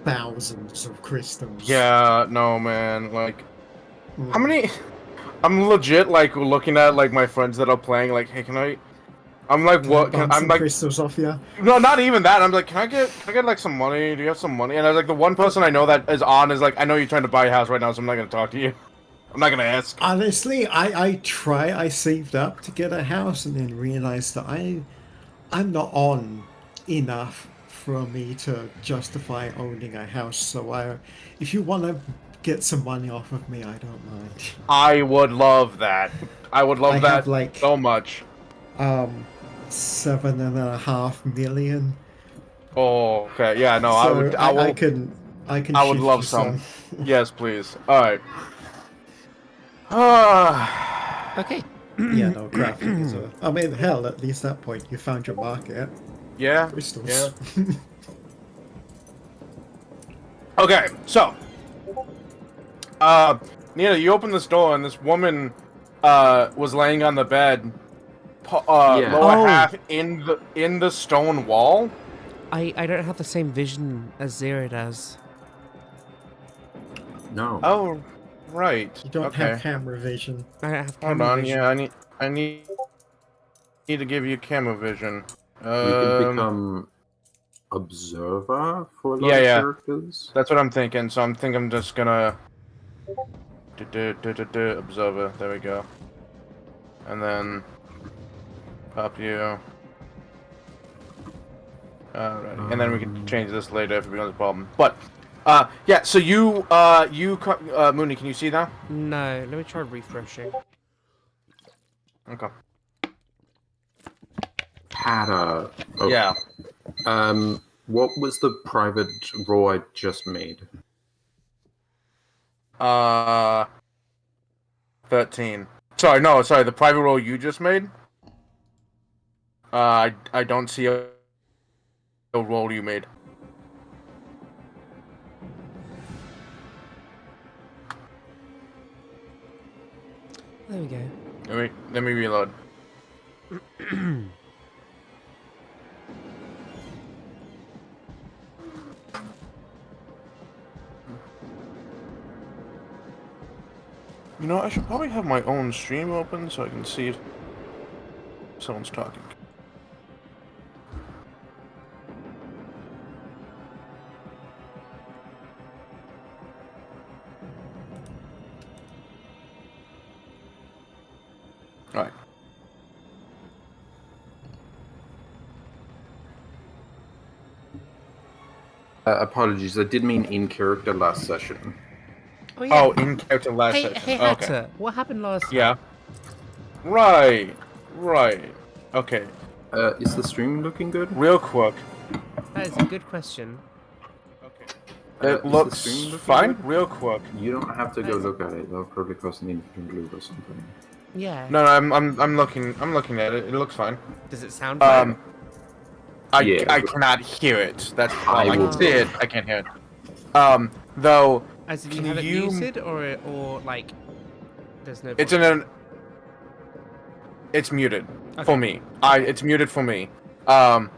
thousands of crystals. Yeah, no, man. Like, how Mm. many? I'm legit like looking at like my friends that are playing. Like, hey, can I? I'm like, Can I what? bounce I'm some like, crystals off you? no, not even that. I'm like, can I get like some money? Do you have some money? And I was like, the one person I know that is on is like, I know you're trying to buy a house right now, so I'm not gonna talk to you. I'm not gonna ask. Honestly, I saved up to get a house and then realized that I'm not on enough for me to justify owning a house. So if you want to get some money off of me, I don't mind. I would love that. I would I love have that like so much. um 7.5 million, Oh, okay. Yeah, no, I so would. I will. I can I would shift love you some. some. Yes, please. All right. Ah. Okay. Yeah, no, crafting is a. I mean, hell, at least that point you found your market. Yeah. Yeah. Crystals. Okay. So, Nina, you opened this door and this woman, was laying on the bed, Yeah. lower Oh. half in the stone wall. I don't have the same vision as Zero does. No. Oh, right. You don't Okay. have camera vision. I don't have Hold camera on. vision. Yeah, I need to give you camera vision. You can become observer for a lot Yeah, of yeah. characters. That's what I'm thinking. So I'm just gonna observer. There we go. And then up you. Alrighty. And then we can change this later if it becomes a problem. But yeah. So Mooney, can you see that? No, let me try refreshing. Okay. Pata. Oh, Yeah. What was the private roll I just made? 13. Sorry, no, sorry. The private roll you just made. I don't see a roll you made. There we go. Let me reload. You know, I should probably have my own stream open so I can see if someone's talking. Alright. Apologies, I did mean in character last session. Oh yeah. Oh, in character last hey, session. hey, Okay. Hatter. What happened last time? Yeah. Right. Okay. Is the stream looking good? Real quick. That is a good question. Okay. Is It the looks stream looking fine. good? Real quick. You don't have to go look at it. That'll probably cost an infinite loop or something. Yeah. No, I'm looking at it. It looks fine. Does it sound fine? Yeah. I cannot hear it. That's I I can will- see it. I can't hear it. Though As in you can have it you- muted or like there's no it's voice? it's muted Okay. for me. It's muted for me. Can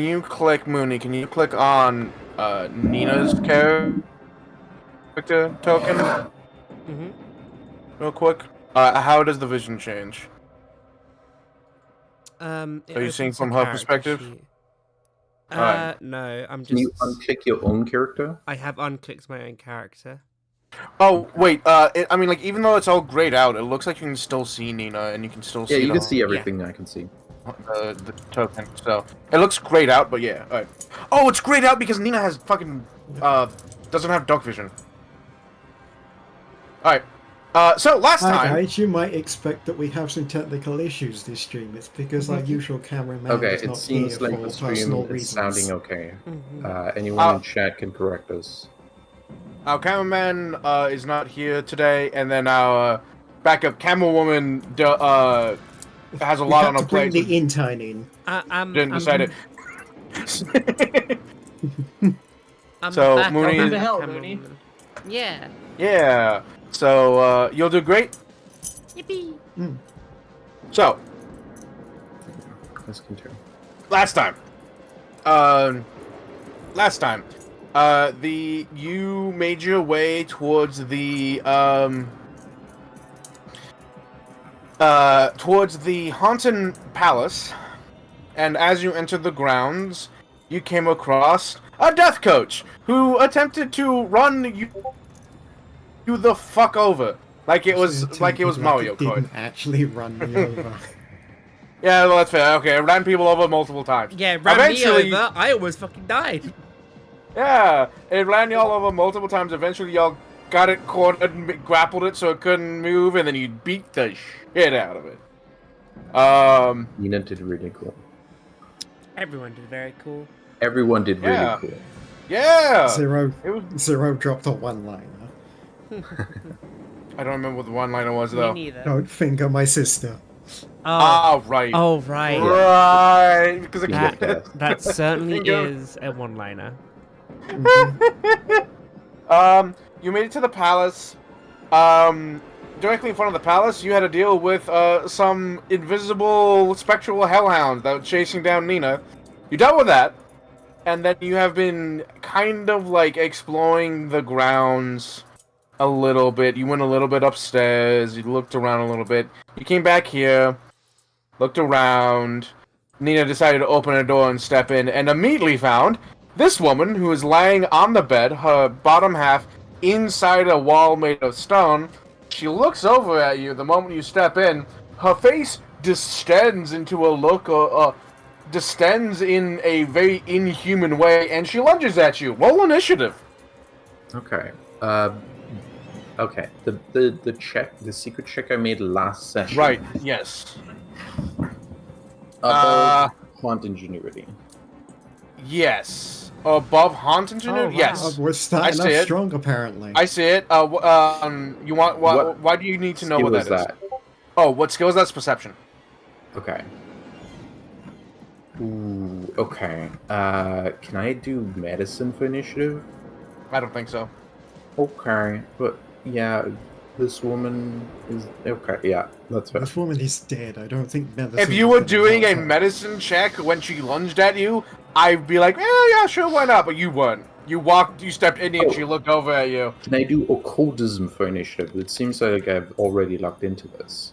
you click Mooney? Can you click on Nina's character token Mm-hmm. real quick? How does the vision change? Are Are you seeing from her perspective? Alright. No, I'm just. Can you unclick your own character? I have unclicked my own character. Oh wait, I mean, like, even though it's all grayed out, it looks like you can still see Nina, and you can still Yeah, see you the, can see everything I can see. the token. So it looks grayed out, but yeah. All right. Oh, it's grayed out because Nina has fucking doesn't have dark vision. All right. So last Hi time. guys, you might expect that we have some technical issues this stream. It's because our usual cameraman Okay, is it not seems here like for the stream personal is reasons. sounding okay. Mhm. Anyone in chat can correct us. Our cameraman is not here today, and then our backup camera woman has a We lot had on to her bring plate. the intern in. Didn't decide it. I'm So, back. Mooney I'm is- the Hell, camera Mooney. woman. Yeah. Yeah. So you'll do great. Yippee. So Let's continue. last time, You made your way towards the Haunted Palace, and as you entered the grounds, you came across a death coach who attempted to run you the fuck over, like it was Mario It didn't Kart. actually run me over. Yeah, well, that's fair. Okay, it ran people over multiple times. Yeah, ran Eventually- me over. I almost fucking died. Yeah, it ran y'all over multiple times. Eventually, y'all got it cornered and grappled it so it couldn't move, and then you beat the shit out of it. Nina did really cool. Everyone did very cool. Everyone did really Yeah. cool. Yeah! Zero It was... Zero dropped a one-liner. I don't remember what the one-liner was, Me though. neither. Don't finger my sister. Oh, Right. oh right. Right! Because I Finger can't... death. That certainly Finger. is a one-liner. You made it to the palace. Directly in front of the palace, you had to deal with some invisible spectral hellhounds that were chasing down Nina. You dealt with that, and then you have been kind of like exploring the grounds a little bit. You went a little bit upstairs. You looked around a little bit. You came back here, looked around. Nina decided to open a door and step in, and immediately found this woman who is lying on the bed, her bottom half inside a wall made of stone. She looks over at you the moment you step in. Her face distends into a look, distends in a very inhuman way, and she lunges at you. Roll initiative. Okay. Okay. The check, the secret check I made last session. Right. Yes. Above Haunt Ingenuity. Yes. Above Haunt Ingenuity? Oh, wow. Yes. We're starting I off see it. strong, apparently. I see it. You want? What Why do you need to know skill what is that is? Oh, what skill is that? It's perception. Okay. Ooh, okay. Can I do medicine for initiative? I don't think so. Okay, but yeah, this woman is okay. Yeah, that's fair. This woman is dead. I don't think medicine. If you is were gonna doing a help her. medicine check when she lunged at you, I'd be like, yeah, sure, why not? But you weren't. You stepped in and she looked over at you. Can I do occultism for initiative? It seems like I've already locked into this.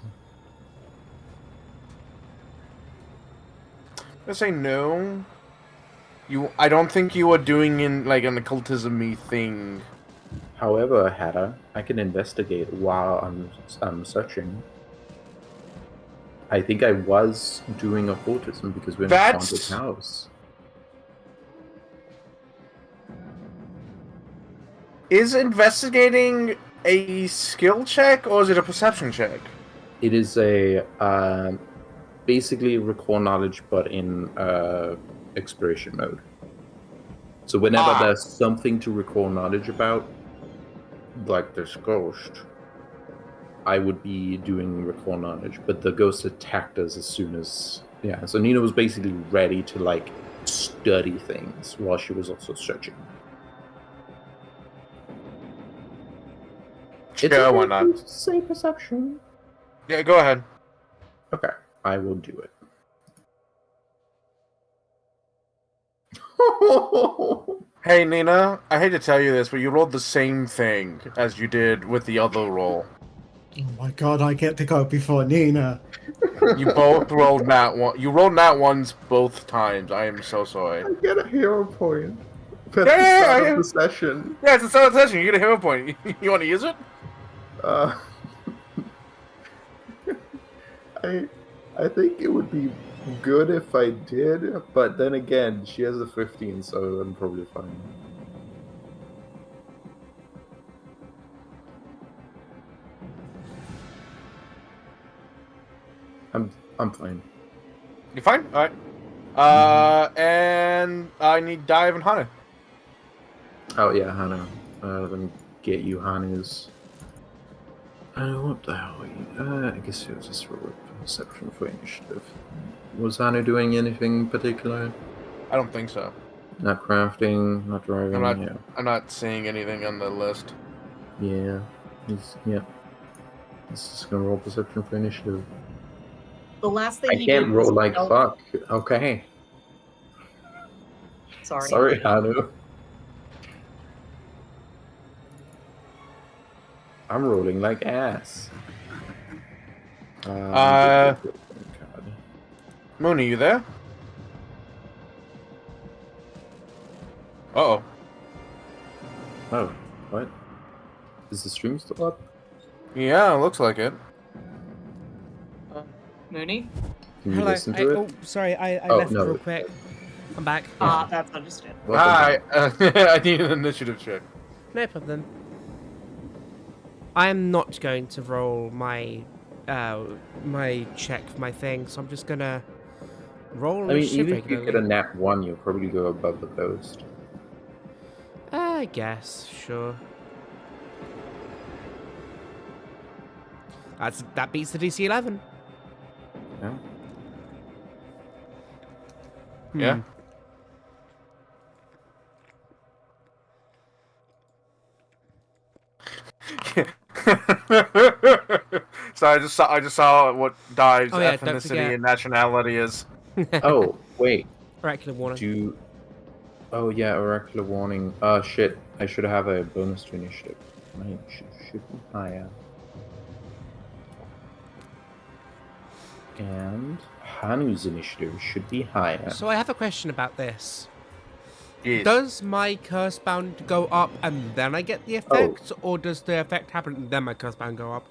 I say no. I don't think you were doing in like an occultism-y thing. However, Hada, I can investigate while I'm searching. I think I was doing occultism because we're in a haunted That's- house. Is investigating a skill check or is it a perception check? It is a basically recall knowledge, but in exploration mode. So whenever there's something to recall knowledge about, like this ghost, I would be doing recall knowledge, but the ghost attacked us as soon as So Nina was basically ready to like study things while she was also searching. Yeah, why not? Say perception. Yeah, go ahead. Okay, I will do it. Hey, Nina, I hate to tell you this, but you rolled the same thing as you did with the other roll. Oh my god, I get to go before Nina. You both rolled nat one. You rolled nat ones both times. I am so sorry. I get a hero point. At Yeah, the start yeah. of the session. Yeah, it's a solid session. You get a hero point. You want to use it? I think it would be good if I did, but then again, she has a 15, so I'm probably fine. I'm fine. You fine? All right. And I need Dive and Hunter. Oh yeah, Hannah. Let me get you Hannah's. What the hell are you? I guess it was just for perception for initiative. Was Hannah doing anything in particular? I don't think so. Not crafting, not driving. I'm not seeing anything on the list. Yeah. He's just gonna roll perception for initiative. The last thing I he can't did was roll like tell- fuck. Okay. Sorry. Sorry, Hanu. I'm rolling like ass. Uh, Moon, are you there? Uh-oh. Oh, what? Is the stream still up? Yeah, looks like it. Mooney? Can you Hello. listen to it? Oh, sorry, I Oh, left no. real quick. I'm back. That's understandable. Welcome Hi. back. I need an initiative check. No problem. I am not going to roll my my check for my thing, so I'm just gonna roll I mean, initiative even if you regularly. get a nat 1, you'll probably go above the ghost. I guess, sure. That beats the DC 11. Yeah. Yeah. So I just saw what Dive's Oh, yeah, don't ethnicity forget. and nationality is. Oh, wait. Oracular warning. Do you... Oh, yeah, oracular warning. Oh, shit. I should have a bonus to initiative. Mine should be higher. And Hanu's initiative should be higher. So I have a question about this. Yes. Does my curse bound go up and then I get the effect, or does the effect happen and then my curse bound go up?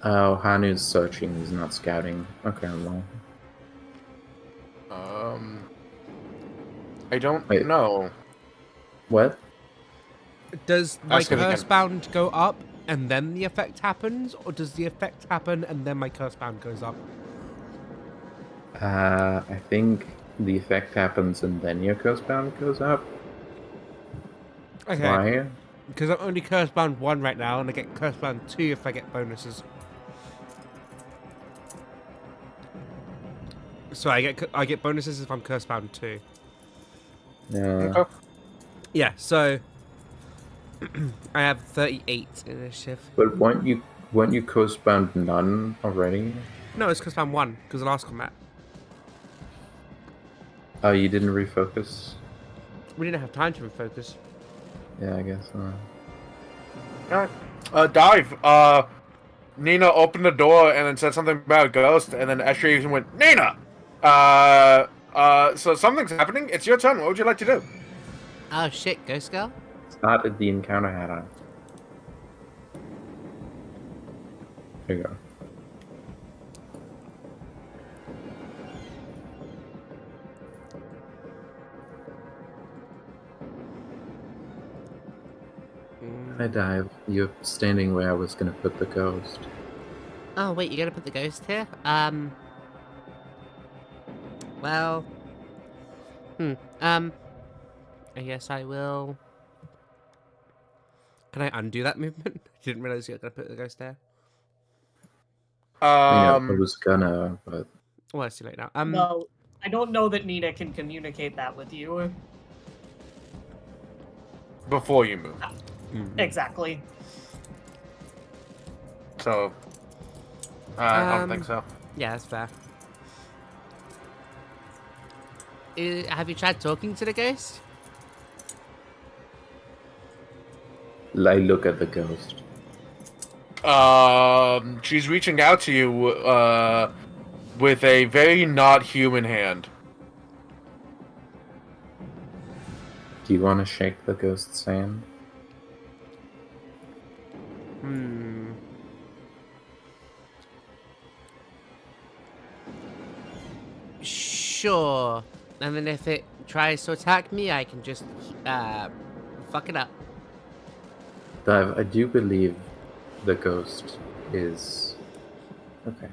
Oh, Hanu's searching, he's not scouting. Okay, well. I don't Wait. know. What? Does my Ask it again. curse bound go up and then the effect happens, or does the effect happen and then my curse bound goes up? I think the effect happens and then your curse bound goes up. Okay. Why? Because I'm only curse bound 1 right now, and I get curse bound 2 if I get bonuses. So I get bonuses if I'm curse bound 2. Yeah. Okay. Yeah, so I have 38 initiative. But weren't you curse bound none already? No, it's curse bound 1 because the last combat. Oh, you didn't refocus? We didn't have time to refocus. Yeah, I guess so. Alright. Dive. Nina opened the door and then said something about a ghost, and then Astrid went, Nina! So something's happening. It's your turn. What would you like to do? Oh shit, Ghost Girl? Started the encounter hat on. There you go. I dive. You're standing where I was gonna put the ghost. Oh wait, you gotta put the ghost here? Well... I guess I will... Can I undo that movement? I didn't realize you were gonna put the ghost there. I was gonna, but Well, it's too late now. No, I don't know that Nina can communicate that with you. Before you move. Exactly. So, I don't think so. Yeah, that's fair. Have you tried talking to the ghost? I look at the ghost. She's reaching out to you, with a very not human hand. Do you want to shake the ghost's hand? Sure. And then if it tries to attack me, I can just, fuck it up. Dive, I do believe the ghost is... Okay.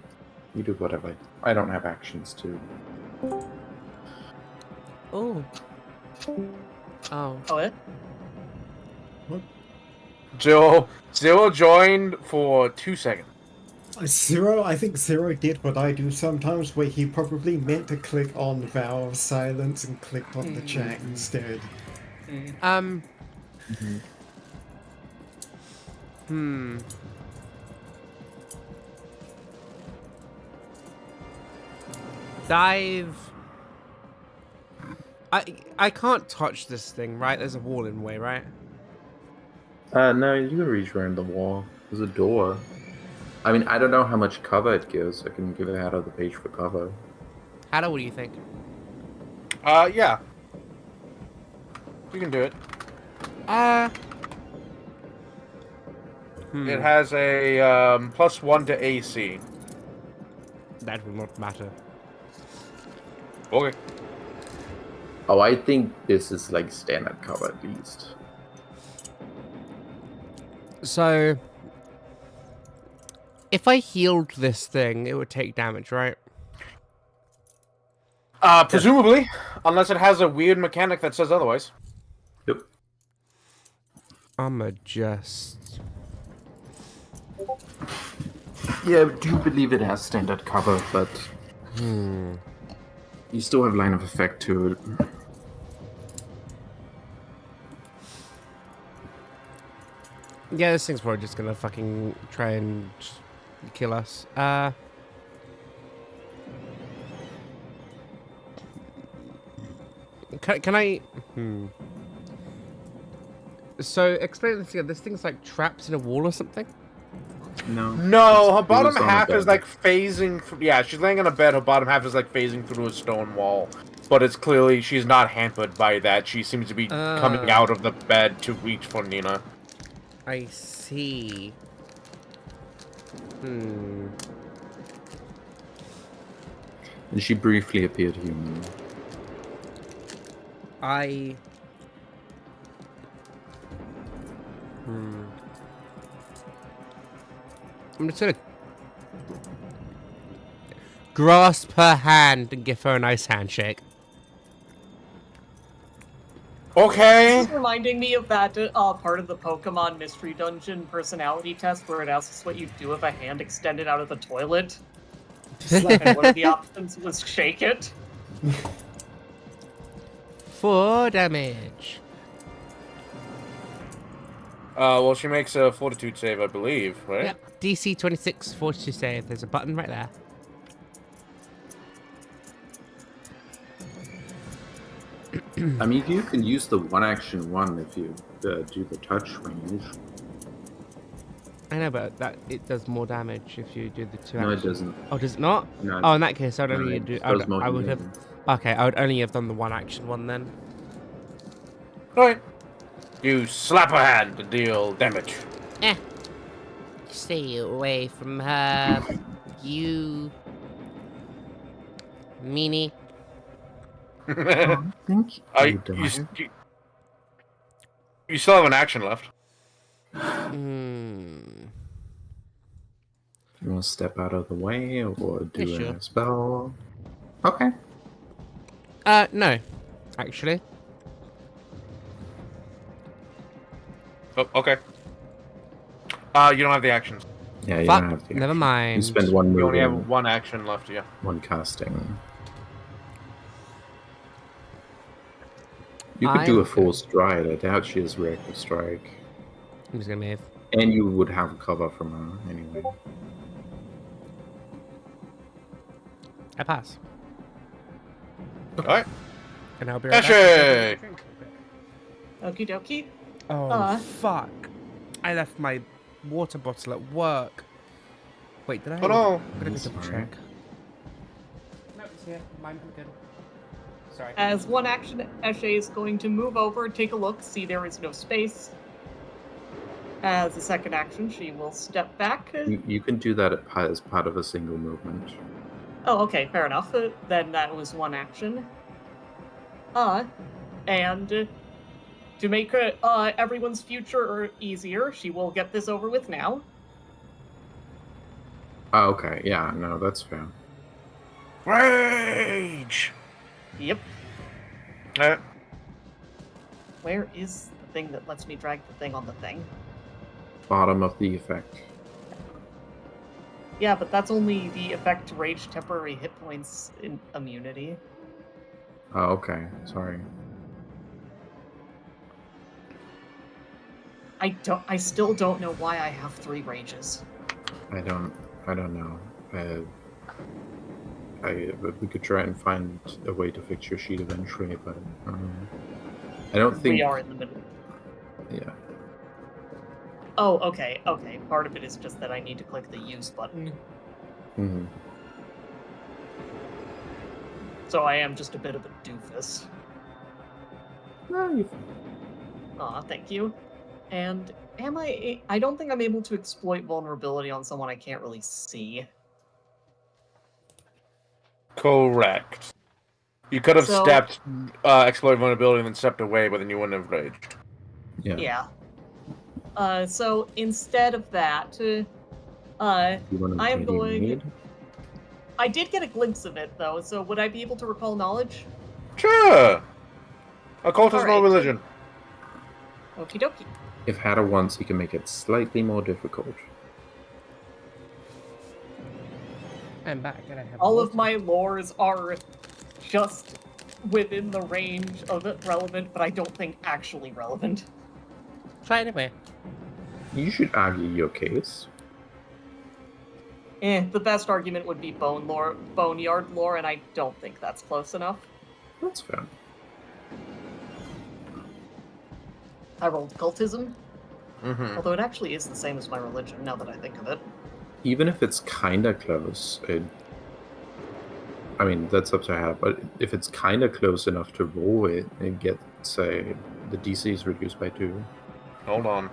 You do whatever. I don't have actions to... Oh. Oh. Oh, it? Zero joined for 2 seconds. Zero, I think Zero did what I do sometimes, where he probably meant to click on Vow of Silence and clicked on the chat instead. Dive I can't touch this thing, right? There's a wall in the way, right? No, you can reach around the wall. There's a door. I mean, I don't know how much cover it gives. I can give it out of the page for cover. Hannah, what do you think? Yeah. You can do it. It has a +1 to AC. That will not matter. Okay. Oh, I think this is like standard cover at least. So, if I healed this thing, it would take damage, right? Presumably, unless it has a weird mechanic that says otherwise. Yep. I'ma just... Yeah, I do believe it has standard cover, but you still have line of effect to it. Yeah, this thing's probably just gonna fucking try and kill us. Can I... So, explain this again. This thing's like trapped in a wall or something? No. No, her It's bottom on a half is bed. like phasing. Yeah, she's laying on a bed. Her bottom half is like phasing through a stone wall. But it's clearly she's not hampered by that. She seems to be coming out of the bed to reach for Nina. I see. Hmm. And she briefly appeared human. I'm just gonna grasp her hand and give her a nice handshake. Okay. This is reminding me of that part of the Pokemon Mystery Dungeon personality test where it asks what you'd do if a hand extended out of the toilet. And one of the options was shake it. 4 damage. Well, she makes a fortitude save, I believe, right? Yep. DC 26 fortitude save. There's a button right there. I mean, you can use the one action one if you do the touch range. I know, but it does more damage if you do the 2 No, it actions. doesn't. Oh, does it not? No, Oh, in that case, I'd no, only it do. does more I would have. healing. Okay, I would only have done the 1 action one then. Right. You slap her hand to deal damage. Stay away from her, you meanie. Thank You still have an action left. Hmm. You want to step out of the way or do Yeah, sure. a spell? Okay. No, actually. Oh, okay. You don't have the actions. Yeah, you Fuck. don't have to. Never mind. You spend one move. You only have and one action left, yeah. one casting. You could do a full stride. I doubt she has reactive strike. I'm just gonna move. And you would have cover from her anyway. I pass. Alright. And I'll be right Eshe! back. Okie dokie. Oh, fuck. I left my water bottle at work. Wait, did I? Oh no! I'm gonna go double Sorry. check. No, it's here. Mine good. Sorry. As one action, Eshe is going to move over, take a look, see there is no space. As a second action, she will step back. You can do that as part of a single movement. Oh, okay, fair enough. Then that was one action. And to make everyone's future easier, she will get this over with now. Oh, okay. Yeah, no, that's fair. Rage! Yep. Alright. Where is the thing that lets me drag the thing on the thing? Bottom of the effect. Yeah, but that's only the effect to rage temporary hit points in immunity. Oh, okay. Sorry. I still don't know why I have 3 rages. I don't know. we could try and find a way to fix your sheet eventually, but I don't think. We are in the middle. Yeah. Oh, okay. Part of it is just that I need to click the use button. Hmm. So I am just a bit of a doofus. No, you. Aw, thank you. And am I don't think I'm able to exploit vulnerability on someone I can't really see. Correct. You could have So- stepped, exploited vulnerability, and then stepped away, but then you wouldn't have raged. Yeah. Yeah. So instead of that, You wanna I am maybe going- need? I did get a glimpse of it though. So would I be able to recall knowledge? Sure! Occult is no Alright. religion. Okie dokie. If Hatter wants, he can make it slightly more difficult. I'm back and I have All of water. my lores are just within the range of relevant, but I don't think actually relevant. Try anyway. You should argue your case. The best argument would be boneyard lore, and I don't think that's close enough. That's fair. I rolled cultism, Mm-hmm. although it actually is the same as my religion, now that I think of it. Even if it's kinda close, I mean, that's up to her, but if it's kinda close enough to roll it and get, say, the DC is reduced by 2. Hold on.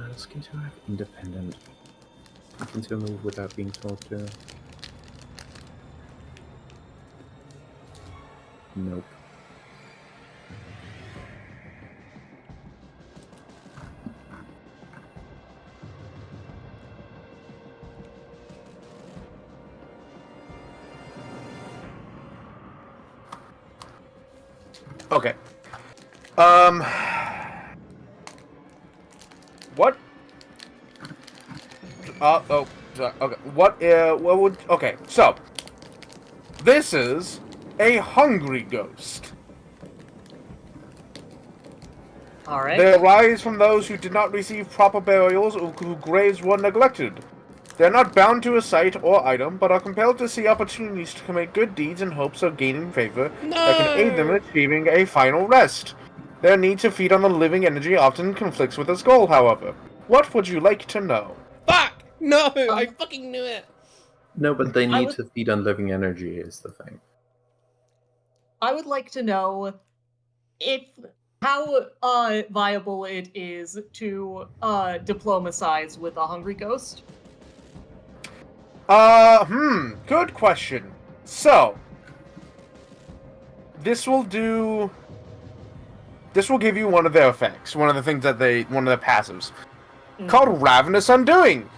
Let's continue have independent. I can still move without being told to. Nope. Okay. What? Okay. What would? Okay. So, this is a hungry ghost. Alright. They arise from those who did not receive proper burials or whose graves were neglected. They are not bound to a site or item, but are compelled to see opportunities to commit good deeds in hopes of gaining favor that can aid them in achieving a final rest. Their need to feed on the living energy often conflicts with this goal, however. What would you like to know? Fuck! No! I fucking knew it! No, but they need would- to feed on living energy is the thing. I would like to know how viable it is to diplomatize with a hungry ghost. Good question. So, this will give you one of their effects, one of the passives, called Ravenous Undoing.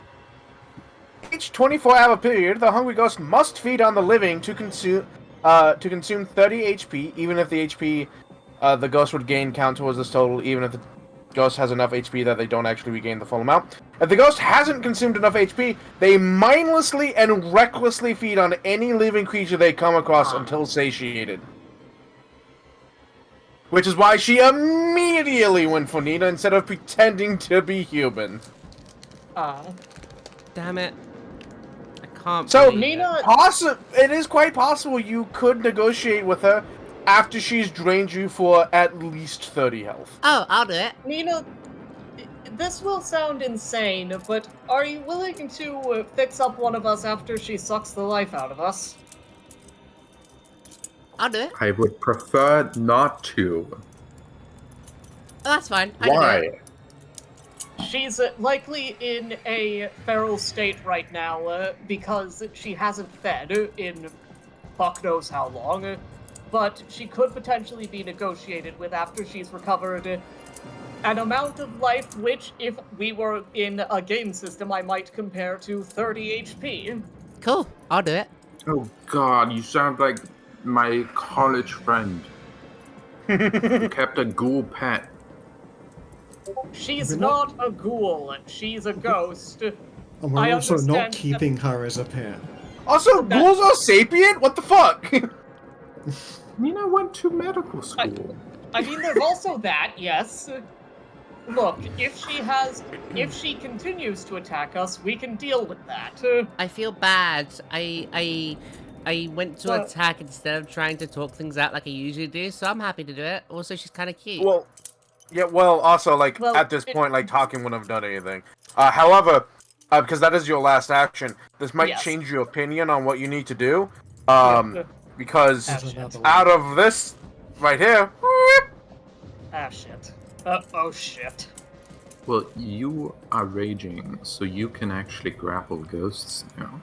Each 24-hour period, the hungry ghost must feed on the living to consume 30 HP, even if the HP the ghost would gain count towards this total, even if the ghost has enough HP that they don't actually regain the full amount. If the ghost hasn't consumed enough HP, they mindlessly and recklessly feed on any living creature they come across until satiated. Which is why she immediately went for Nina instead of pretending to be human. Damn it. I can't So, believe Nina- it. It is quite possible you could negotiate with her after she's drained you for at least 30 health. Oh, I'll do it. Nina, this will sound insane, but are you willing to fix up one of us after she sucks the life out of us? I'll do it. I would prefer not to. Oh, that's fine. I can do Why? it. She's likely in a feral state right now because she hasn't fed in fuck knows how long, but she could potentially be negotiated with after she's recovered an amount of life which, if we were in a game system, I might compare to 30 HP. Cool. I'll do it. Oh god, you sound like my college friend who kept a ghoul pet. She's We're not a ghoul, she's a ghost. And we're I also understand not that- keeping her as a pet. Also, That- ghouls are sapient? What the fuck? Nina went to medical school. I mean, there's also that, yes. look, if she continues to attack us, we can deal with that. I feel bad. I went to Well- attack instead of trying to talk things out like I usually do, so I'm happy to do it. Also, she's kind of cute. Well, yeah. Well, also, like Well, at this point, like talking wouldn't have done anything. However, because that is your last action, this might Yes. change your opinion on what you need to do. Yeah. Because There's another one. out of this right here, Ah, shit. Oh, shit. Well, you are raging, so you can actually grapple ghosts now.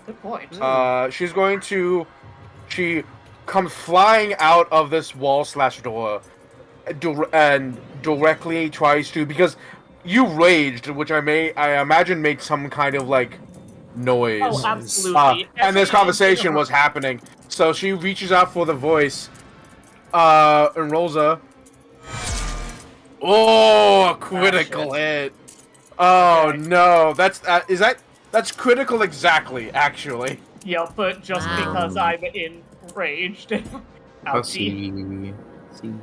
Good point. she's going to. She comes flying out of this wall slash door, and directly tries to, because you raged, which I imagine made some kind of like noise. Oh, absolutely. And this conversation was happening. So she reaches out for the voice, and rolls a. Oh, a critical hit. Oh Okay. no, that's critical exactly, actually. Yep, but just Wow. because I'm enraged. Let's Ouchie. see.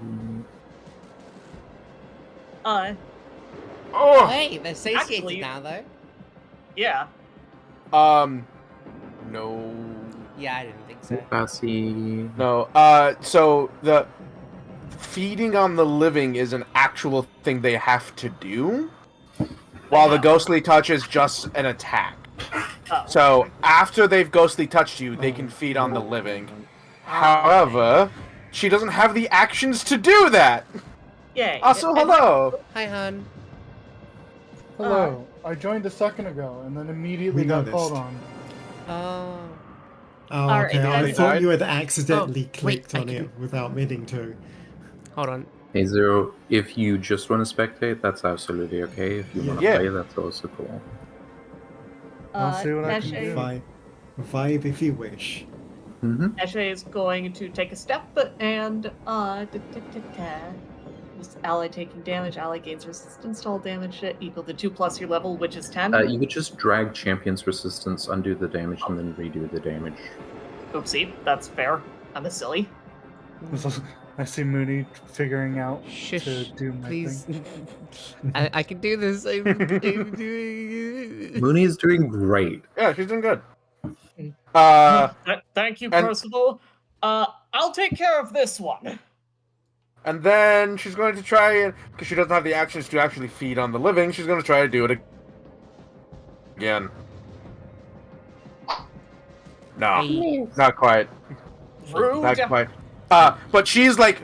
Oh, Wait, they're satiated Actually- now, though. Yeah. no, Yeah, I didn't think so. Sassy. no. So the feeding on the living is an actual thing they have to do, while the ghostly touch is just an attack. Oh. So after they've ghostly touched you, they can feed on the living. However, she doesn't have the actions to do that. Yay. Also, And- hello. Hi, hun. Hello. I joined a second ago and then immediately We got noticed. called on. Oh. Oh, Alright, okay. I guys. thought you had accidentally Oh, wait, clicked I on it can- without meaning to. Hold on. Hey Zero, if you just want to spectate, that's absolutely okay. If you want to Yeah. play, that's also cool. I'll see what I can Eshe- do. Vibe if you wish. Mm-hmm. Eshe is going to take a step and this ally taking damage. Ally gains resistance to all damage equal to 2+ your level, which is 10. You could just drag Champion's Resistance, undo the damage, and then redo the damage. Oopsie, that's fair. I'm a silly. I see Mooney figuring out to Shush, do my please. thing. I can do this. I'm doing it. Mooney is doing great. Yeah, she's doing good. Thank you, and- Percival. I'll take care of this one. And then she's going to try and, because she doesn't have the actions to actually feed on the living, she's going to try to do it again. No, Hey. not quite. Rude. Not quite. But she's like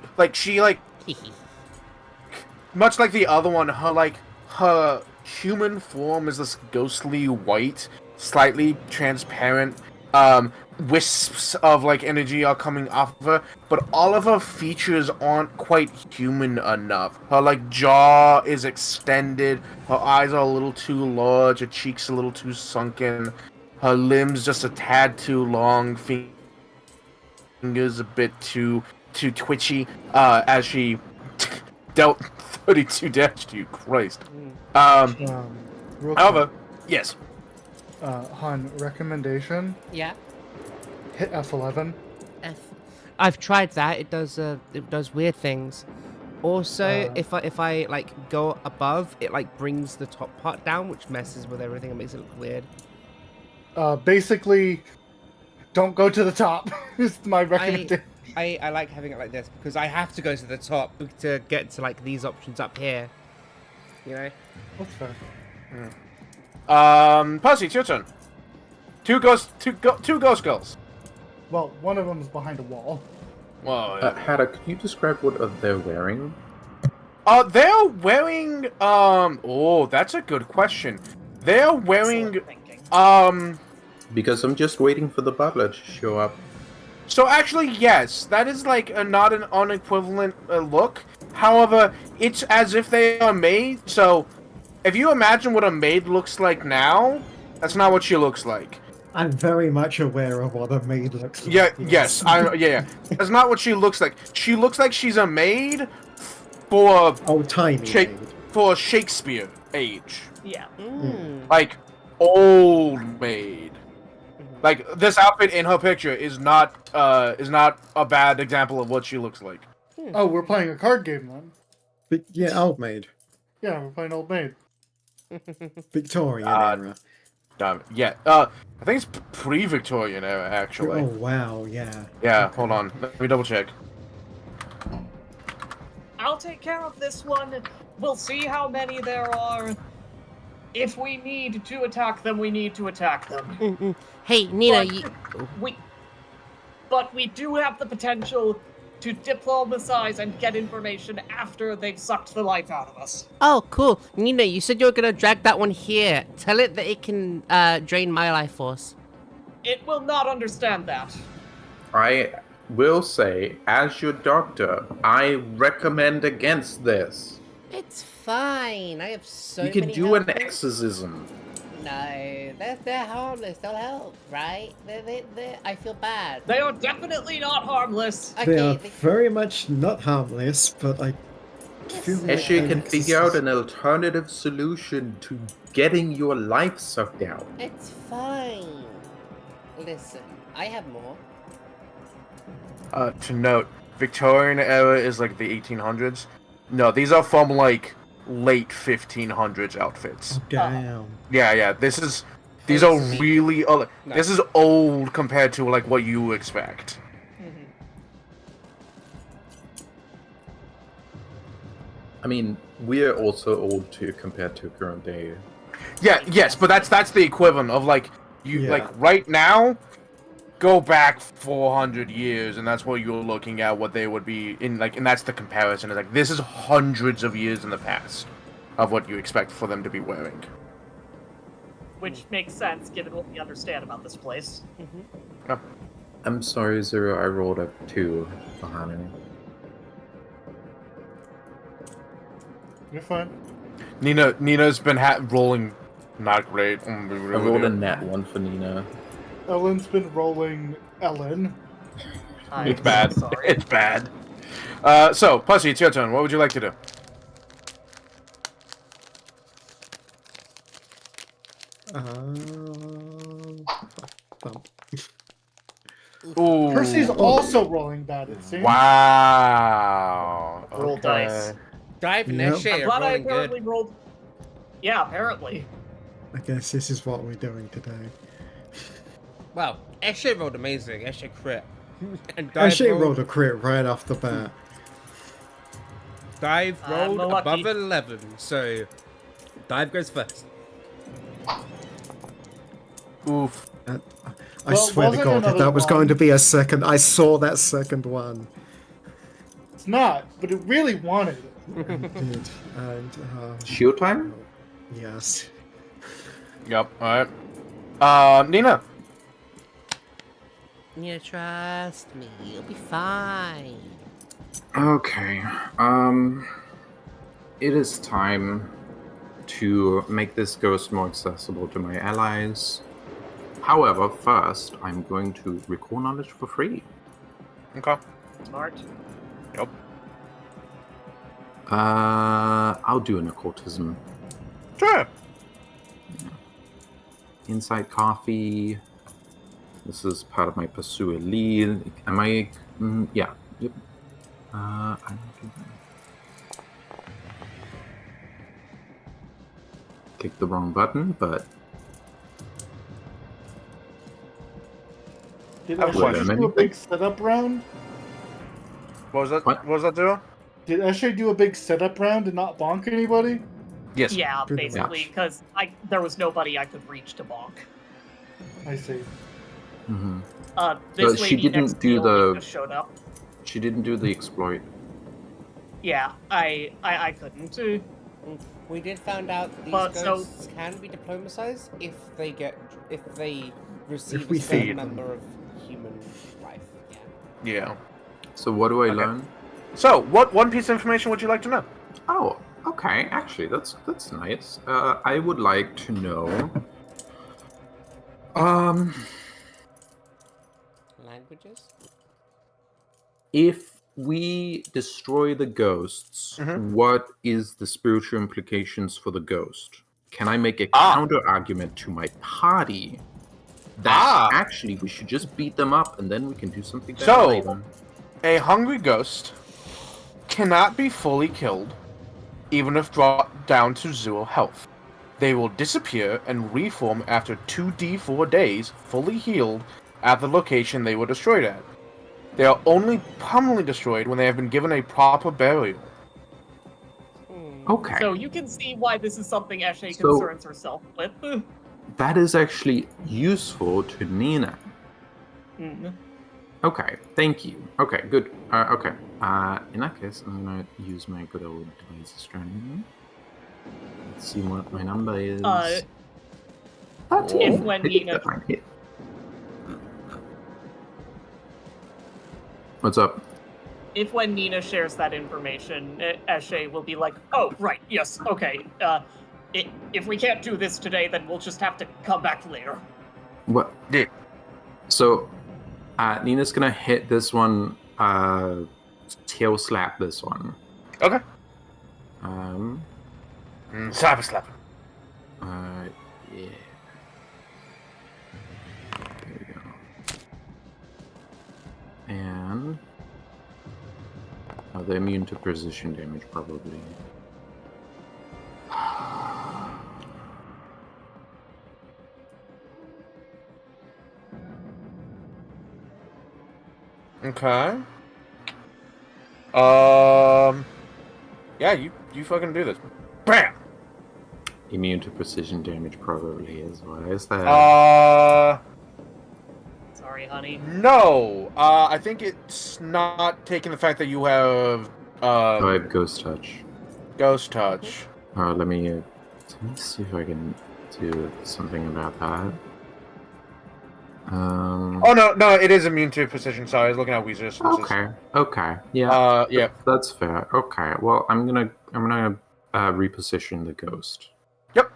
much like the other one, her human form is this ghostly white, slightly transparent. Wisps of like energy are coming off of her, but all of her features aren't quite human enough. Her like jaw is extended, her eyes are a little too large, her cheeks a little too sunken, her limbs just a tad too long, fingers a bit too twitchy, as she dealt 32 damage to you. Christ. Real However, yes. quick, Han, recommendation: Yeah. hit F11. I've tried that. It does weird things. Also, Uh. if I like go above, it like brings the top part down, which messes with everything and makes it look weird. Basically, don't go to the top. Is my recommendation. I like having it like this because I have to go to the top to get to like these options up here. You know. That's fair. Percy, it's your turn. Two ghost girls. Well, one of them is behind a wall. Well, Haddock, can you describe what they're wearing? they're wearing, oh, that's a good question. They're wearing, Excellent thinking. Because I'm just waiting for the butler to show up. so actually, yes, that is like not an unequivalent look. However, it's as if they are made, so if you imagine what a maid looks like now, that's not what she looks like. I'm very much aware of what a maid looks like. Yeah, yes, yeah. That's not what she looks like. She looks like she's a maid for Old timey Shake- maid. for Shakespeare age. Yeah. Like old maid. Like this outfit in her picture is not a bad example of what she looks like. Oh, we're playing a card game then. But yeah, old maid. Yeah, we're playing Old Maid. Victorian Uh, era. Yeah. I think it's pre-Victorian era, Oh actually. wow, yeah. Yeah. Okay. Hold on. Let me double check. I'll take care of this one. We'll see how many there are. If we need to attack them, we need to attack them. Hey, Nina, But but we do have the potential to diplomatize and get information after they've sucked the life out of us. Oh, cool. Nina, you said you were gonna drag that one here. Tell it that it can drain my life force. It will not understand that. I will say, as your doctor, I recommend against this. It's fine. I have so You can many do an helpers. exorcism. No, they're harmless. They'll help, right? I feel bad. They are definitely not harmless. They are Okay, very much not harmless, but I feel like Eshe an can figure out exorcism- an alternative solution to getting your life sucked out. it's fine. Listen, I have more. To note, Victorian era is like the 1800s. No, these are from like late 1500s outfits. Oh, damn. Yeah. These are really old. No. This is old compared to like what you expect. I mean, we're also old too compared to current day. Yeah, yes, but that's the equivalent of like you Yeah. like right now. Go back 400 years, and that's what you're looking at. What they would be in like, and that's the comparison. It's like this is hundreds of years in the past of what you expect for them to be wearing. Which makes sense given what we understand about this place. I'm sorry, Zero, I rolled up 2 for Hanu. You're fine. Nina's been rolling not great. I rolled a nat 1 for Nina. Ellen's been rolling Ellen. It's bad. Sorry. It's bad. So, Pussy, it's your turn. What would you like to do? Bump. Ooh. Percy's also rolling bad, it seems. Wow. Roll dice. Dive and Yep. Eshe I'm are glad I rolling apparently good. rolled. Yeah, apparently. I guess this is what we're doing today. Wow, Eshe rolled amazing. Eshe crit. And I Dive rolled a crit right off the bat. Dive rolled lucky. above 11, so Dive goes first. Oof. I Well, swear to wasn't God, if another that was going one. to be a second, I saw that second one. It's not, but it really wanted it. And it did. And, Shield time? yes. Yep. All right. Nina. Yeah, trust me, you'll be fine. Okay. It is time to make this ghost more accessible to my allies. However, first, I'm going to recall knowledge for free. Okay. Smart. Yep. I'll do an occultism. Sure. Inside coffee. This is part of my pursue a lead. Am I? Yeah. Yep. I will do that. Click the wrong button, but Did I have a Eshe question. do a big setup round? What was that? What? What was that, Zero? Did Eshe do a big setup round and not bonk anybody? Yes. Yeah, Pretty basically, much. because there was nobody I could reach to bonk. I see. mhm. This So she lady didn't next to do me only the- just showed up. She didn't do the exploit. Yeah, I couldn't. We did find out these But so- ghosts can be diplomatized if they receive we a certain feed. number of human life. Yeah. Yeah. So what do I Okay. learn? So, what one piece of information would you like to know? Oh, okay. Actually, that's nice. I would like to know. Languages? If we destroy the ghosts, Mhm. what is the spiritual implications for the ghost? Can I make a Ah. counter argument to my party that Ah. actually we should just beat them up and then we can do something better So- later? A hungry ghost cannot be fully killed even if brought down to 0 health. They will disappear and reform after 2d4 days, fully healed, at the location they were destroyed at. They are only permanently destroyed when they have been given a proper burial. Okay. So you can see why this is something Eshe So- concerns herself with. That is actually useful to Nina. Mm. Okay, thank you. Okay, good. Okay. In that case, I'm gonna use my good old device strategy. Let's see what my number is. 13. if when I think Nina- that might hit. What's up? If when Nina shares that information, Eshe will be like, "Oh, right, yes, okay. If we can't do this today, then we'll just have to come back later." What? Yeah. So, Nina's gonna hit this one. Tail slap this one. Okay. Cyber slap. Yeah. There we go. And they're immune to precision damage, probably. Okay. Yeah, you fucking do this. Bam! Immune to precision damage, probably is. Why is that? Sorry, honey. No. I think it's not taking the fact that you have, Oh, I have Ghost Touch. Ghost Touch. Let me see if I can do something about that. Oh, no, it is immune to precision. Sorry, I was looking at Weezer's. Okay, yeah. Yeah. That's fair. Okay, well, I'm gonna reposition the ghost. Yep.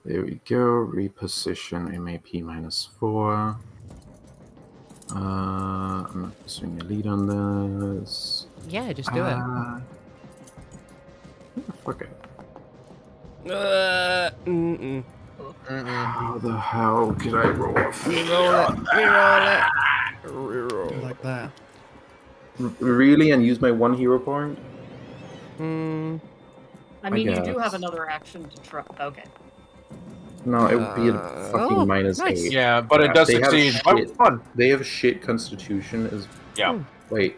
There we go. Reposition MAP -4. I'm not pursuing a lead on this. Yeah, just do it. Fuck it. Mm-mm. How the hell could I roll off? Reroll it. Reroll it. Reroll. Like that. Really, and use my 1 hero point? Hmm. I mean, you do guess. have another action to try. Okay. No, it would be a fucking oh, -8. nice. Yeah, but it does They have succeed. shit. Fun. They have shit constitution. Yeah. Wait,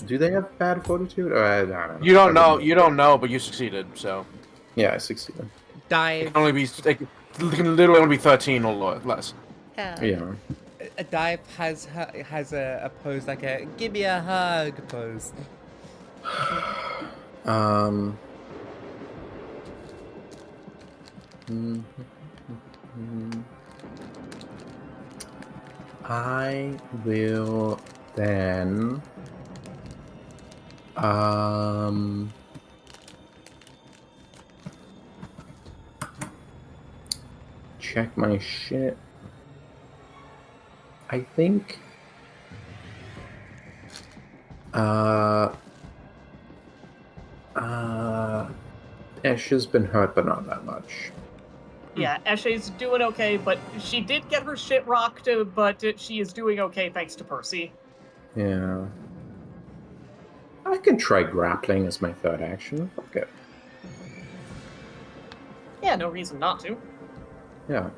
do they have bad fortitude? Or, I don't know. You don't know. You don't know, but you succeeded. So Yeah, I succeeded. it Dive. can only be. It can literally only be 13 or less. Yeah. A dive has a pose like a give me a hug pose. I will then check my shit. I think Ash has been hurt, but not that much. Yeah, Eshe's doing okay, but she did get her shit rocked, but she is doing okay thanks to Percy. Yeah. I can try grappling as my third action. Fuck it. Yeah, no reason not to. Yeah.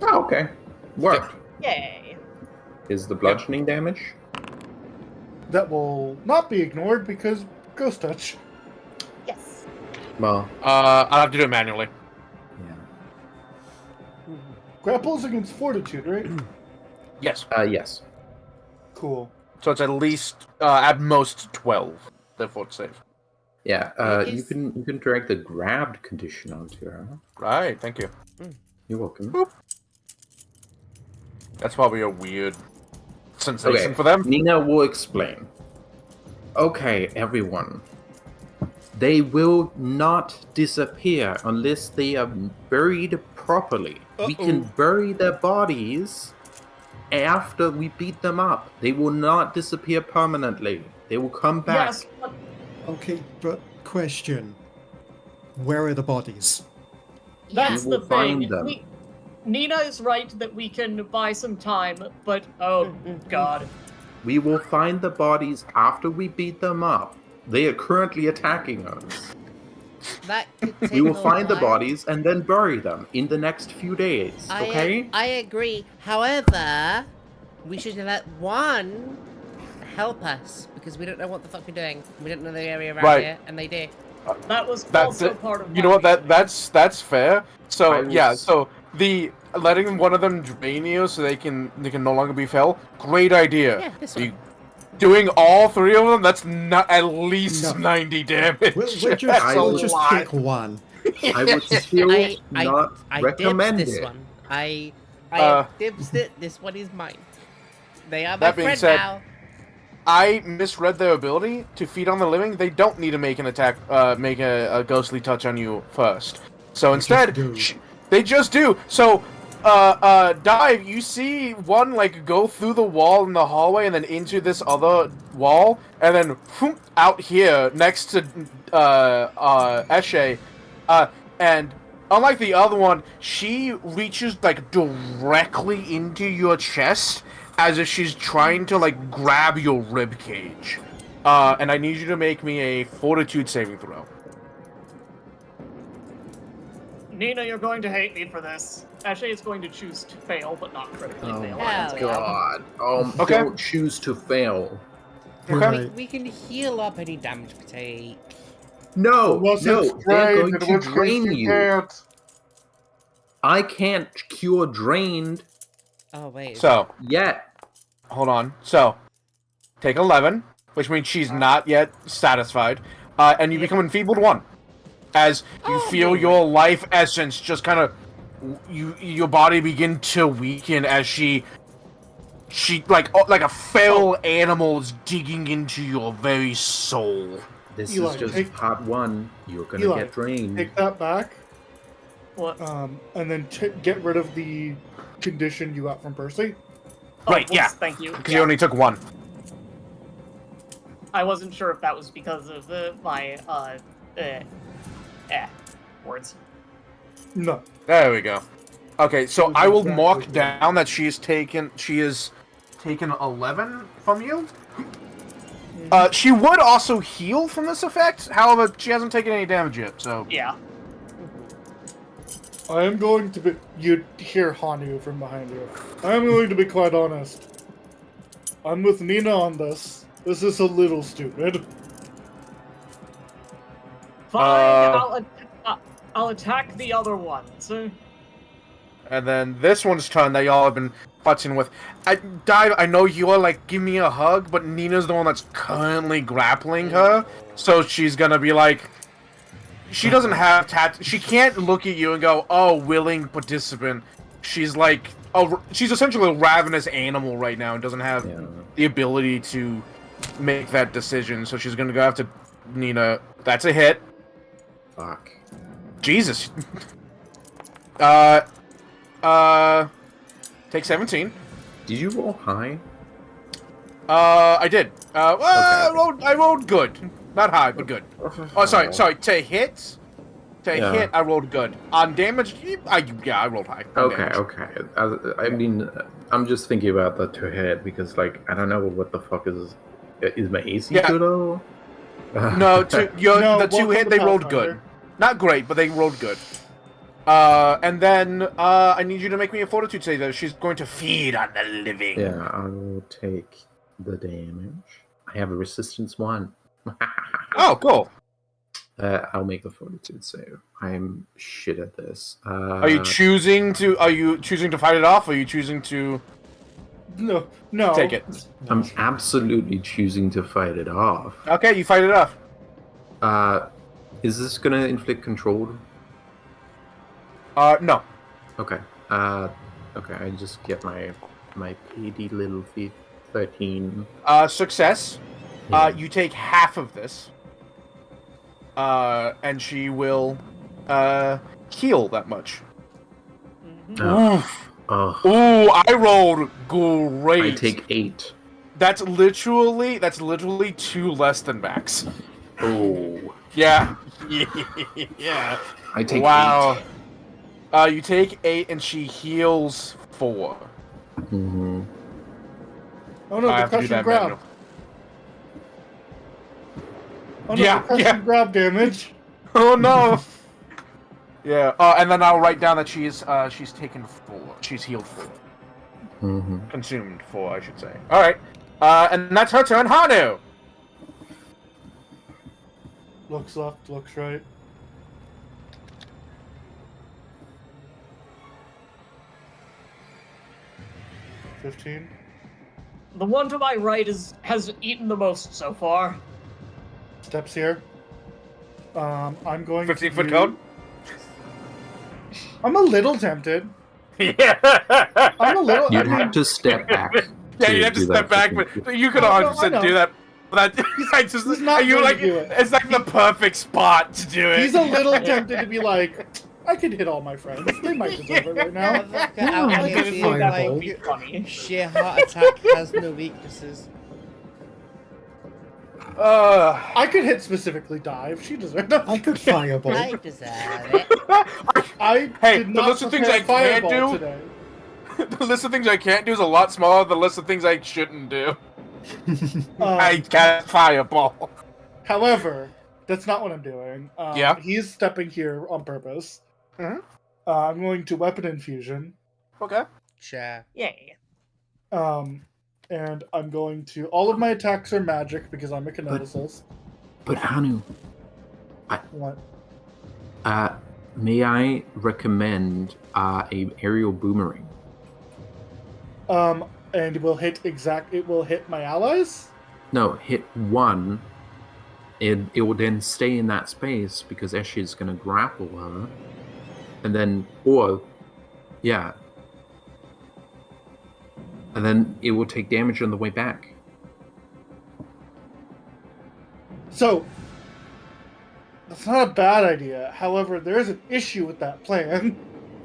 Oh, okay. Worked. Yay. Is the bludgeoning damage? That will not be ignored because Ghost Touch. Yes. Well, I'll have to do it manually. yeah. Grapples against Fortitude, right? Yes. Yes. Cool. So it's at least at most 12. Therefore, it's safe. Yeah. It You is- can drag the grabbed condition onto her. Right. Thank you. You're welcome. That's probably a weird sensation Okay, for them. Nina will explain. Okay, everyone. They will not disappear unless they are buried properly. We can bury their bodies after we beat them up. They will not disappear permanently. They will come back. Yes, but Okay, but question. Where are the bodies? that's We the will find thing. them. Nina is right that we can buy some time, but oh god. We will find the bodies after we beat them up. They are currently attacking us. That could take We will a find the while. bodies and then bury them in the next few days. Okay? I agree. However, we should let one help us because we don't know what the fuck we're doing. We don't know the area around Right. here, and they do. That was That's also it. part of You know what? my reasoning. That's fair. So I yeah. was- So the letting one of them drain you so they can no longer be fell. Great idea. Yeah, this You- one. Doing all three of them, that's not at least No. 90 damage. We'll That's we'll a just lot. pick one. I would still not I recommend dibs this it. one. I Uh, dibs it. This one is mine. They are my That being friend said- now. I misread their ability to feed on the living. They don't need to make an attack, make a ghostly touch on you first. So instead, do. they just do. So, Dive, you see one like go through the wall in the hallway and then into this other wall, and then whoop, out here next to Eshe, and unlike the other one, she reaches like directly into your chest as if she's trying to like grab your rib cage. And I need you to make me a fortitude saving throw. Nina, you're going to hate me for this. Ashe is going to choose to fail, but not critically Oh fail. my Hell yeah. god. Okay. Don't choose to fail. Okay. Right. We can heal up any damage we take. No, Unless no, it's they're drained, going in to which case drain you you. can't. I can't cure drained Oh wait. So, yet. hold on. So, take 11, which means she's not yet satisfied, and you become enfeebled 1. As you feel your life essence just kind of, your body begin to weaken as she like a feral animal is digging into your very soul. This Eli, is just take- part 1. You're gonna Eli, get drained. Take that back, What? and then get rid of the condition you got from Percy. Right, well, yeah. Thank you. Because you only took 1. I wasn't sure if that was because of my words. No. There we go. Okay, so It was I will exactly mark that. down that she has taken 11 from you. She would also heal from this effect. However, she hasn't taken any damage yet. So Yeah. I am going to be. You hear Hanu from behind you. I am going to be quite honest. I'm with Nina on this. This is a little stupid. Fine. I'll attack the other ones. and then this one's turn that y'all have been futzing with. Dive. I know you're like, give me a hug, but Nina's the one that's currently grappling her, so she's gonna be like. She doesn't have she can't look at you and go, "Oh, willing participant." She's like, she's essentially a ravenous animal right now and doesn't have Yeah. the ability to make that decision. So she's gonna go after Nina. That's a hit. Fuck. Jesus. Take 17. Did you roll high? I did. Well, Okay. I rolled good. Not high, but good. Oh, sorry. To hit. Yeah. Hit, I rolled good. On damage, I rolled high. on Okay, damage. okay. I mean, I'm just thinking about the to hit because, like, I don't know what the fuck is my AC Yeah. good though? No, No, the two welcome hit, to they rolled Pathfinder. good. Not great, but they rolled good. And then, I need you to make me a fortitude save, though. She's going to feed on the living. Yeah, I will take the damage. I have a resistance 1. Oh, cool. I'll make the fortitude save. I'm shit at this. Are you choosing to fight it off, or are you choosing to No. take it? I'm absolutely choosing to fight it off. Okay, you fight it off. Is this gonna inflict control? No. Okay. Okay. I just get my petty little feet. 13. Success. Yeah. You take half of this. And she will, heal that much. Oh, oh, Ooh, I rolled great. I take 8. That's literally 2 less than max. Oh. Yeah. Yeah. I take Wow. You take 8 and she heals 4. Mm-hmm. Oh no, I the have to do crushing that grab. manually. Oh no, Yeah, the crushing yeah. grab damage. Oh no! Yeah, and then I'll write down that she's taken 4. She's healed 4. Mm-hmm. Consumed 4, I should say. Alright. And that's her turn, Hanu! Looks left, looks right. $15. The one to my right has eaten the most so far. Steps here. I'm going 15-foot to cone? I'm a little tempted. Yeah! I'm a little. You'd I mean, have to step back. Yeah, you have to do step that back, technique. but you could No, 100% I know. do that. That I just he's not you going like to do it. it's like the perfect spot to do it. He's a little tempted to be like, I could hit all my friends. They might deserve it right now. Motherfucker Yeah, out I here could being fireball. That would be like, funny. sheer heart attack has no weaknesses. I could hit specifically dive. She deserves it. I could fireball. I deserve it. I Hey, did the not list of things prepare I can't fireball do- today. The list of things I can't do is a lot smaller than the list of things I shouldn't do. I can't fireball. However, that's not what I'm doing. Yeah? He's stepping here on purpose. Mhm. I'm going to weapon infusion. Okay. Sure. Yeah. And I'm going to. All of my attacks are magic because I'm a kineticist. But Hanu, What? may I recommend a aerial boomerang? And it will hit It will hit my allies. No, hit one. It will then stay in that space because Eshi is going to grapple her, and then and then it will take damage on the way back. So that's not a bad idea. However, there is an issue with that plan.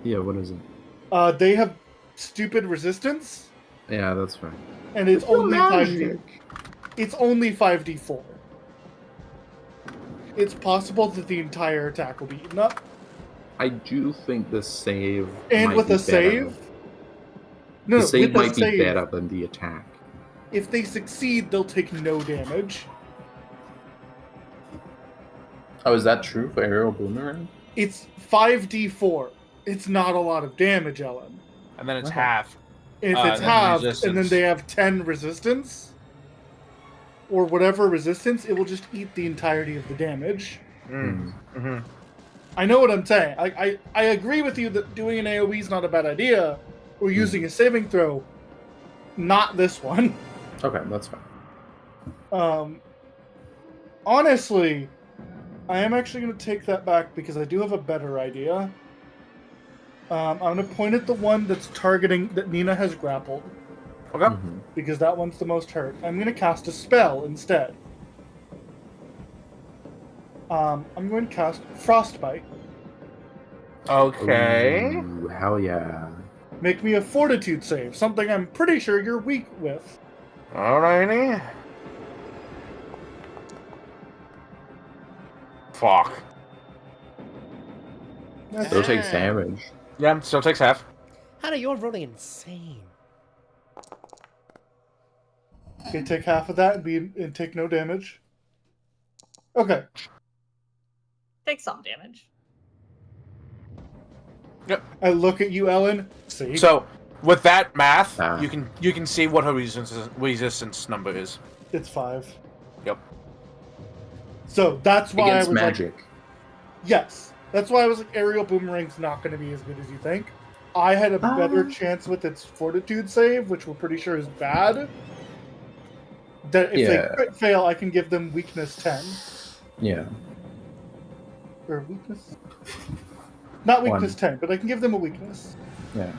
Yeah, what is it? They have stupid resistance, Yeah, that's fine. and it's only 5D. It's only 5d4. It's possible that the entire attack will be eaten up. I do think the save And might with be a save? better. No, The save with might be better than the attack. If they succeed, they'll take no damage. Oh, is that true for aerial boomerang? It's 5d4. It's not a lot of damage, Ellen. And then it's Okay. half. If And it's then halved, and resistance. then they have 10 resistance, or whatever resistance, it will just eat the entirety of the damage. Mm-hmm. I know what I'm saying. I agree with you that doing an AoE is not a bad idea, or using a saving throw. Not this one. Okay, that's fine. Honestly, I am actually going to take that back because I do have a better idea. I'm going to point at the one that's targeting that Nina has grappled, Okay. Mhm. because that one's the most hurt. I'm going to cast a spell instead. I'm going to cast Frostbite. Okay. Ooh, hell yeah. Make me a Fortitude save, something I'm pretty sure you're weak with. Alrighty. Fuck. Still takes damage. Yeah, still takes half. Hannah, you're rolling insane. Okay, take half of that and take no damage. Okay. Take some damage. I look at you, Ellen. See? So, with that math, Ah. you can see what her resistance number is. It's 5. Yep. So that's why Against I was magic. like, yes. That's why I was like, aerial boomerang's not going to be as good as you think. I had a better chance with its fortitude save, which we're pretty sure is bad. That if they crit fail, I can give them weakness 10. Yeah. Or weakness? Not One. weakness 10, but I can give them a weakness. Yeah.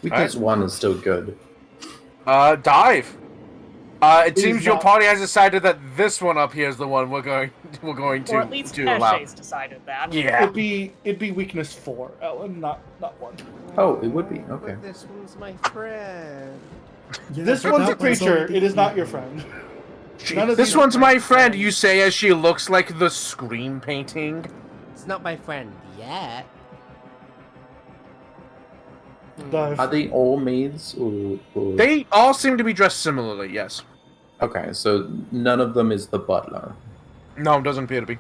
Weakness 1 is still good. Dive. It Please seems your not. party has decided that this one up here is the one we're going to Or at least to allow. Peshe's decided that. Yeah. It'd be weakness 4, Ellen, not 1. Oh, it would be. Okay. But this one's my friend. Yeah, This but one's a that one's creature. already It is not eaten. your friend. None of This these one's are my friend, you say as she looks like the scream painting. It's not my friend yet. Dive. Are they all maids or... They all seem to be dressed similarly. Yes. Okay, so none of them is the butler. No, it doesn't appear to be.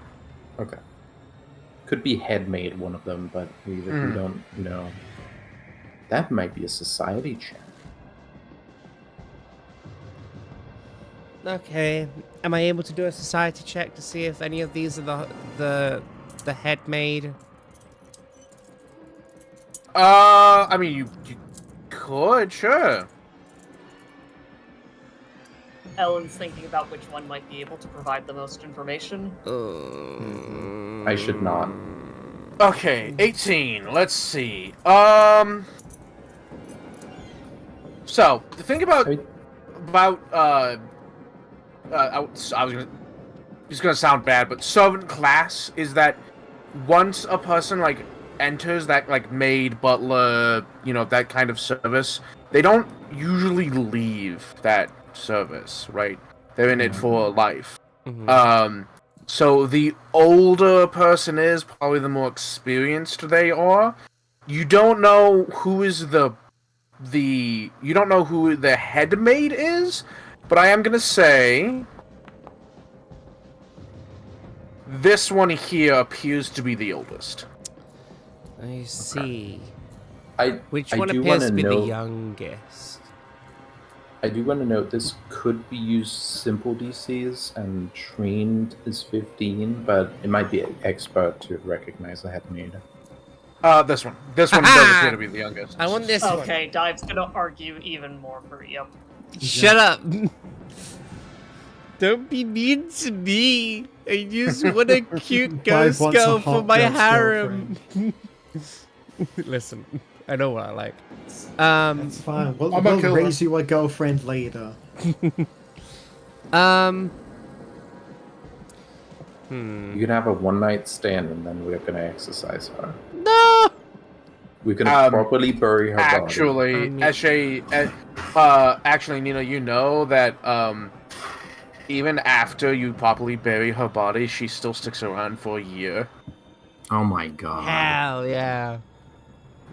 Okay. Could be head maid, one of them, but we don't know. That might be a society check. Okay. Am I able to do a society check to see if any of these are the head maid? I mean, you could, sure. Ellen's thinking about which one might be able to provide the most information. I should not. Okay, 18. Let's see. So the thing about I was gonna. It's gonna sound bad, but servant class is that once a person like enters that like maid, butler, that kind of service, they don't usually leave that service, right? They're in it for life. So the older a person is, probably the more experienced they are. You don't know who is you don't know who the head maid is, but I am gonna say this one here appears to be the oldest. I see. I Which one do appears wanna to be know- the youngest? I do want to note this could be used simple DCs and trained is 15, but it might be an expert to recognize a head maid. This one. This one does appear to be the youngest. I want this one. Okay, Dive's gonna argue even more for you. Shut up. Don't be mean to me. I just want a cute Dive ghost wants a girl for hot my ghost harem. Listen, I know what I like. It's fine. We'll I'm a killer. raise you a girlfriend later. You can have a one-night stand and then we're gonna exercise her. No. We're gonna properly bury her body. Actually, actually, Nina, you know that even after you properly bury her body, she still sticks around for a year. Oh my god. Hell yeah.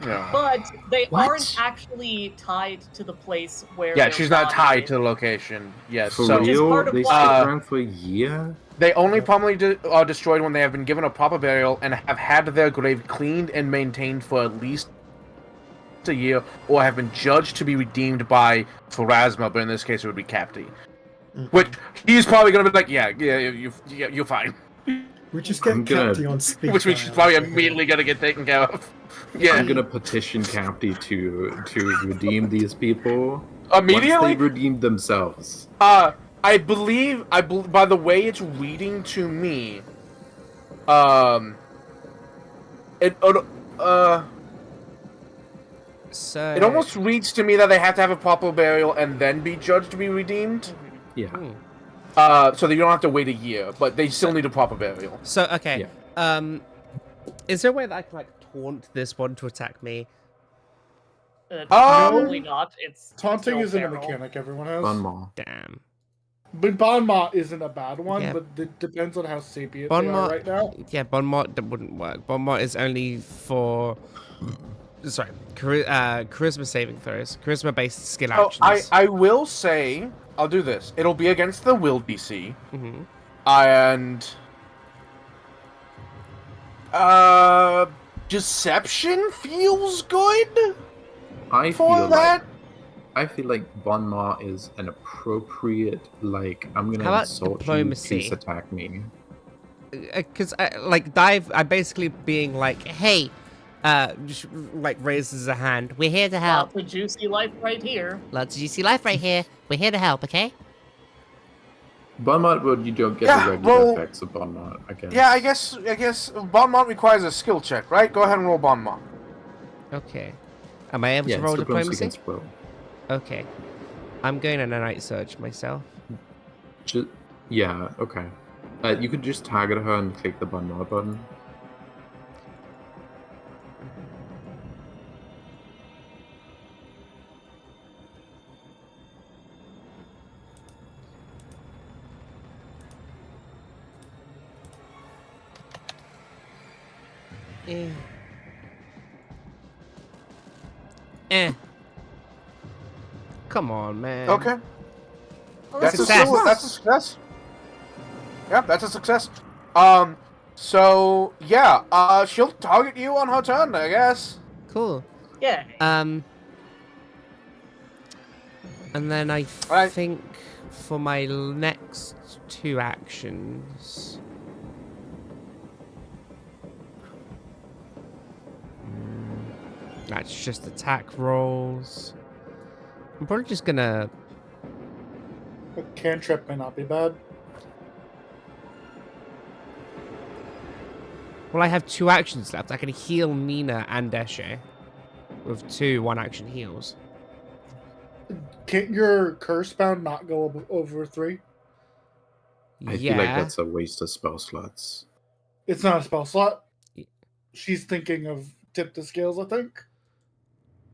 Yeah. But they What? aren't actually tied to the place where. Yeah, their she's not body tied is. to the location. Yes. For So Which is real? part of They stick why- around for a year? they only permanently are destroyed when they have been given a proper burial and have had their grave cleaned and maintained for at least a year, or have been judged to be redeemed by Pharasma, but in this case it would be Capti. Which he's probably gonna be like, you're fine. We just get I'm gonna- Capty on speed. Which means she's probably immediately gonna get taken care of. Yeah. I'm gonna petition Capty to redeem these people. Immediately? Once they redeem themselves. I believe by the way it's reading to me, it almost reads to me that they have to have a proper burial and then be judged to be redeemed. Yeah. So that you don't have to wait a year, but they still need a proper burial. So okay. Is there a way that I can like taunt this one to attack me? Probably not. It's Taunting still isn't a feral. mechanic everyone has. Bonmont. Damn. But Bonmont isn't a bad one, Yeah. but it depends on how sapient Bonmont- they are right now. Yeah, Bonmot that wouldn't work. Bonmot is only for charisma saving throws, charisma based skill Oh, actions. I will say I'll do this. It'll be against the will DC, Mhm. and deception feels good I for feel that. I feel like Bonmont is an appropriate, like, I'm How gonna about insult diplomacy? you, please attack me. Because like Dive, I basically being like, hey, just, like raises a hand. We're here to help. Lots of juicy life right here. Lots of juicy life right here. We're here to help, okay? Bonmont, well, you don't get Yeah, the regular well- effects of Bonmont, I guess. Yeah, I guess Bonmont requires a skill check, right? Go ahead and roll Bonmont. Okay. Am I able Yeah, to it's roll diplomacy diplomacy? against will. Okay. I'm going on a night surge myself. Yeah, okay. You could just target her and click the Bonmont button. Come on, man. Okay. Well, That's Success. that's a success. Yeah, that's a success. So yeah, she'll target you on her turn, I guess. Cool. yeah. And then I Alright. think for my next 2 actions. That's just attack rolls. I'm probably just gonna. A cantrip may not be bad. Well, I have 2 actions left. I can heal Nina and Eshe with 2 1-action heals. Can't your curse bound not go over 3? I feel like that's a waste of spell slots. It's not a spell slot. Y- She's thinking of tip the scales, I think.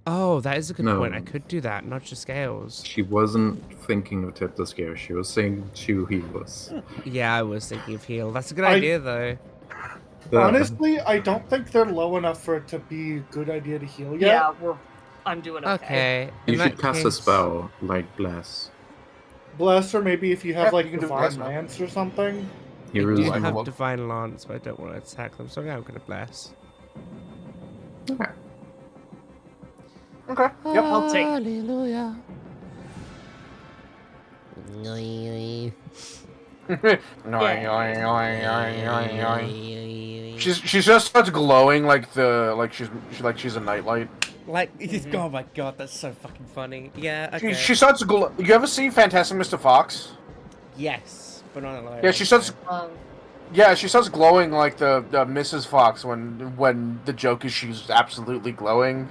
Oh, that is a good point. I No. could do that, not just scales. She wasn't thinking of tip the scare. She was saying to heal us. Yeah, I was thinking of heal. That's a good I- idea, though. Honestly, I don't think they're low enough for it to be a good idea to heal yet. Yeah, I'm doing okay. Okay. You in should that cast a case- spell like Bless. Bless, or maybe if you have Yeah, like you can do Divine Bless now. Lance or something. Here I is do like have one. Divine Lance, but I don't want to attack them, so I'm going to bless. Okay. Yep. I'll take- Hallelujah. She just starts glowing like she's a nightlight. Like, oh my god, that's so fucking funny. Yeah, okay. She starts You ever see Fantastic Mr. Fox? Yes, but not alone. Yeah, she starts. Um, Yeah, she starts glowing like the Mrs. Fox when the joke is she's absolutely glowing,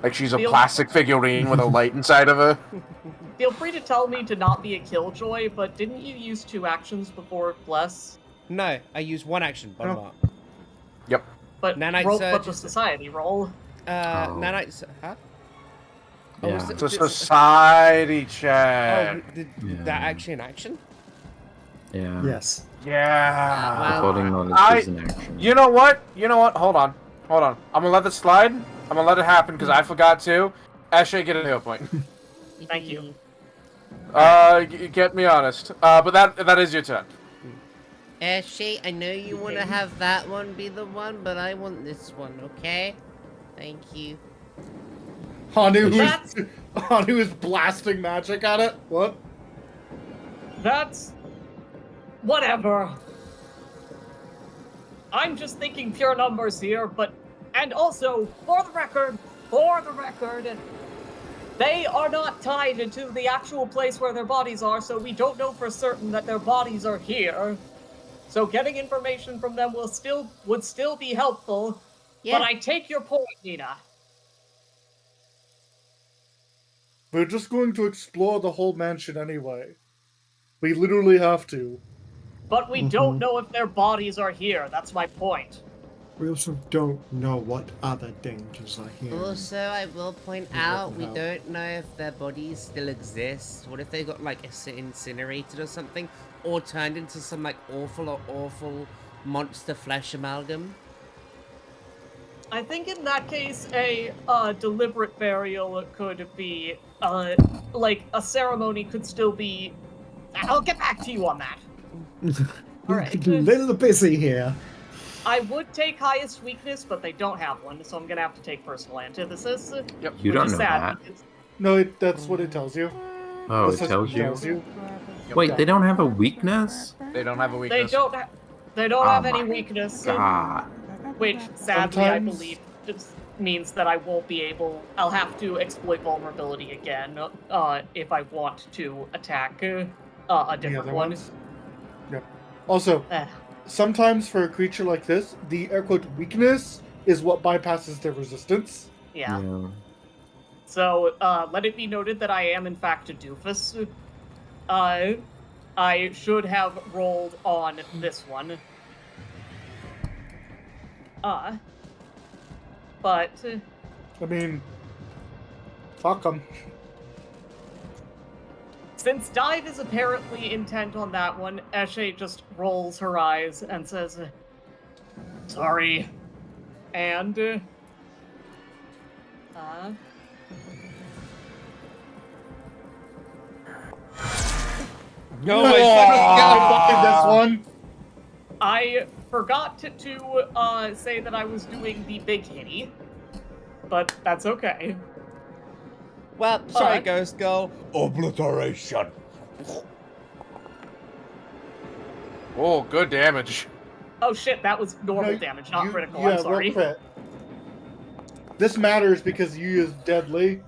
like she's a Feel- plastic figurine with a light inside of her. feel free to tell me to not be a killjoy, but didn't you use 2 actions before Bless? No, I use 1 action, bottom No. up. But Nanite roll, Surge but the is- society roll. Oh. Nanite, huh? Oh, Yeah. was it It's a just- society Oh, check. did Yeah. that actually an action? Yeah. Yes. Yeah. Well, Recording knowledge is an action. You know what? Hold on. I'm gonna let this slide. I'm gonna let it happen because I forgot to. Ashley, get a hero point. Thank you. Get me honest. But that is your turn. Shay, I know you want to have that one be the one, but I want this one, okay? Thank you. That's- Hanu is blasting magic at it. What? That's... whatever. I'm just thinking pure numbers here, but... And also, for the record, they are not tied to the actual place where their bodies are, so we don't know for certain that their bodies are here. So getting information from them would still be helpful. Yeah. But I take your point, Nina. We're just going to explore the whole mansion anyway. We literally have to. But we don't know if their bodies are here. That's my point. We also don't know what other dangers are here. Also, I will point We out, don't we know. don't know if their bodies still exist. What if they got, like, incinerated or something? Or turned into some, like, awful monster flesh amalgam? I think in that case, a deliberate burial could be, like, a ceremony could still be... I'll get back to you on that. We're Alright. a little busy here. I would take highest weakness, but they don't have one, so I'm gonna have to take personal antithesis. Yep. You which don't is know sad that. because- No, that's what it tells you. Oh, That's it what tells you. Yep. Wait, they don't have a weakness? They don't have a They weakness. don't Oh have any my weakness, God. which sadly I Sometimes- believe just means that I won't be able. I'll have to exploit vulnerability again if I want to attack a The different other one. ones. Yep. Also, Eh. sometimes for a creature like this, the air quote weakness is what bypasses their resistance. Yeah. Yeah. So, let it be noted that I am in fact a doofus. I should have rolled on this one. But I mean, fuck them. since Dive is apparently intent on that one, Eshe just rolls her eyes and says, "Sorry." And, No, I I fucking this one. I forgot to say that I was doing the big hitty, but that's okay. Well, sorry, Alright. Ghost Girl. Obliteration. Oh, good damage. Oh shit, that was normal No, damage, not you- critical. Yeah, I'm sorry. roll crit. This matters because you use deadly.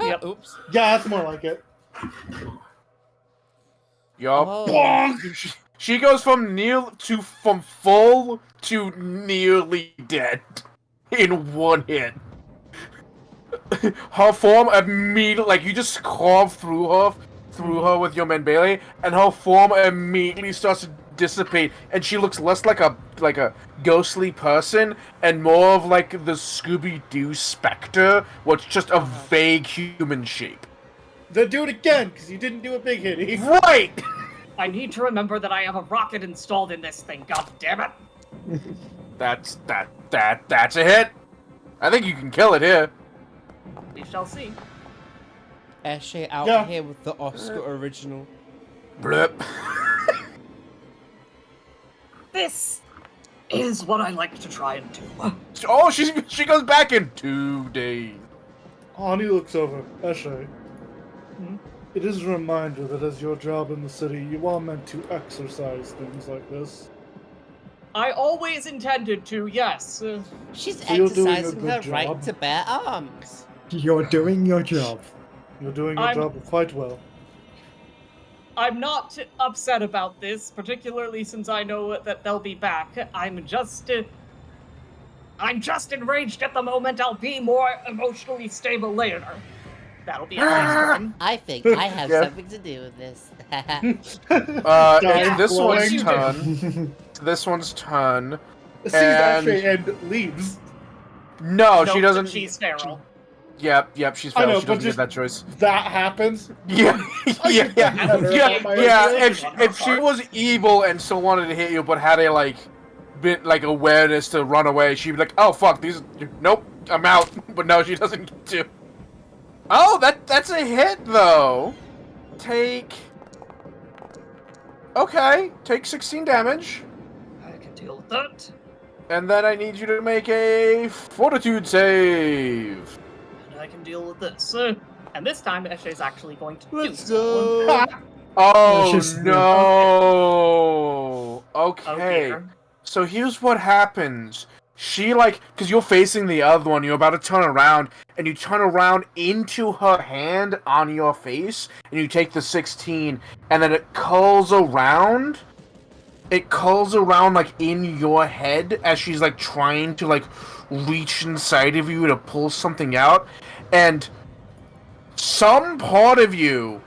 Yep. Oops. Yeah, that's more like it. Yup. Oh. She goes from full to nearly dead in one hit. Her form immediately, like you just carve through her with your Menbele, and her form immediately starts to dissipate, and she looks less like a ghostly person and more of like the Scooby-Doo specter, what's just a vague human shape. Then do it again, because you didn't do a big hitty. Right. I need to remember that I have a rocket installed in this thing, god damn it! That's a hit. I think you can kill it here. We shall see. Eshe out Yeah. here with the Oscar original. Blip. This is what I like to try and do. Oh, she goes back in 2 days. Ani looks over. Eshe. Hmm? It is a reminder that as your job in the city, you are meant to exercise things like this. I always intended to, yes. She's So you're doing a exercising good her right job. to bear arms. You're doing your job. You're doing your I'm- job quite well. I'm not upset about this, particularly since I know that they'll be back. I'm just enraged at the moment. I'll be more emotionally stable later. That'll be a nice one. I think I have Yeah. something to do with this. It's this glowing. one's turn. This one's turn. Sees And- Eshe and leaves. No, Note she that doesn't. She's sterile. Yep, she's I feral. know, She but doesn't get just- that choice. That happens. Yeah, I yeah, get that yeah, better yeah, about my yeah. idea. If she was evil and still wanted to hit you, but had a bit awareness to run away, she'd be like, "Oh fuck, these, nope, I'm out." But no, she doesn't get to. Oh, that's a hit though. Take 16 damage, I can deal with that. and then I need you to make a Fortitude save. And I can deal with this. And this time, Eshe's actually going to do Let's so. go. Oh It's just- no. Oh Okay. dear. So here's what happens. She because you're facing the other one, you're about to turn around, and you turn around into her hand on your face, and you take the 16, and then it curls around. It curls around in your head as she's trying to reach inside of you to pull something out, and some part of you,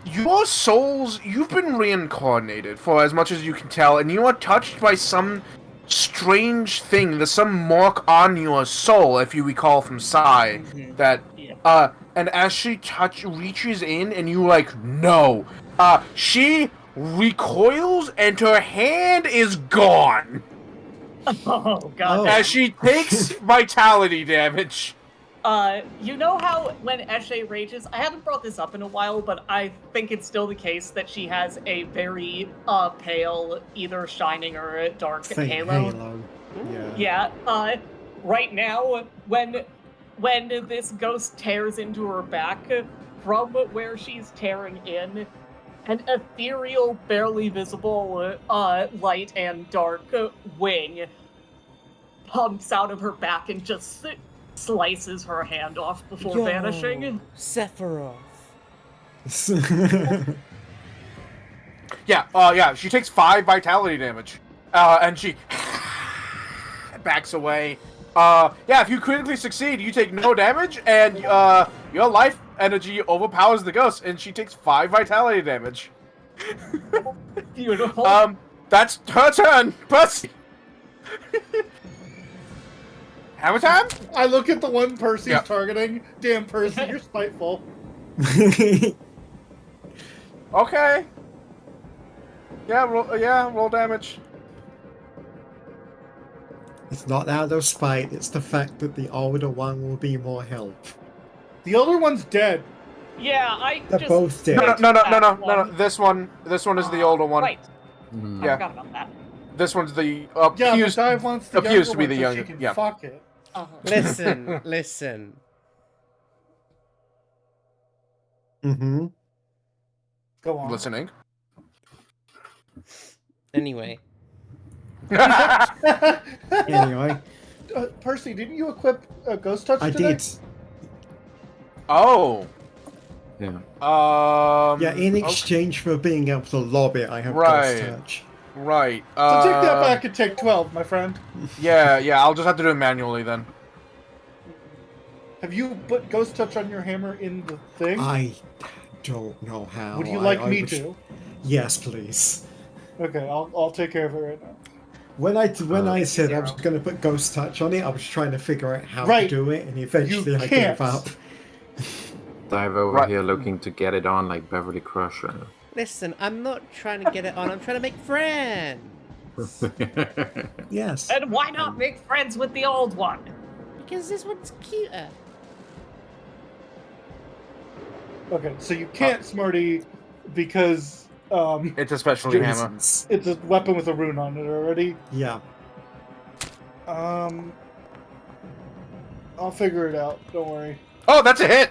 your souls, you've been reincarnated for as much as you can tell, and you are touched by some strange thing. There's some mark on your soul, if you recall from Sai, that, Yeah. and as she reaches in, and you no, she recoils, and her hand is gone, Oh god. Oh. as she takes vitality damage. You know how when Eshe rages, I haven't brought this up in a while, but I think it's still the case that she has a very pale, either shining or dark Faint halo. Yeah. Yeah. Right now, when this ghost tears into her back, from where she's tearing in, an ethereal, barely visible light and dark wing pumps out of her back and just slices her hand off before vanishing. Sephiroth. Yeah, she takes 5 vitality damage. And she backs away. If you critically succeed, you take no damage, and your life energy overpowers the ghost, and she takes 5 vitality damage. Beautiful. That's her turn, Percy. Hammer time? I look at the one Percy's Yeah. targeting. Damn, Percy, you're spiteful. Okay. Roll damage. It's not out of spite, it's the fact that the older one will be more help. The other one's dead. Yeah, I They're just both dead. No, went no, no, to no, that no, no, no. one. This one is the older one. Right, Mhm. I Yeah. forgot about that. This one's the Yeah, but appears Dive wants the appears younger to be one the so younger. she can Yeah. fuck it. Uh-huh. Listen, listen. Mm-hmm. Go on. Listening. Anyway, Anyway, Percy, didn't you equip Ghost Touch I today? did. Oh. Yeah. Yeah, in okay, exchange for being able to lob it, I have Right. Ghost Touch. right. So take that back and take 12, my friend. Yeah, yeah. I'll just have to do it manually then. Have you put Ghost Touch on your hammer in the thing? I don't know how. Would you like I me would- to? Yes, please. Okay, I'll take care of it right now. When I said I was Zero. going to put Ghost Touch on it, I was trying to figure out how Right. to do it, and eventually I can't. gave up. Dive over Right. here looking to get it on like Beverly Crusher. listen. I'm not trying to get it on. I'm trying to make friends. Yes. And why not make friends with the old one? Because this one's cuter. Okay, so you can't Smarty because It's a specialty hammer. Reasons. it's a weapon with a rune on it already. Yeah. I'll figure it out. Don't worry. Oh, that's a hit.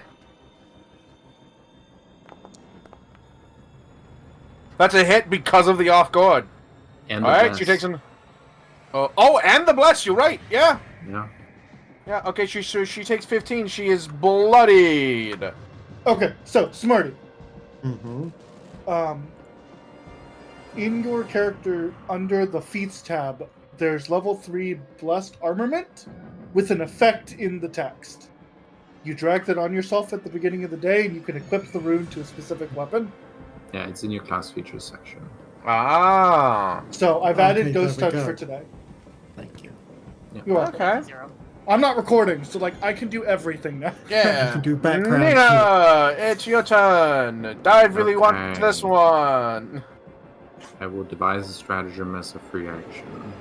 That's a hit because of the off guard. And All the right, bless. she takes an. Oh, and the bless. You're right. Yeah. Yeah. Yeah. Okay. She takes 15. She is bloodied. Okay, so Smarty, Mm-hmm. in your character under the feats tab, there's level 3 blessed armament with an effect in the text. You drag that on yourself at the beginning of the day, and you can equip the rune to a specific weapon. Yeah, it's in your class features section. Ah. So I've Okay, added Ghost there we Touch go. for today. Thank you. You're welcome. Okay. Zero. I'm not recording, so like I can do everything now. You Yeah. can do background. Nina, it's your turn. Dive really wants Okay. this one. I will devise a stratagem as a free action.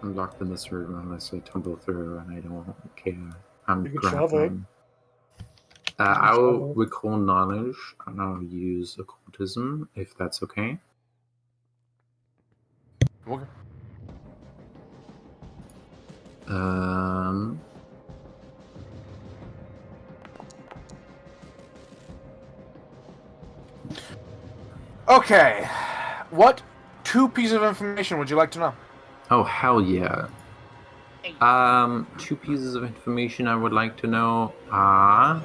I'm locked in this room unless I tumble through, and I don't care. I'm You can shove it. grappling. I will recall knowledge, and I'll use occultism if that's okay. Okay. Um. Okay. What 2 pieces of information would you like to know? Oh hell yeah. 2 pieces of information I would like to know are.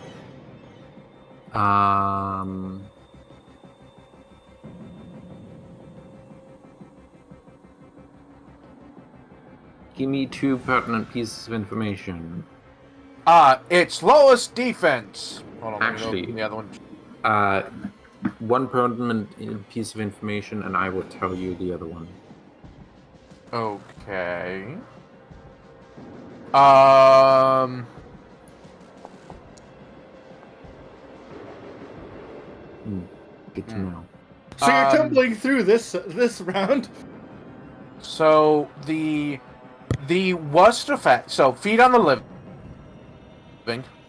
Give me 2 pertinent pieces of information. It's lowest defense. Hold on, let me go Actually- open the other one. 1 pertinent piece of information, and I will tell you the other one. Okay. Good to know. So you're Um, tumbling through this round. So the worst effect. So feed on the living,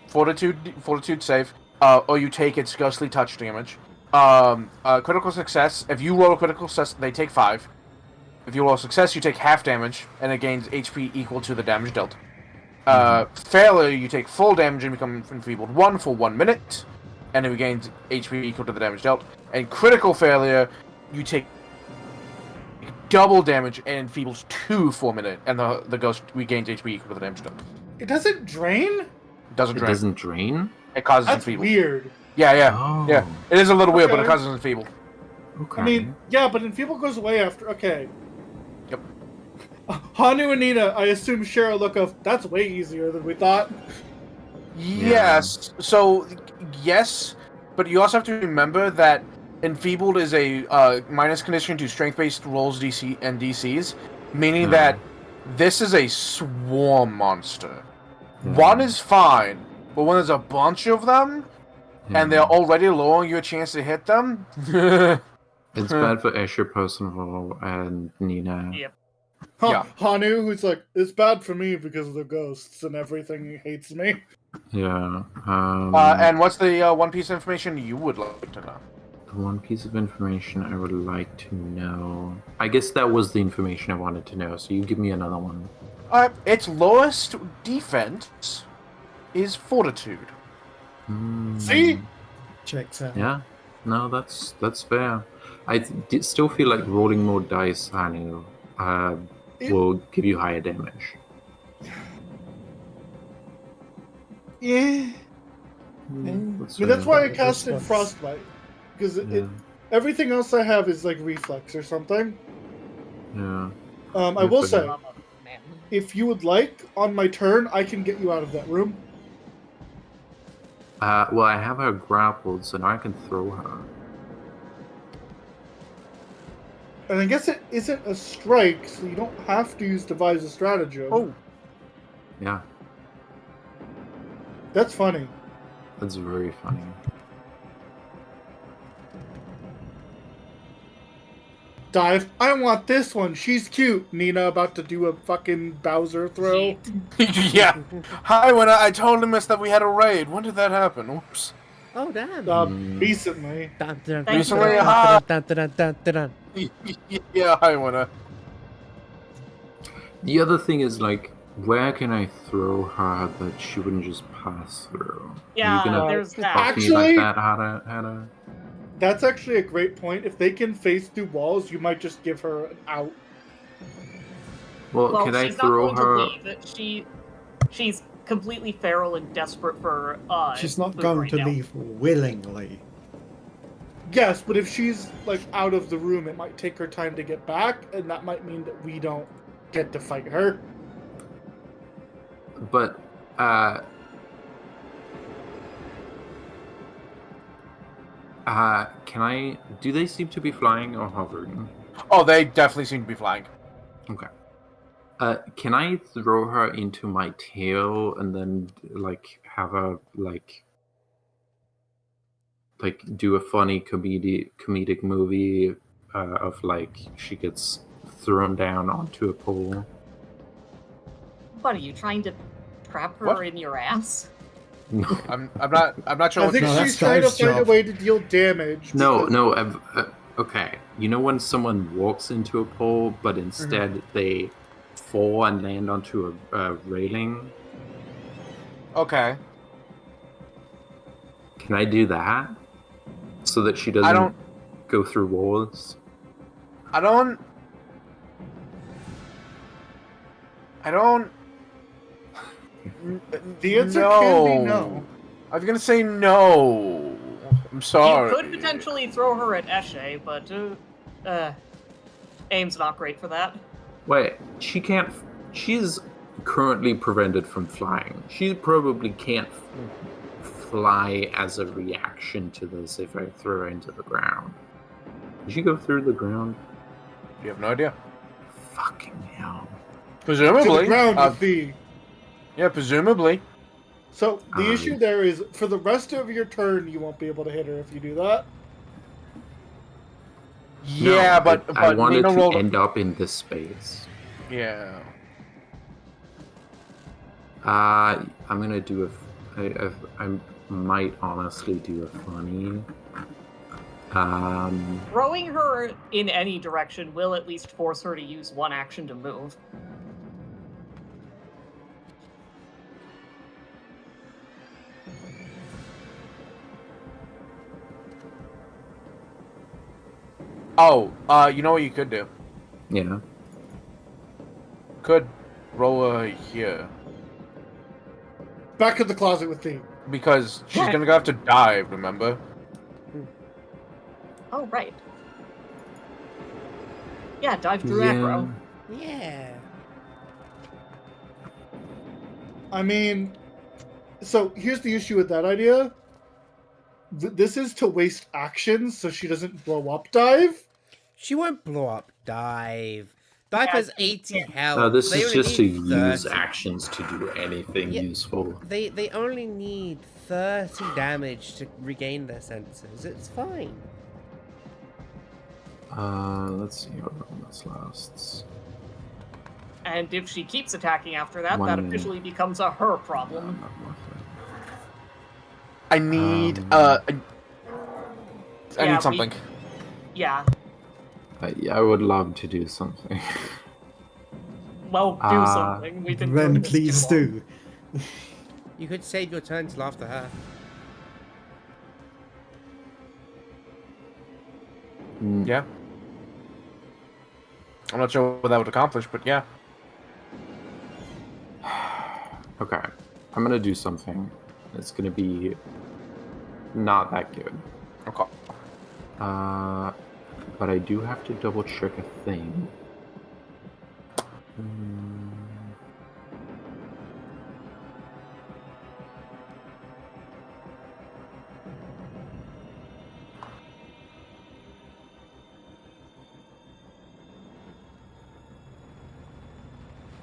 fortitude save. Or you take its ghostly touch damage. Critical success. If you roll a critical success, they take 5. If you roll a success, you take half damage, and it gains HP equal to the damage dealt. Failure, you take full damage and become enfeebled 1 for 1 minute, and it regains HP equal to the damage dealt. And critical failure, you take double damage and enfeebles 2 for a minute, and the ghost regains HP equal to the damage dealt. It doesn't drain? It doesn't It drain. doesn't drain? It causes That's enfeeble. weird. Yeah, yeah, Oh. yeah. It is a little weird, but it Okay. causes enfeeble. Okay. I mean, yeah, but Enfeeble goes away after. Okay. Yep. Hanu and Nina, I assume, share a look of that's way easier than we thought. Yes. So, yes, but you also have to remember that enfeebled is a minus condition to strength-based rolls DC and DCs, meaning that this is a swarm monster. One is fine, but when there's a bunch of them and they're already lowering your chance to hit them, It's bad for Escher, Personal, and Nina. Yep. Yeah. Hanu, who's like, it's bad for me because of the ghosts and everything hates me. Yeah. And what's the one piece of information you would like to know? The one piece of information I would like to know. I guess that was the information I wanted to know. So you give me another one. Its lowest defense is fortitude. See? Checks out. Yeah. No, that's fair. Still feel like rolling more dice, Hanu, will give you higher damage. Yeah. That's why I casted Response. Frostbite. Because Yeah. everything else I have is like reflex or something. Yeah. I will say, Man. if you would like, on my turn, I can get you out of that room. Well, I have her grappled, so now I can throw her. And I guess it isn't a strike, so you don't have to use devise a stratagem. Oh. Yeah, That's funny. that's very funny. Dive. I want this one. She's cute. Nina about to do a fucking Bowser throw. Yeah. Hi, when I totally missed that we had a raid. When did that happen? Oops. Oh damn. Recently. Dun, dun, Thanks dun, for dun, that. dun, dun, dun, dun, dun. Yeah, hi, when The other thing is, like, where can I throw her that she wouldn't just pass through? Yeah, Are you gonna there's that. talk to me Actually- like that, Hannah? That's actually a great point. If they can face through walls, you might just give her an out. Well, Well, can I she's throw not her? going to leave. She's completely feral and desperate for She's not food going right to now. leave willingly. Yes, but if she's like out of the room, it might take her time to get back, and that might mean that we don't get to fight her. But can I? Do they seem to be flying or hovering? Oh, they definitely seem to be flying. Okay. Can I throw her into my tail and then like have her like do a funny comedic movie of like she gets thrown down onto a pole? What are you trying to trap her What? in your ass? No, I'm not sure I what think No, you that's she's trying to Dive's find a job. way to deal damage. no, because- no. Okay, you know when someone walks into a pole, but instead they fall and land onto a railing? Okay. Can I do that so that she doesn't don't- go through walls? I don't. The answer can be no. I was gonna say no. I'm sorry. You could potentially throw her at Eshe, but aim's not great for that. Wait, she can't. She's currently prevented from flying. She probably can't fly as a reaction to this if I throw her into the ground. Did she go through the ground? You have no idea. Fucking hell. To Presumably. the ground with the. Yeah, presumably. So the Um, issue there is, for the rest of your turn, you won't be able to hit her if you do that. Yeah, No, but I wanted Nina to rolled. end up in this space. Yeah. I'm gonna do I might honestly do a funny. Throwing her in any direction will at least force her to use one action to move. Oh, you know what you could do? Yeah. Could roll her here Back in the closet with thee. because she's gonna have to dive. Remember? Oh, right. Yeah, dive through aggro. Yeah. I mean, so here's the issue with that idea. This is to waste actions so she doesn't blow up dive. She won't blow up dive. Dive has 80 health. No, this They is only just to need use 30. actions to do anything Yeah. useful. They only need 30 damage to regain their senses. It's fine. Let's see how long this lasts. And if she keeps attacking after that, One that minute. officially becomes a her problem. Not worth I need Um, I Yeah, need something. Yeah, it. I would love to do something. well, do something. We've been doing Then this please too long. do. You could save your turn till after her. Mm, Yeah. I'm not sure what that would accomplish, but yeah. Okay, I'm gonna do something. It's gonna be not that good. Okay. But I do have to double check a thing. Mm.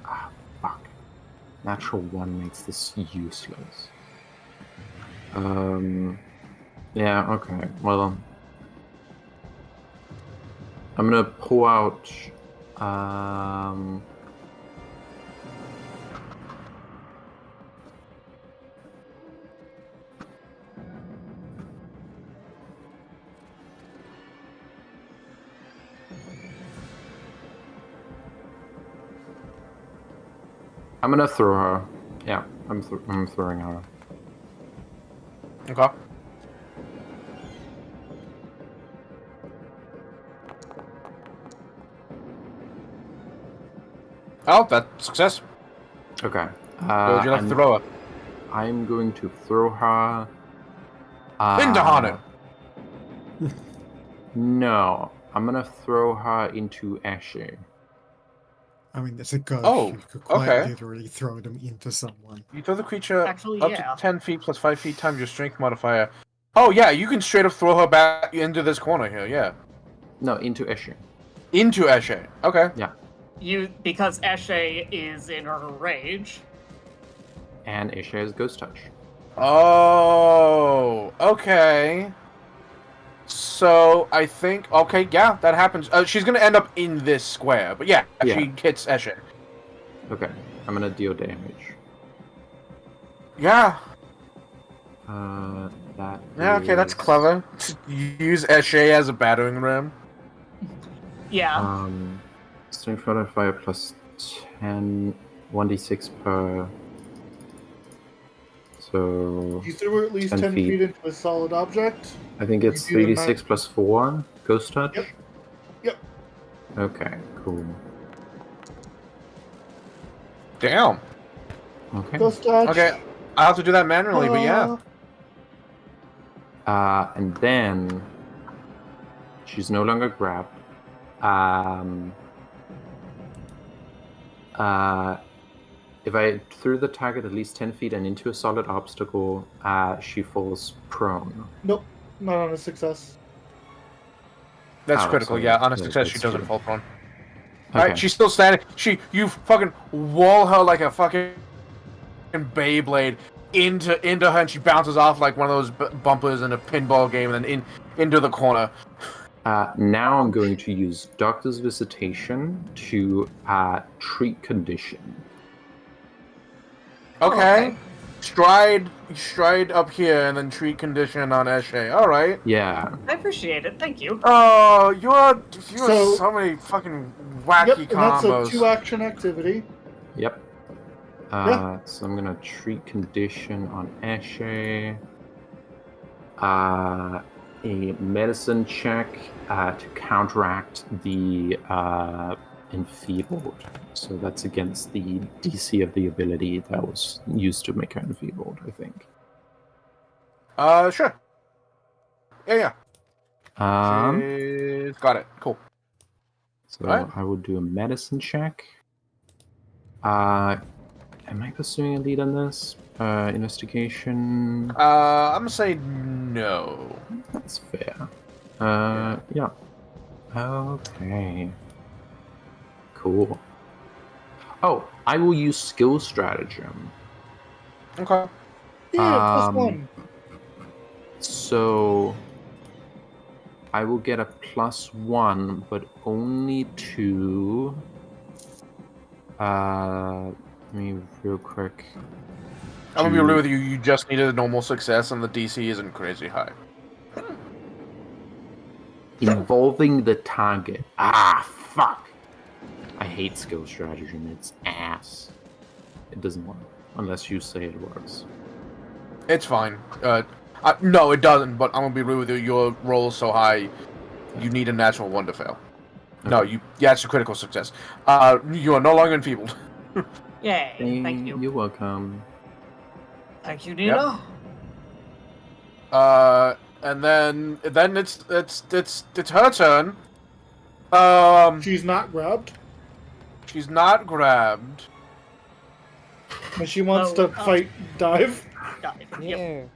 Ah, fuck. Natural 1 makes this useless. Yeah, okay. Well, I'm gonna pull out. I'm gonna throw her. Yeah, I'm throwing her. Okay. Oh, that's success. Okay. What would you like to throw her? I'm going to throw her. Into Hanu. No, I'm gonna throw her into Ashe. I mean, there's a ghost. Oh, You could quite okay. literally throw them into someone. You throw the creature Actually, up yeah. to 10 feet plus 5 feet times your strength modifier. Oh, yeah, you can straight up throw her back into this corner here, yeah. No, into Ashe. Into Eshe. Okay. Because Eshe is in her rage. And Ashe has Ghost Touch. Oh, okay. So, I think... Okay, yeah, that happens. She's gonna end up in this square, but yeah, Yeah. she hits Eshe. Okay, I'm gonna deal damage. Yeah. That. Yeah, okay, that's is, clever. Use Eshe as a battering ram. Yeah. Strength modifier plus 10, 1d6 per. So You threw her at least 10 10 feet. feet into a solid object. I think it's You do the 3d6 plus 4 Ghost Touch. Yep. Yep. Okay, cool. Damn. Okay. Ghost touch. Okay, I'll have to do that manually, but yeah. And then she's no longer grabbed. If I threw the target at least 10 feet and into a solid obstacle, she falls prone. Nope. Not on a success. That's Oh, critical, so yeah. On a that- success, she that's doesn't true. fall prone. Okay. Alright, she's still standing. You fucking wall her like a fucking Beyblade into her, and she bounces off like one of those bumpers in a pinball game, and then into the corner. Now I'm going to use Doctor's Visitation to treat condition. Okay. Stride up here, and then treat condition on Eshe. Alright. Yeah. I appreciate it. Thank you. Oh, you have So- so many fucking wacky Yep, and that's a combos. 2-action activity. Yep. Yeah. So I'm gonna treat condition on Ashe. A medicine check to counteract the enfeebled. So that's against the DC of the ability that was used to make her enfeebled, I think. Sure. Yeah. Um, She's got it. Cool. so Alright. I will do a medicine check. Am I pursuing a lead on this? Investigation. I'm gonna say no. That's fair. Yeah. Okay. Cool. Oh, I will use skill stratagem. Okay. Yeah, Um, +1. So I will get a +1, but only to Let me real quick. I'm gonna be real with you. You just needed a normal success, and the DC isn't crazy high. Involving the target. Ah, fuck. I hate skill strategy, and it's ass. It doesn't work unless you say it works. It's fine. No, it doesn't. But I'm gonna be real with you. Your roll is so high, you need a natural one to fail. No, yeah, it's a critical success. You are no longer enfeebled. Yay! Thank you. You're welcome. Thank you, Nina. And then it's her turn. She's not grabbed, She's not grabbed. and she wants to fight dive. Yep.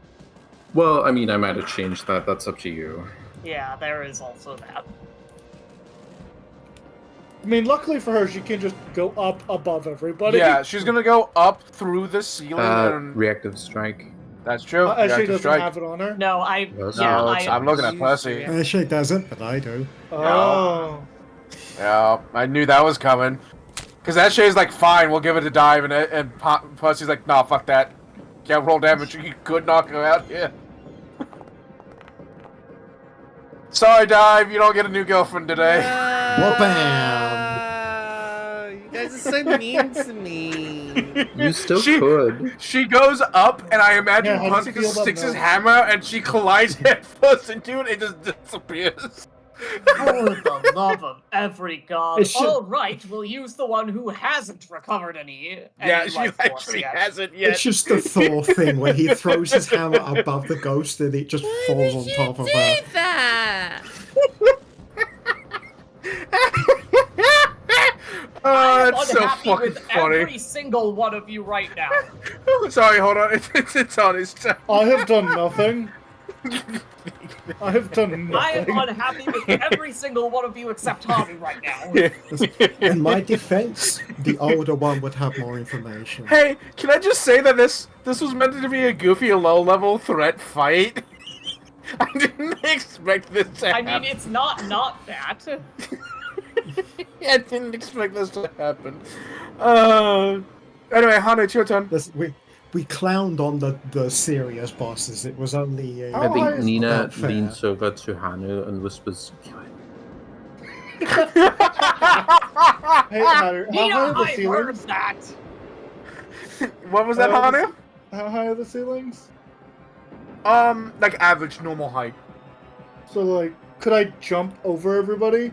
Well, I mean, I might have changed that. That's up to you. Yeah, there is also that. I mean, luckily for her, she can just go up above everybody. Yeah, she's gonna go up through the ceiling. And... Reactive strike. That's true. As she Reactive doesn't strike. have it on her. No, I. Yes. Yeah, No, I. I'm looking at Percy. She doesn't, but I do. Oh. Yeah, I knew that was coming. Because Eshe's like, fine, we'll give it a dive, and Percy's like, nah, fuck that. Can't roll damage. You could knock her out. Yeah. Sorry, Dive. You don't get a new girlfriend today. Well, bam. You guys are so mean to me. You still She- could. She goes up, and I imagine Yeah, how does Percy it feel just about sticks his that? hammer, and she collides headfirst into it, and it just disappears. For the love of every god. It should- All right, we'll use the one who hasn't recovered any Yeah, she life force actually yet. hasn't yet. It's just the Thor thing where he throws his hammer above the ghost and it just falls on top of her. that? Oh, I'm that's so unhappy fucking with funny. every single one of you right now. Sorry, hold on. It's on his turn. I have done nothing. I have done I am nothing. unhappy with every single one of you except Tommy right now. In my defense, the older one would have more information. Hey, can I just say that this was meant to be a goofy low-level threat fight? I didn't expect this to I happen. mean, it's not that. I didn't expect this to happen. Anyway, Hana, it's your turn. We clowned on the serious bosses. It was only a... I think Oh, Nina not fair. leans over to Hanu and whispers, "Kill it." Hey, Hatter, how Nina, high are the I heard ceilings? that. What was that, Uh, Hana? How high are the ceilings? Like average, normal height. So, like, could I jump over everybody?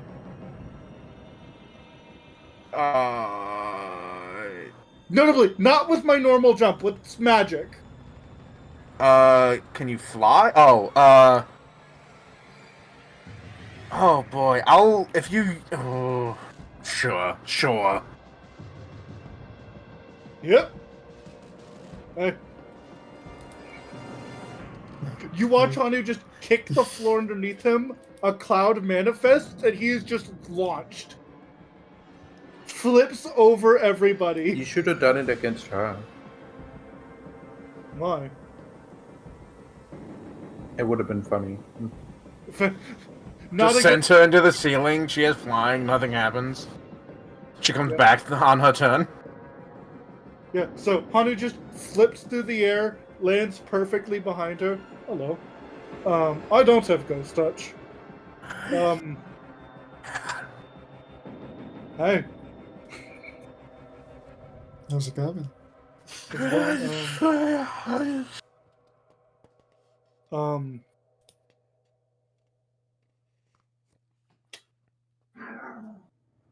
Notably, not with my normal jump, with magic. Can you fly? Oh boy, oh, sure. Yep. Hey. You watch Hanu just kick the floor underneath him, a cloud manifests, and he is just launched. Flips over everybody. You should have done it against her. Why? It would have been funny. Not Just against, send her into the ceiling, she is flying, nothing happens. She comes back on her turn. yeah, so Hanu just flips through the air, lands perfectly behind her. Hello. I don't have ghost touch. Hey. How's it going?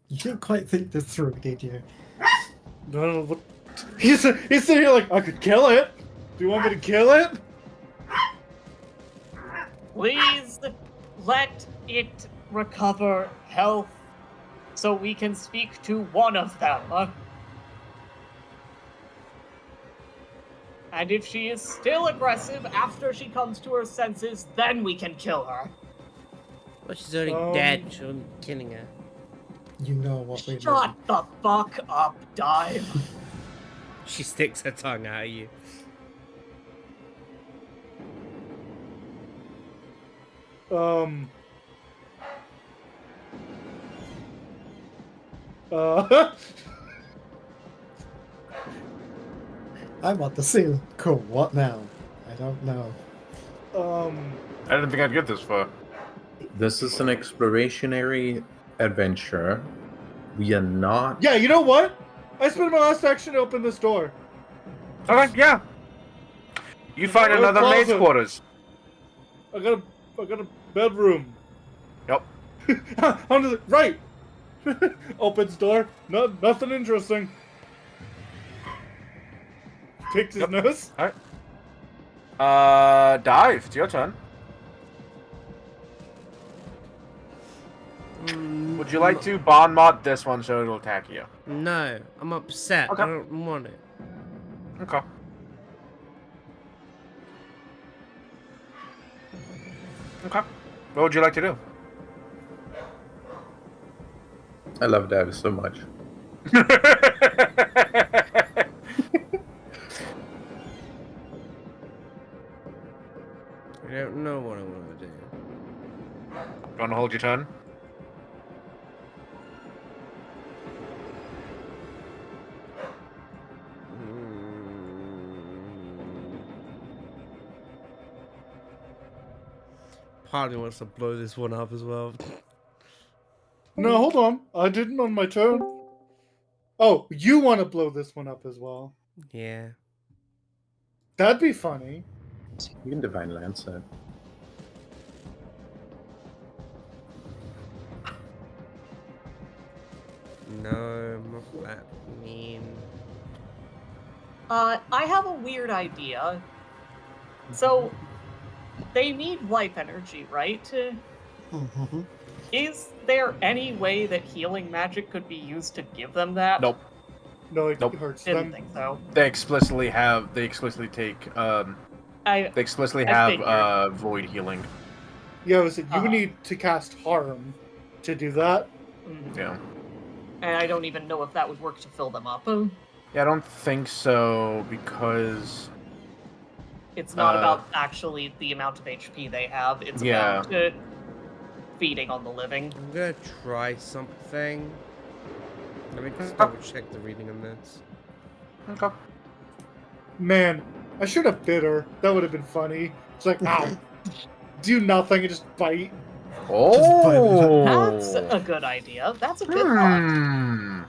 You didn't quite think this through, did you? No, what? He's sitting here like, I could kill it. Do you want me to kill it? Please let it recover health so we can speak to one of them. And if she is still aggressive after she comes to her senses, then we can kill her. Well, she's already dead. She'll be killing her. You know what we Shut the fuck up, Dive. She sticks her tongue out at you. I'm on the ceiling. Cool. What now? I don't know. I didn't think I'd get this far. This is an explorationary adventure. We are not. Yeah, you know what? I spent my last action to open this door. Okay, yeah. You find Well, another maid's closet. quarters. I got a bedroom. Yep. Under the right. Opens door. No, nothing interesting. Picked his nose. Dive. It's your turn. Would you like to bond mod this one so it'll attack you? No, I'm upset. Okay. I don't want it. Okay. Okay. What would you like to do? I love Davis so much. I don't know what I want to do. You want to hold your turn? Part of me wants to blow this one up as well. No, hold on. I didn't on my turn. Oh, you want to blow this one up as well? Yeah. That'd be funny. You can divine lance it. No, not that mean. I have a weird idea. So, they need life energy, right? Mhm. Is there any way that healing magic could be used to give them that? Nope. No, it Nope. hurts Didn't them. think so. They explicitly take I they explicitly I have figured. void healing. Yeah, you Uh-huh. would need to cast harm to do that. Yeah. and I don't even know if that would work to fill them up. Yeah, I don't think so because It's not Uh, about actually the amount of HP they have. It's Yeah. about feeding on the living. I'm gonna try something. Let me just double check the reading on this. okay. Man, I should have bit her. That would have been funny. It's like, ow. Do nothing and just bite. Oh, That's a good idea. That's a good thought. Hmm.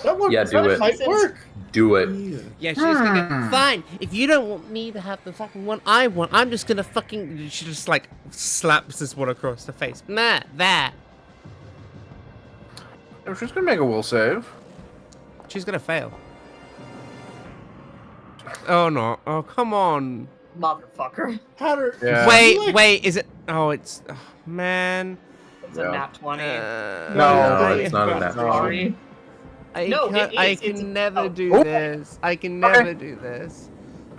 That one Yeah, do it. might work. Do it. Yeah. Yeah, she's gonna go, fine, if you don't want me to have the fucking one I want, I'm just gonna fucking... She just, like, slaps this one across the face. Nah, there. She's gonna make a will save. She's gonna fail. Oh, no. Oh, come on. Motherfucker. Had her. Yeah. Wait, is it... Oh, it's... Oh, man. It's a Yeah. nat 20. No, it's not a nat 20. Sorry. I No, can't, it I is, can it's- never oh. do Ooh. this. I can Okay. never do this.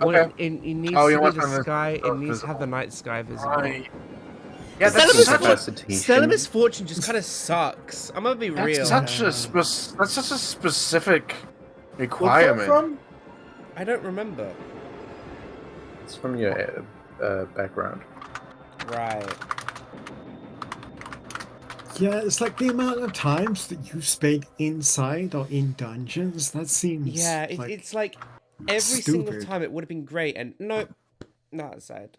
Okay. Well, it needs Oh, you to want be the something sky. that's It needs to have the night sky visible. Right. Yeah, Is that that's a such a, Incapacitation. Stellar Misfortune just kind of sucks. I'm gonna be real. that's such a specific What's that requirement. from? I don't remember. It's from your background. Right. Yeah, it's like the amount of times that you spend inside or in dungeons. That seems Yeah, like it's like every single stupid. time it would have been great, and nope, not sad.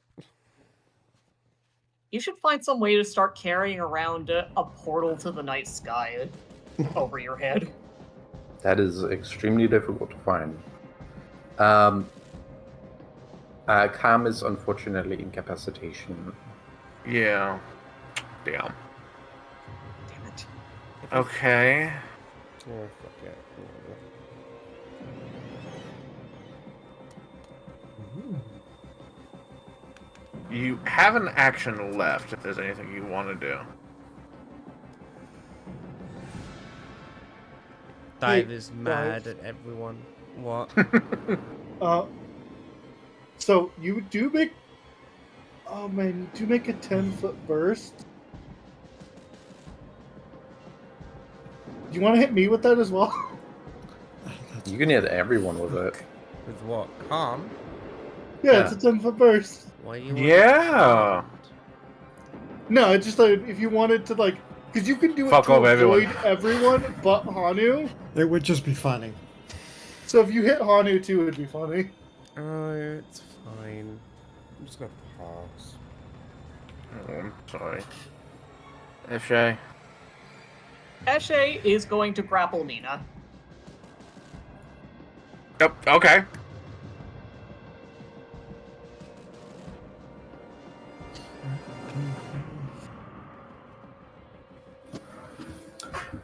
You should find some way to start carrying around a portal to the night sky over your head. That is extremely difficult to find. Calm is unfortunately incapacitation. Yeah. Damn. Damn it. Okay. Oh, fuck it. You have an action left if there's anything you want to do. Dive is mad at everyone. What? So you do make. Oh man, you do make a 10-foot burst. Do you want to hit me with that as well? You can hit everyone with it. With what? Calm? Yeah, it's a 10-foot burst. Why you? Yeah. No, it's just like if you wanted to like, because you can do it Fuck to over avoid everyone. everyone but Hanu. it would just be funny. So if you hit Hanu too, it'd be funny. Oh, it's fine. I'm just gonna pass. Oh, I'm sorry. Eshe. Eshe is going to grapple Nina. Yep. Okay.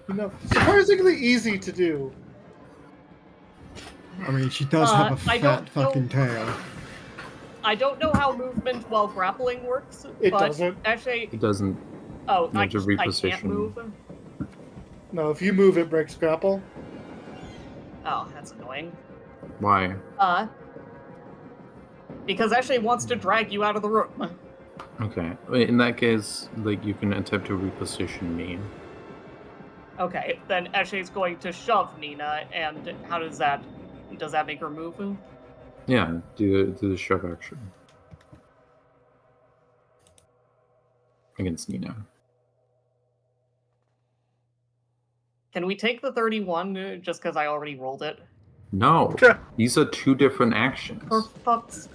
You know, surprisingly easy to do. I mean, she does have a I fat don't fucking know. tail. I don't know how movement while grappling works, It but doesn't. Eshe... It doesn't. Oh, You have to I can't reposition. move? No, if you move, it breaks grapple. Oh, that's annoying. Why? Because Eshe wants to drag you out of the room. Okay. In that case, like you can attempt to reposition me. Okay, then Eshe's going to shove Nina, and how does that... Does that make her move? Yeah, do the shove action against Nina. Can we take the 31 just because I already rolled it? No, Sure. these are two different actions. For fuck's...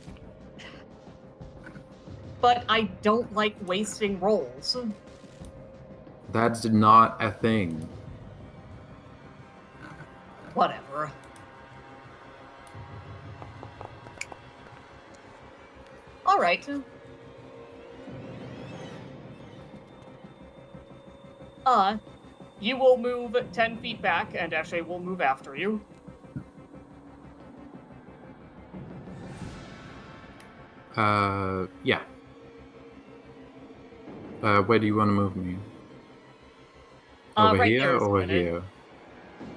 But I don't like wasting rolls. That's not a thing. Whatever. Alright. You will move 10 feet back, and Eshe will move after you. Yeah. Where do you want to move me? Over Right here there is or good. here?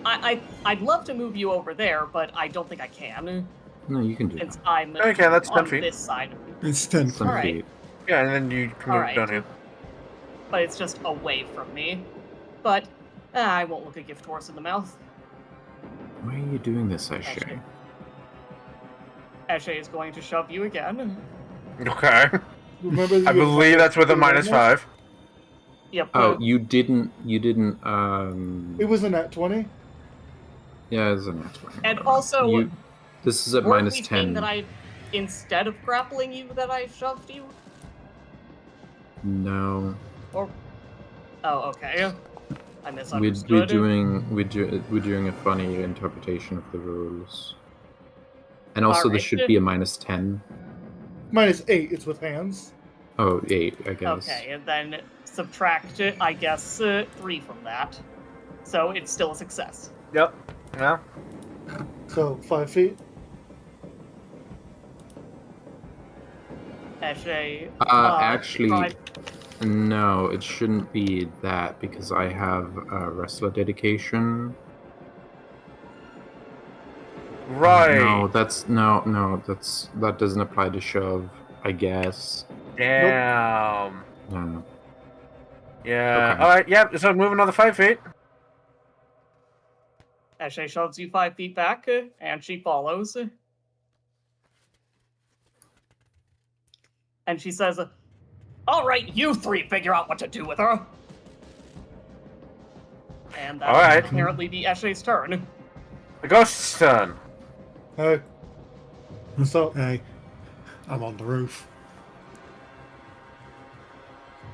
I'd love to move you over there, but I don't think I can, No, you can do since that. I'm Okay, that's 10 on feet. this side. It's 10 Some Alright. feet. Yeah, and then you can move Alright. down here. But it's just away from me. But I won't look a gift horse in the mouth. Why are you doing this, Eshe? Eshe. Eshe is going to shove you again. Okay. Remember that I you have believe that's with a minus minus 5. Yep. Oh, you didn't. It was a net 20. Yeah, it's a net 20. And whatever. also, This is at weren't minus we saying 10. that instead of grappling you, that I shoved you? No, Or... Oh, okay. I we're misunderstood. doing a funny interpretation of the rules. And also, Alright. this should be a minus 10. Minus 8, it's with hands. Oh, 8, I guess. Okay, and then subtract, I guess, 3 from that. So it's still a success. Yep. Yeah. So 5 feet. Eshe. Actually, try- no, it shouldn't be that because I have wrestler dedication. Right. No, that doesn't apply to shove, I guess. Damn. No. Yeah. Okay. Alright, yep, so move another 5 feet. Eshe shoves you 5 feet back, and she follows. And she says, "All right, you 3 figure out what to do with her." And that All right. will apparently be Eshe's turn. The ghost's turn. Hey. So, Hey, I'm on the roof.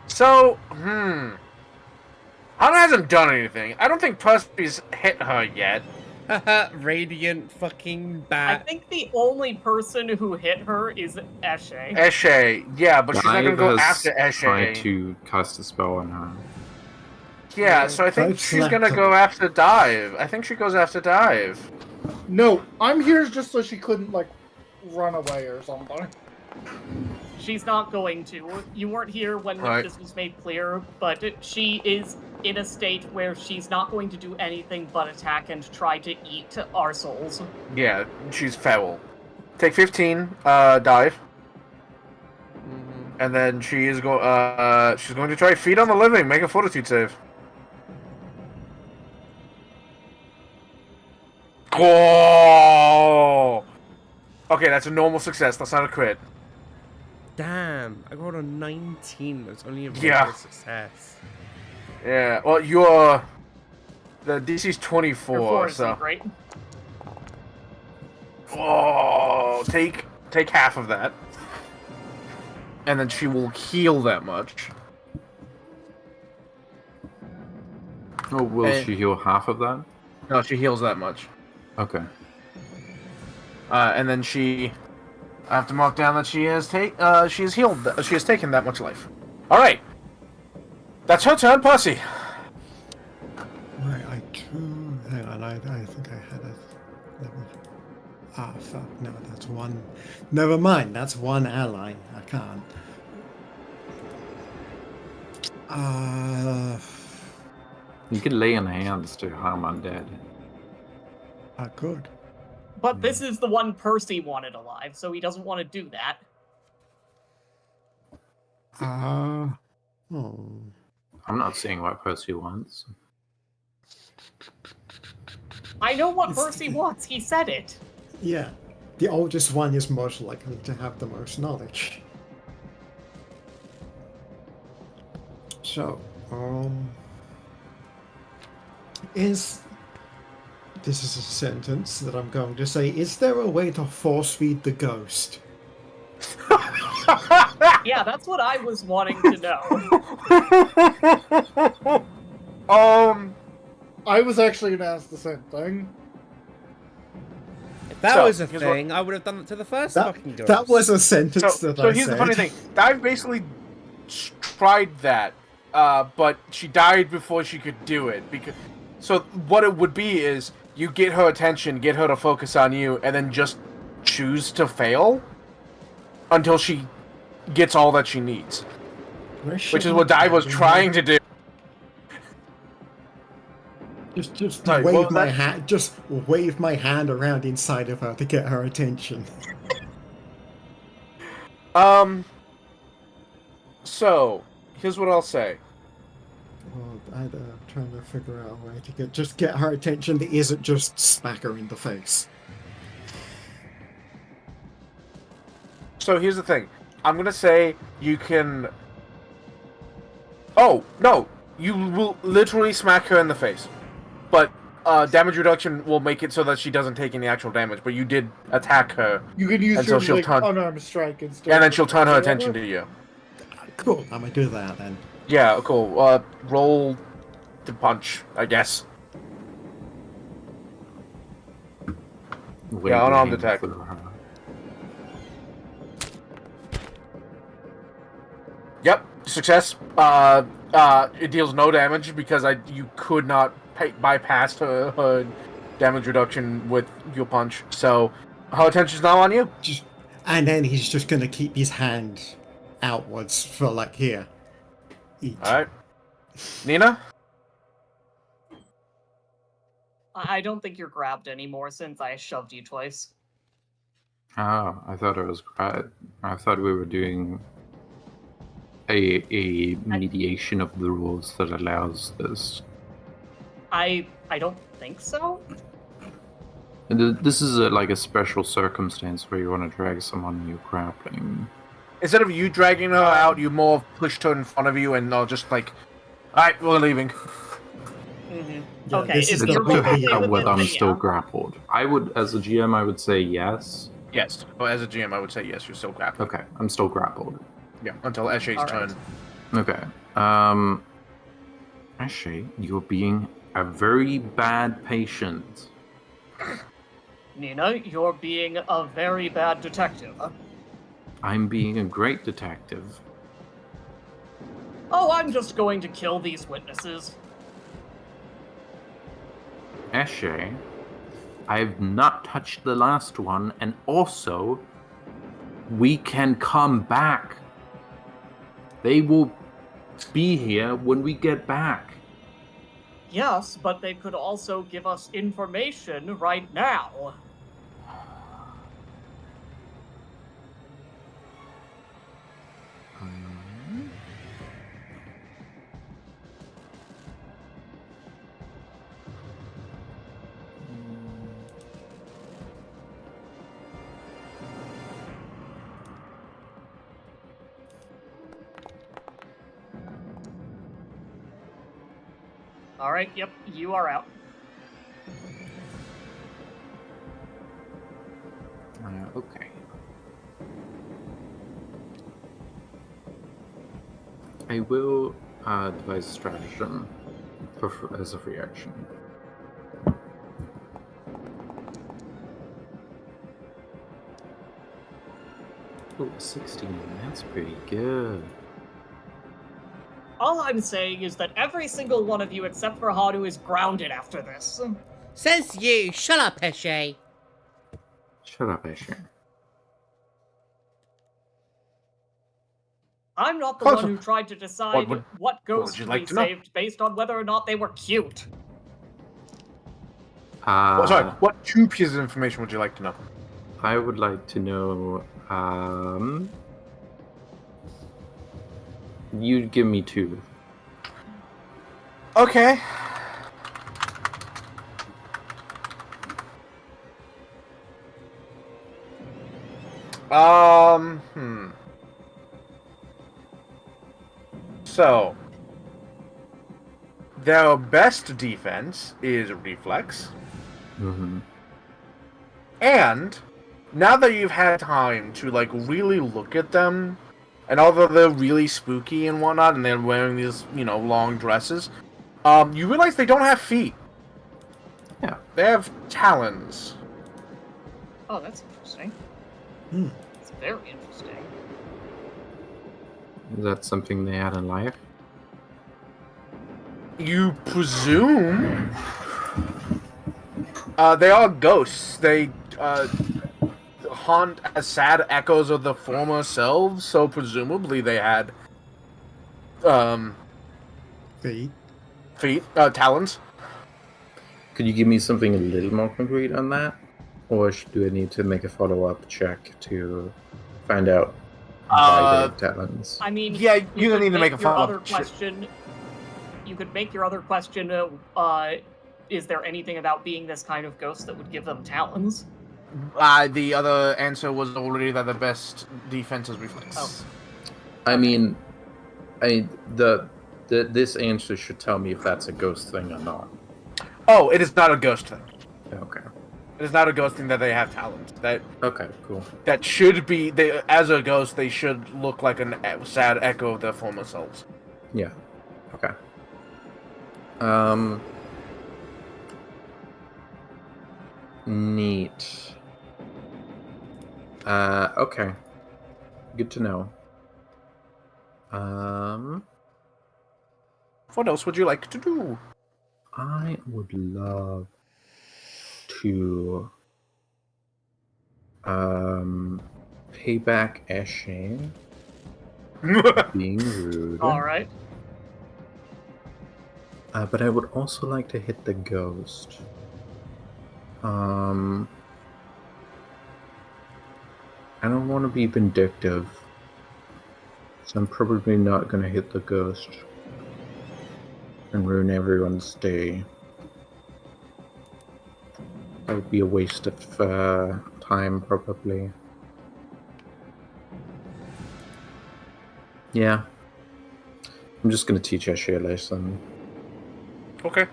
So, Hana hasn't done anything. I don't think Percy's hit her yet. Radiant fucking I bat. think the only person who hit her is Eshe. Eshe, yeah, but she's not gonna go Dive has after tried Eshe. to cast a spell on her. Yeah, so I think Dive she's slapped gonna her. go after Dive. I think she goes after Dive. no, I'm here just so she couldn't, like, run away or something. She's not going to. You weren't here when Right. this was made clear, but she is in a state where she's not going to do anything but attack and try to eat our souls. Yeah, she's feral. Take 15, Dive. And then she is she's going to try feed on the living, make a fortitude save. Oh! Okay, that's a normal success. That's not a crit. Damn, I got a 19. That's only a Yeah. regular success. Yeah. Well, the DC's 24, Your 4 so isn't great. Oh, take half of that, and then she will heal that much. Oh, will Hey. she heal half of that? No, she heals that much. Okay. And then I have to mark down that she has taken that much life. All right, that's her turn, Percy. Right, hang on, I think I had a level. Ah, fuck, no, that's one. Never mind, that's one ally. I can't. You can lay on hands to harm undead. I could. But this is the one Percy wanted alive, so he doesn't want to do that. Oh. I'm not saying what Percy wants. I know what Percy wants. He said it. Yeah, the oldest one is most likely to have the most knowledge. So, this is a sentence that I'm going to say. Is there a way to force feed the ghost? Yeah, that's what I was wanting to know. I was actually gonna ask the same thing. If that So, was a here's what- thing, I would have done it to the first That, fucking ghost. that was a sentence So that I here's said. the funny thing. I've basically tried that, but she died before she could do it. So what it would be is you get her attention, get her to focus on you, and then just choose to fail until she gets all that she needs. Which is what Dive was trying to do. Just Sorry, what wave was my that? hand. Just wave my hand around inside of her to get her attention. So here's what I'll say. Well, I'm trying to figure out a way to get her attention that isn't just smack her in the face. So here's the thing. I'm gonna say you can. Oh no! You will literally smack her in the face, but damage reduction will make it so that she doesn't take any actual damage. But you did attack her, You can use And so your she'll like, turn- unarmed strike instead. and then she'll turn her attention to you. Cool, I'm gonna do that then. Yeah, cool. Roll to punch, I guess. Waving unarmed hand attack. for her. Yep, success. It deals no damage because you could not bypass her damage reduction with your punch. So her attention's now on you. And then he's just gonna keep his hand outwards for like here. Eat. All right, Nina. I don't think you're grabbed anymore since I shoved you twice. Oh, I thought it was. I thought we were doing a mediation of the rules that allows this. I don't think so. And this is like a special circumstance where you want to drag someone and you're grappling. Instead of you dragging her out, you more pushed her in front of you, and just like, all right, we're leaving. Mm-hmm. Yeah, Okay, this if is It's you're up to both okay her with whether it, I'm then still yeah. grappled. I would, as a GM, I would say yes. Yes. Well, as a GM, I would say yes. You're still grappled. Okay, I'm still grappled. Yeah. Until Eshe's All right. turn. Okay. Eshe, you're being a very bad patient. Nina, you're being a very bad detective. I'm being a great detective. Oh, I'm just going to kill these witnesses. Eshe, I've not touched the last one, and also, we can come back. They will be here when we get back. Yes, but they could also give us information right now. Alright, yep, you are out. Okay. I will devise a stratagem as a free action. Oh, 16. That's pretty good. All I'm saying is that every single one of you except for Hadu is grounded after this. Says you. Shut up, Eshe. Shut up, Asher. I'm not the Close one who enough. tried to decide would what ghosts you should like be to know? saved based on whether or not they were cute. Sorry, what 2 pieces of information would you like to know? I would like to know. You give me 2. Okay. So, their best defense is reflex, Mm-hmm. and now that you've had time to like really look at them, and although they're really spooky and whatnot, and they're wearing these long dresses, you realize they don't have feet. Yeah. They have talons. Oh, that's interesting. Hmm. It's very interesting. Is that something they had in life? You presume they are ghosts. They haunt as sad echoes of the former selves, so presumably they had Feet. talons. Could you give me something a little more concrete on that? Or do I need to make a follow-up check to find out why they have talons? I mean, Yeah, you don't could need to make a your follow-up other question. You could make your other question. Is there anything about being this kind of ghost that would give them talons? The other answer was already that the best defense is reflex. Oh. I mean, this answer should tell me if that's a ghost thing or not. Oh, it is not a ghost thing. Okay. It is not a ghost thing that they have talons. Okay, cool. That should be as a ghost. They should look like a sad echo of their former selves. Yeah. Okay. Neat. Okay. Good to know. What else would you like to do? I would love to pay back Eshe being rude. All right. But I would also like to hit the ghost. I don't want to be vindictive, so I'm probably not going to hit the ghost and ruin everyone's day. That would be a waste of time, probably. Yeah. I'm just going to teach Eshe a lesson. Okay.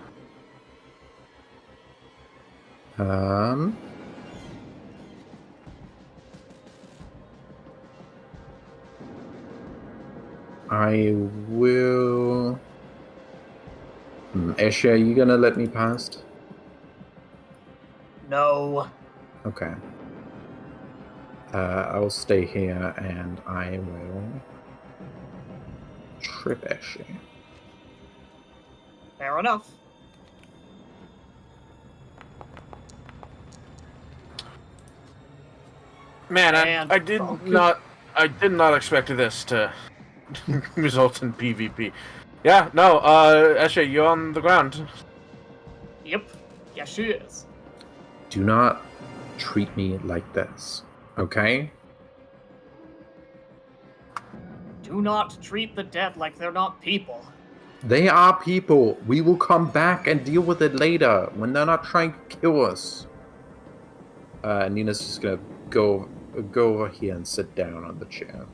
I will... Eshe, are you gonna let me past? No. Okay. I will stay here and I will trip Eshe. Fair enough. Man, And I did not expect this to result in PvP. Yeah, no, Eshe, you're on the ground. Yep. Yes, she is. Do not treat me like this, okay? Do not treat the dead like they're not people. They are people. We will come back and deal with it later when they're not trying to kill us. Nina's just gonna go over here and sit down on the chair.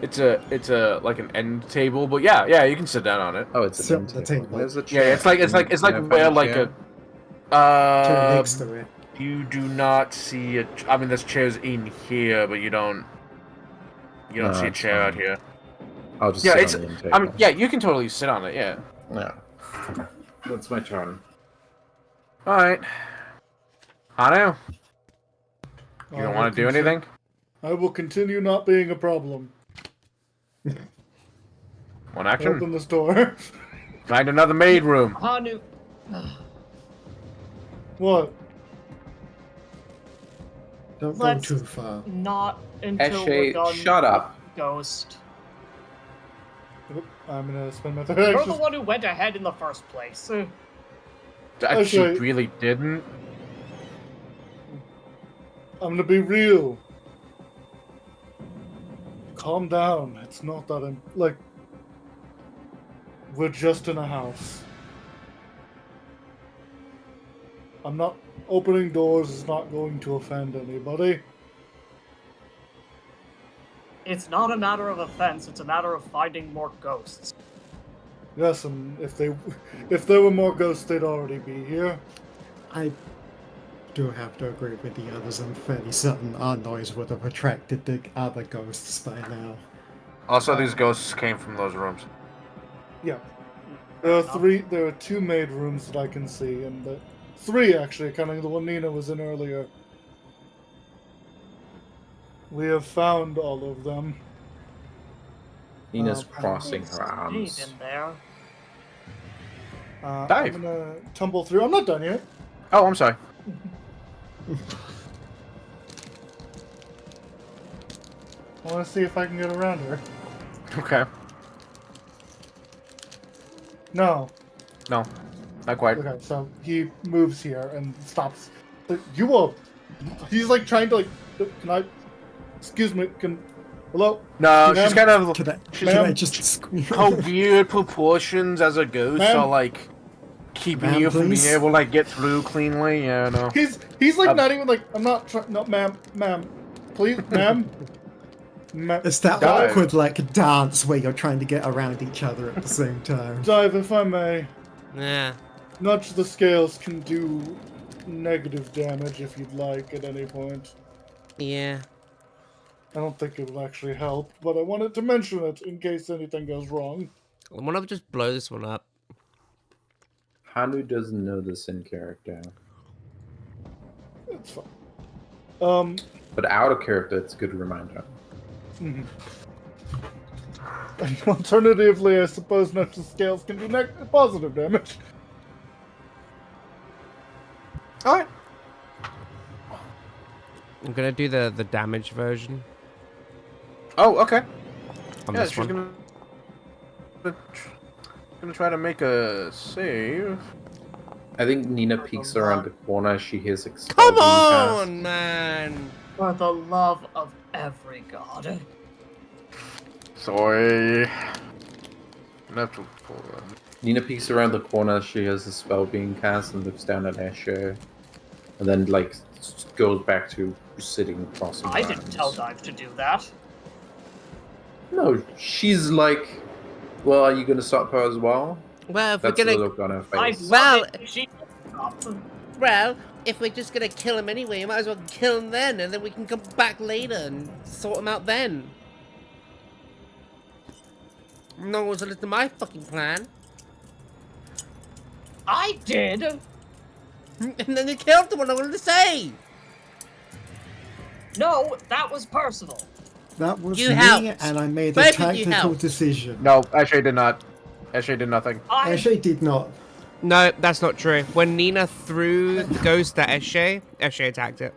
It's a like an end table, but yeah, you can sit down on it. Oh, it's Sit an on the end table. table. Where's the Yeah, chair? it's like Can I where find like chair? Two next to it. You do not see a. I mean, there's chairs in here, but you don't. You don't No, see a it's chair out fine. here. I'll just Yeah, sit it's. on the end I mean, table. yeah, you can totally sit on it. Yeah. Yeah. That's my turn. All right. Hanu, you I don't will want to do conti- anything? I will continue not being a problem. One action. Open this door. Find another maid room. Hanu, What? Don't go Let's- too far. not until we're Eshe, done. shut up. Ghost. Oop, I'm gonna spend my third You're the action. one who went ahead in the first place. She Okay. really didn't. I'm gonna be real. Calm down. It's not that I'm like. We're just in a house. I'm not opening doors. Is not going to offend anybody. It's not a matter of offense, it's a matter of finding more ghosts. Yes, and if there were more ghosts, they'd already be here. I do have to agree with the others. I'm fairly certain our noise would have attracted the other ghosts by now. Also, these ghosts came from those rooms. Yeah. There are two maid rooms that I can see, and three actually, counting the one Nina was in earlier. We have found all of them. Nina's Um, crossing her Stayed arms. in there. Dive. I'm gonna tumble through. I'm not done yet. Oh, I'm sorry. I want to see if I can get around her. Okay. No. No, not quite. Okay, so he moves here and stops. But you will. He's like trying to like. Can I? Excuse me. Hello. No, Ma'am? she's kind of. Can I, She's can I Ma'am? just scream? Her weird proportions as a ghost Ma'am? are like keeping Ma'am, you from please? being able to like get through cleanly. Yeah, no. He's like Um, not even like. I'm not trying. No, ma'am, please, ma'am. It's that Dive. awkward like dance where you're trying to get around each other at the same time. Dive, if I may. Yeah. Nudge the scales can do negative damage if you'd like at any point. Yeah. I don't think it will actually help, but I wanted to mention it in case anything goes wrong. Why don't we just blow this one up? Hanu doesn't know this in character. It's fine. But out of character, it's a good reminder. Alternatively, I suppose nudge the scales can do positive damage. Alright. I'm gonna do the damage version Oh, okay. on Yeah, this she's one. gonna try to make a save. I think Nina peeks around the corner. She hears expel Come being cast. on, man! For the love of every god. Sorry. Have to pull that. Nina peeks around the corner. She hears a spell being cast and looks down at Escher, and then like goes back to sitting crossing her I didn't arms. tell Dive to do that. No, she's like, well, are you gonna stop her as well? Well, if That's we're the gonna, look on her I face. Well- she stopped. well, if we're just gonna kill him anyway, we might as well kill him then, and then we can come back later and sort him out then. No one's listening to my fucking plan. I did. And then you killed the one I wanted to say. No, that was personal. That was You me, helped. and I made a Both of you tactical helped. decision. No, Eshe did not. Eshe did nothing. I Actually, did not. No, that's not true. When Nina threw the ghost at Eshe attacked it.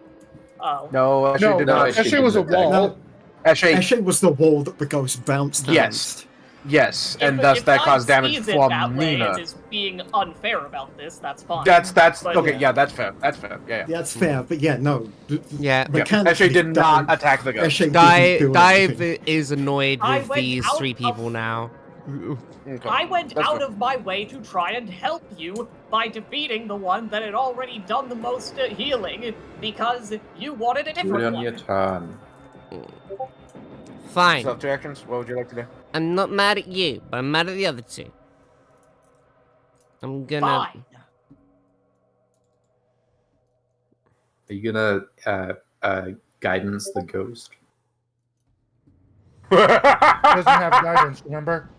oh. No, Eshe No, did no, not. Eshe Eshe was a didn't attack. wall. Eshe, Actually, was the wall that the ghost bounced Yes. yes, and If- thus if that Dive caused damage sees it from that way Nina. and is being unfair about this, that's fine. That's But- okay. Yeah, that's fair. That's fair. Yeah. Yeah, that's fair, but yeah, no. Yeah. Mechanically, Eshe did not Dive- attack the ghost. Eshe didn't Dive, do Dive anything. is annoyed I with went these out three of- people now. Okay. I went That's out fair. of my way to try and help you by defeating the one that had already done the most healing because you wanted a Put different on one. your turn. Fine. So, 2 actions. What would you like to do? I'm not mad at you, but I'm mad at the other two. I'm gonna. Fine. Are you gonna guidance the ghost? Doesn't have guidance, remember?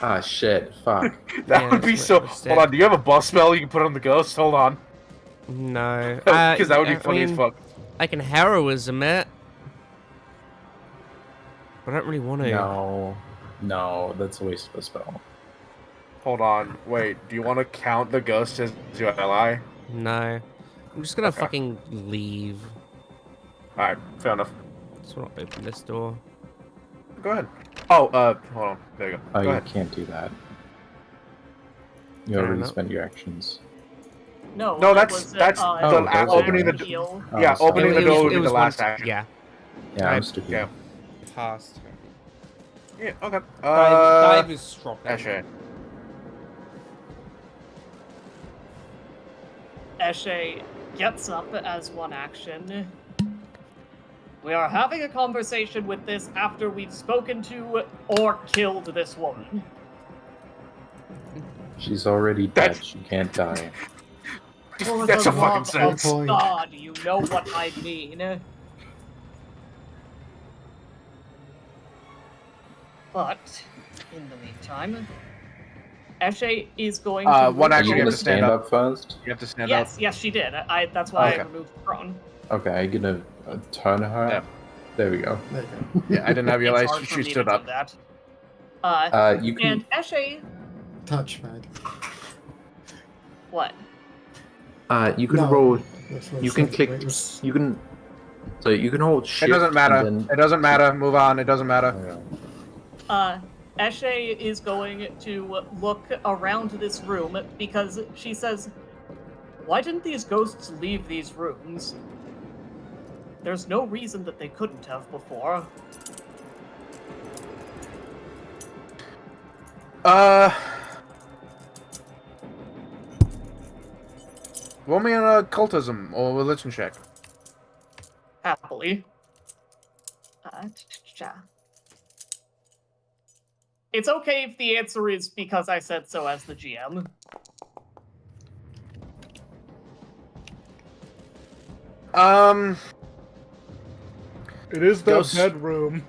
Ah, shit. Fuck. That Yeah, would be that's so. what I Hold on, do you have a boss spell you can put on the ghost? Hold on. No. Because that would be I funny as mean, fuck. I can heroism it. But I don't really want to. No, that's a waste of a spell. Hold on, wait, do you want to count the ghost as your ally? No. I'm just gonna Okay. fucking leave. Alright, fair enough. Just wanna open this door. Go ahead. Oh, hold on. There you go. Oh, Go you ahead. can't do that. You Fair already enough. spent your actions. No, that that's was, that's uh, the that was opening the it. heal. Oh, yeah, sorry. opening the door would be the one- last action. Yeah. Yeah, I- I'm stupid. Yeah. Past. Yeah. Okay. Dive is stropping. Eshe. Eshe gets up as one action. We are having a conversation with this after we've spoken to or killed this woman. She's already dead. That's- She can't die. For That's the a fucking love sentence. of God, you know what I mean. But, in the meantime, Eshe is going to... One Are action, you you have gonna to stand stand up. up first? You have to stand Yes, up. yes, she did. That's why Okay. I removed the prone. Okay, are you gonna turn her? Yeah. There we go. There you go. Yeah, I didn't have you It's realize hard for she me stood to up. do that. You can. And Eshe... Touch pad. What? You can No, roll. that's what You I can said, click. it was- You can. So you can hold It shift. doesn't matter. and then- It doesn't matter. Move on. It doesn't matter. Okay. Eshe is going to look around this room because she says, why didn't these ghosts leave these rooms? There's no reason that they couldn't have before. Roll me on a cultism or religion check. Happily. It's okay if the answer is because I said so as the GM. It is the Ghost- bedroom.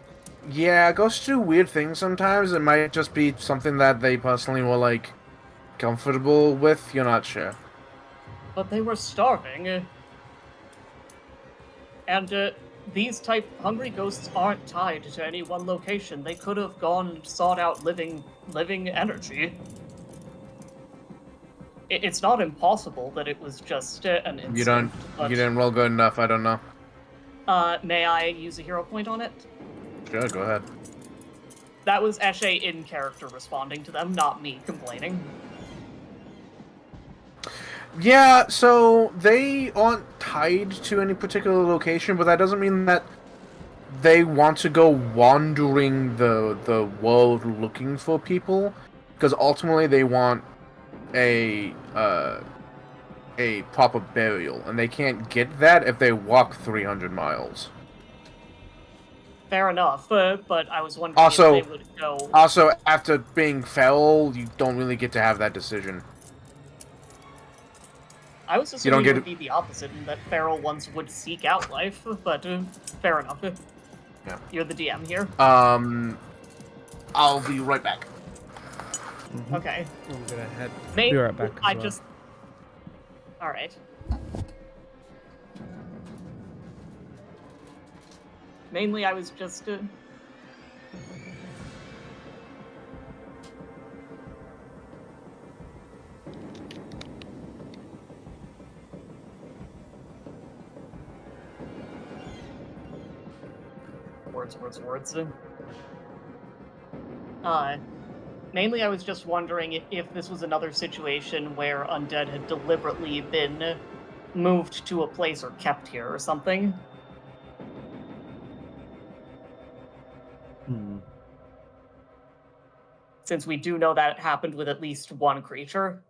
Yeah, ghosts do weird things sometimes. It might just be something that they personally were, like, comfortable with. You're not sure. But they were starving. And these type hungry ghosts aren't tied to any one location. They could have gone and sought out living energy. It's not impossible that it was just an instinct. You didn't roll good enough. I don't know. May I use a hero point on it? Sure, go ahead. That was Eshe in character responding to them, not me complaining. Yeah, so they aren't tied to any particular location, but that doesn't mean that they want to go wandering the world looking for people, because ultimately they want a proper burial, and they can't get that if they walk 300 miles. Fair enough, but I was wondering Also- if they would go... Also, after being feral, you don't really get to have that decision. I was you assuming don't get it would be the opposite, and that feral ones would seek out life, but fair enough. Yeah. You're the DM here. I'll be right back. Okay. I'm gonna head. Maybe Be right back as I well. just... Alright. Mainly, I was just... Words. Mainly I was just wondering if this was another situation where undead had deliberately been moved to a place or kept here or something. Since we do know that it happened with at least one creature.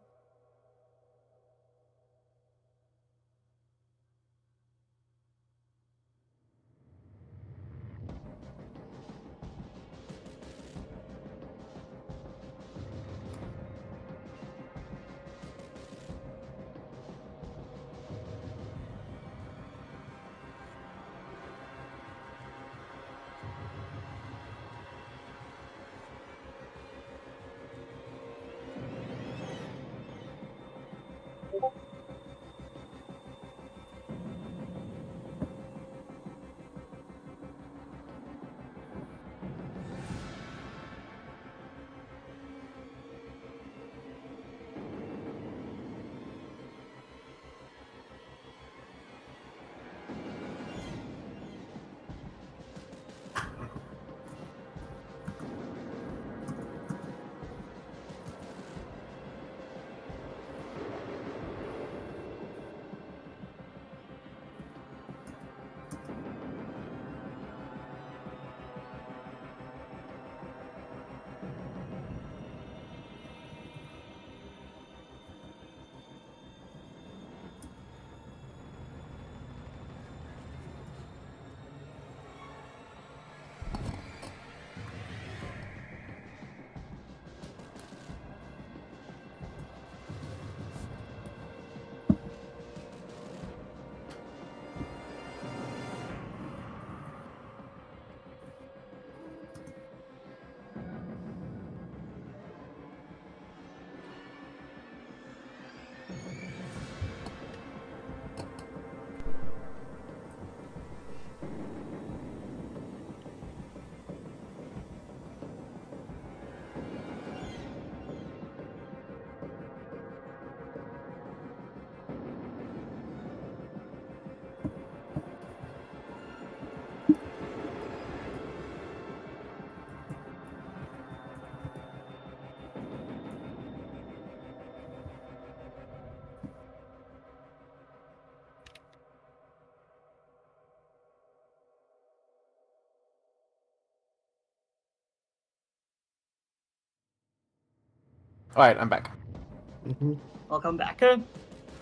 Alright, I'm back. Mhm. Welcome back.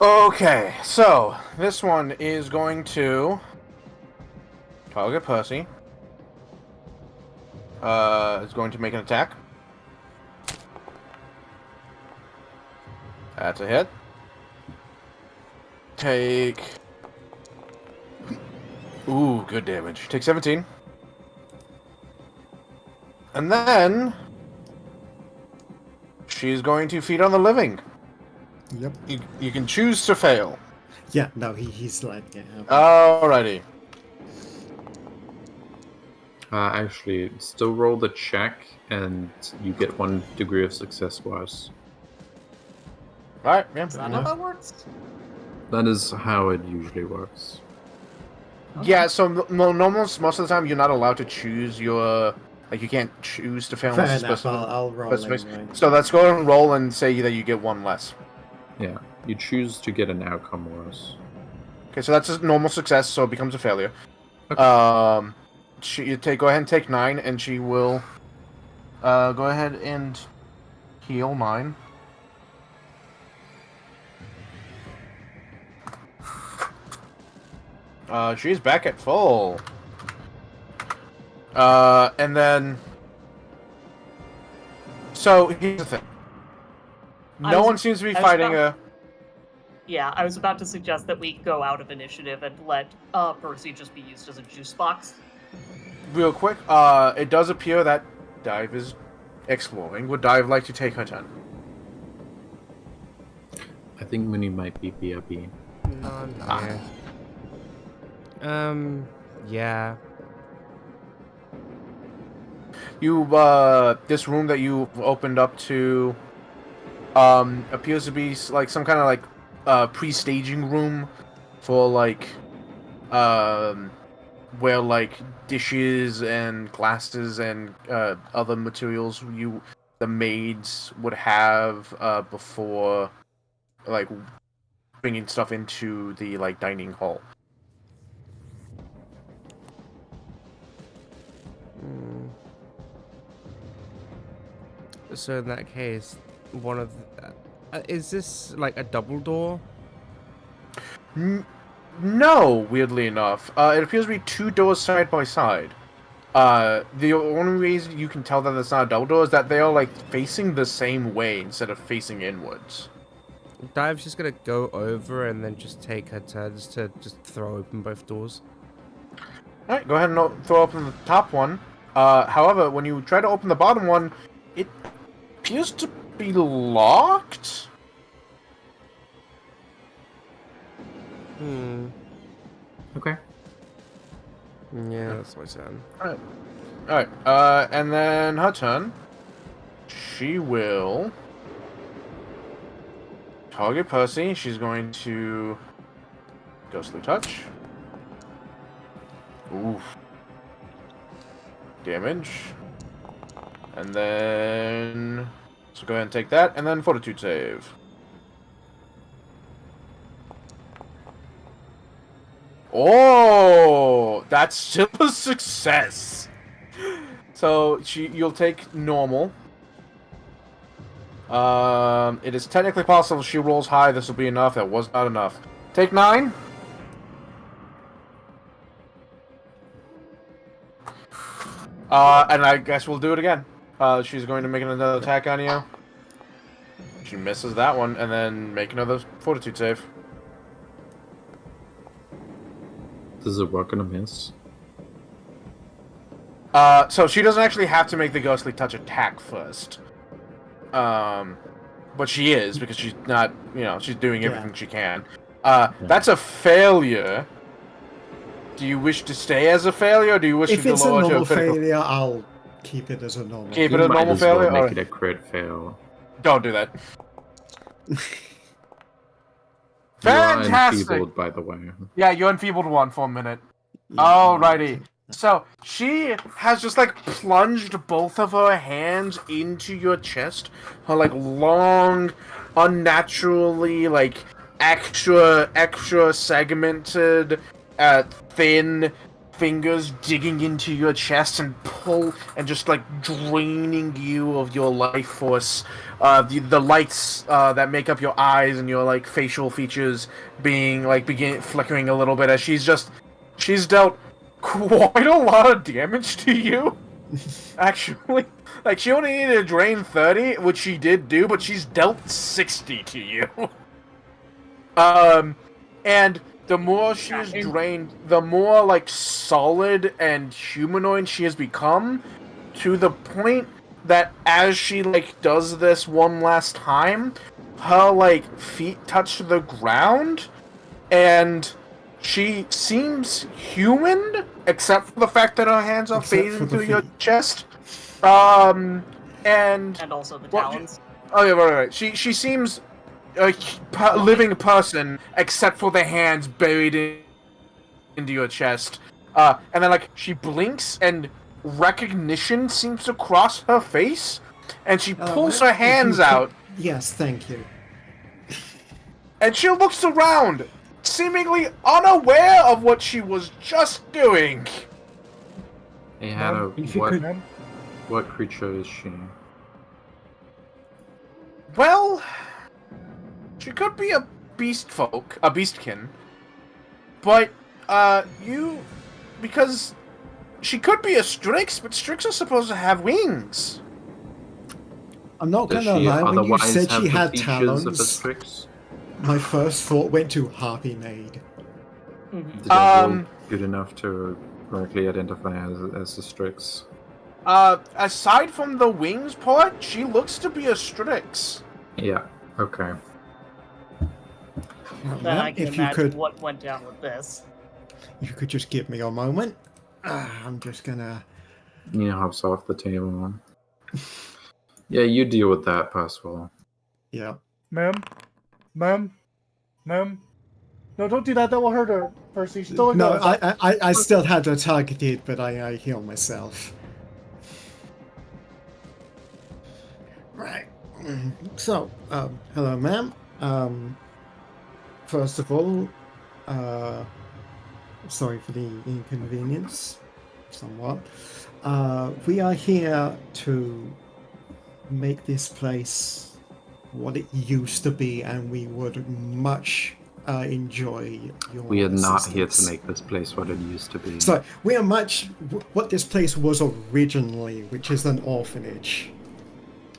Okay, so this one is going to target Percy. Is going to make an attack. That's a hit. Take... Ooh, good damage. Take 17. And then... she's going to feed on the living. Yep. You can choose to fail. Yeah, no, he's letting it happen. Alrighty. Actually, still roll the check, and you get 1 degree of success wise. Alright, yeah. Is that how that works? That is how it usually works. Yeah, so most of the time you're not allowed to choose your... Like, you can't choose to fail Fair unless enough, specific- I'll roll specific- anyway. So let's go and roll and say that you get 1 less. Yeah, you choose to get an outcome worse. Okay, so that's a normal success, so it becomes a failure. Okay. Go ahead and take 9, and she will go ahead and heal mine. She's back at full. And then... So, here's the thing. No one seems to be fighting a... Yeah, I was about to suggest that we go out of initiative and let Percy just be used as a juice box. Real quick, it does appear that Dive is exploring. Would Dive like to take her turn? I think Mooney might be BRB. No, I'm here. Yeah. You, this room that you opened up to, appears to be like some kind of like, pre-staging room for like, where like dishes and glasses and, other materials the maids would have, before, like, bringing stuff into the, like, dining hall. So in that case, one of is this like a double door? No, weirdly enough. It appears to be 2 doors side by side. The only reason you can tell that it's not a double door is that they are, like, facing the same way instead of facing inwards. Dive's just gonna go over and then just take her turns to just throw open both doors. Alright, go ahead and throw open the top one. However, when you try to open the bottom one, it appears to be locked? Okay. Yeah, that's my turn. Alright, and then her turn. She will target Percy. She's going to Ghostly Touch. Oof. Damage. And then... So go ahead and take that, and then Fortitude save. Oh! That's still a success! So, you'll take normal. It is technically possible if she rolls high, this will be enough. That was not enough. Take 9. And I guess we'll do it again. She's going to make another attack on you. She misses that one, and then make another Fortitude save. Does it work on a miss? So she doesn't actually have to make the Ghostly Touch attack first. But she is, because she's not, she's doing everything she can. That's a failure. Do you wish to stay as a failure, or do you wish If to it's a lower to normal critical? failure, I'll keep it as a normal. Keep You it a might normal as well failure? make Alright. it a crit fail. Don't do that. You Fantastic! are enfeebled, by the way. Yeah, you enfeebled 1 for a minute. Yeah. Alrighty. So, she has just, like, plunged both of her hands into your chest. Her, like, long, unnaturally, like, extra segmented, thin fingers digging into your chest and pull and just like draining you of your life force. The lights that make up your eyes and your like facial features begin flickering a little bit as she's dealt quite a lot of damage to you. Actually, like she only needed to drain 30, which she did do, but she's dealt 60 to you. And the more she is drained, the more like solid and humanoid she has become, to the point that as she like does this one last time, her like feet touch the ground, and she seems human, except for the fact that her hands are phasing through your chest. And also the talons. Oh yeah, right. She seems a living person, except for the hands buried into your chest. And then like she blinks, and recognition seems to cross her face, and she pulls her hands out. Yes, thank you. And she looks around, seemingly unaware of what she was just doing. Hey, Hannah, what creature is she? Well, she could be a beastkin, but because she could be a Strix, but Strix are supposed to have wings. I'm not Does gonna she lie, when you otherwise said have she the had features of a talons, Strix? my first thought went to Harpy Maid. Did I roll good enough to correctly identify as a Strix? Aside from the wings part, she looks to be a Strix. Yeah. Okay. Then I can imagine what went down with this. You could just give me a moment. I'm just gonna... Hops off the table. Yeah, you deal with that, Pascal. Yeah. Ma'am? No, don't do that. That will hurt her, Percy. She's still No, I still had her targeted, but I healed myself. Right. So, hello, ma'am. First of all, sorry for the inconvenience, somewhat. We are here to make this place what it used to be, and we would much enjoy your We are not here to assistance. make this place what it used to be. So, we are much what this place was originally, which is an orphanage.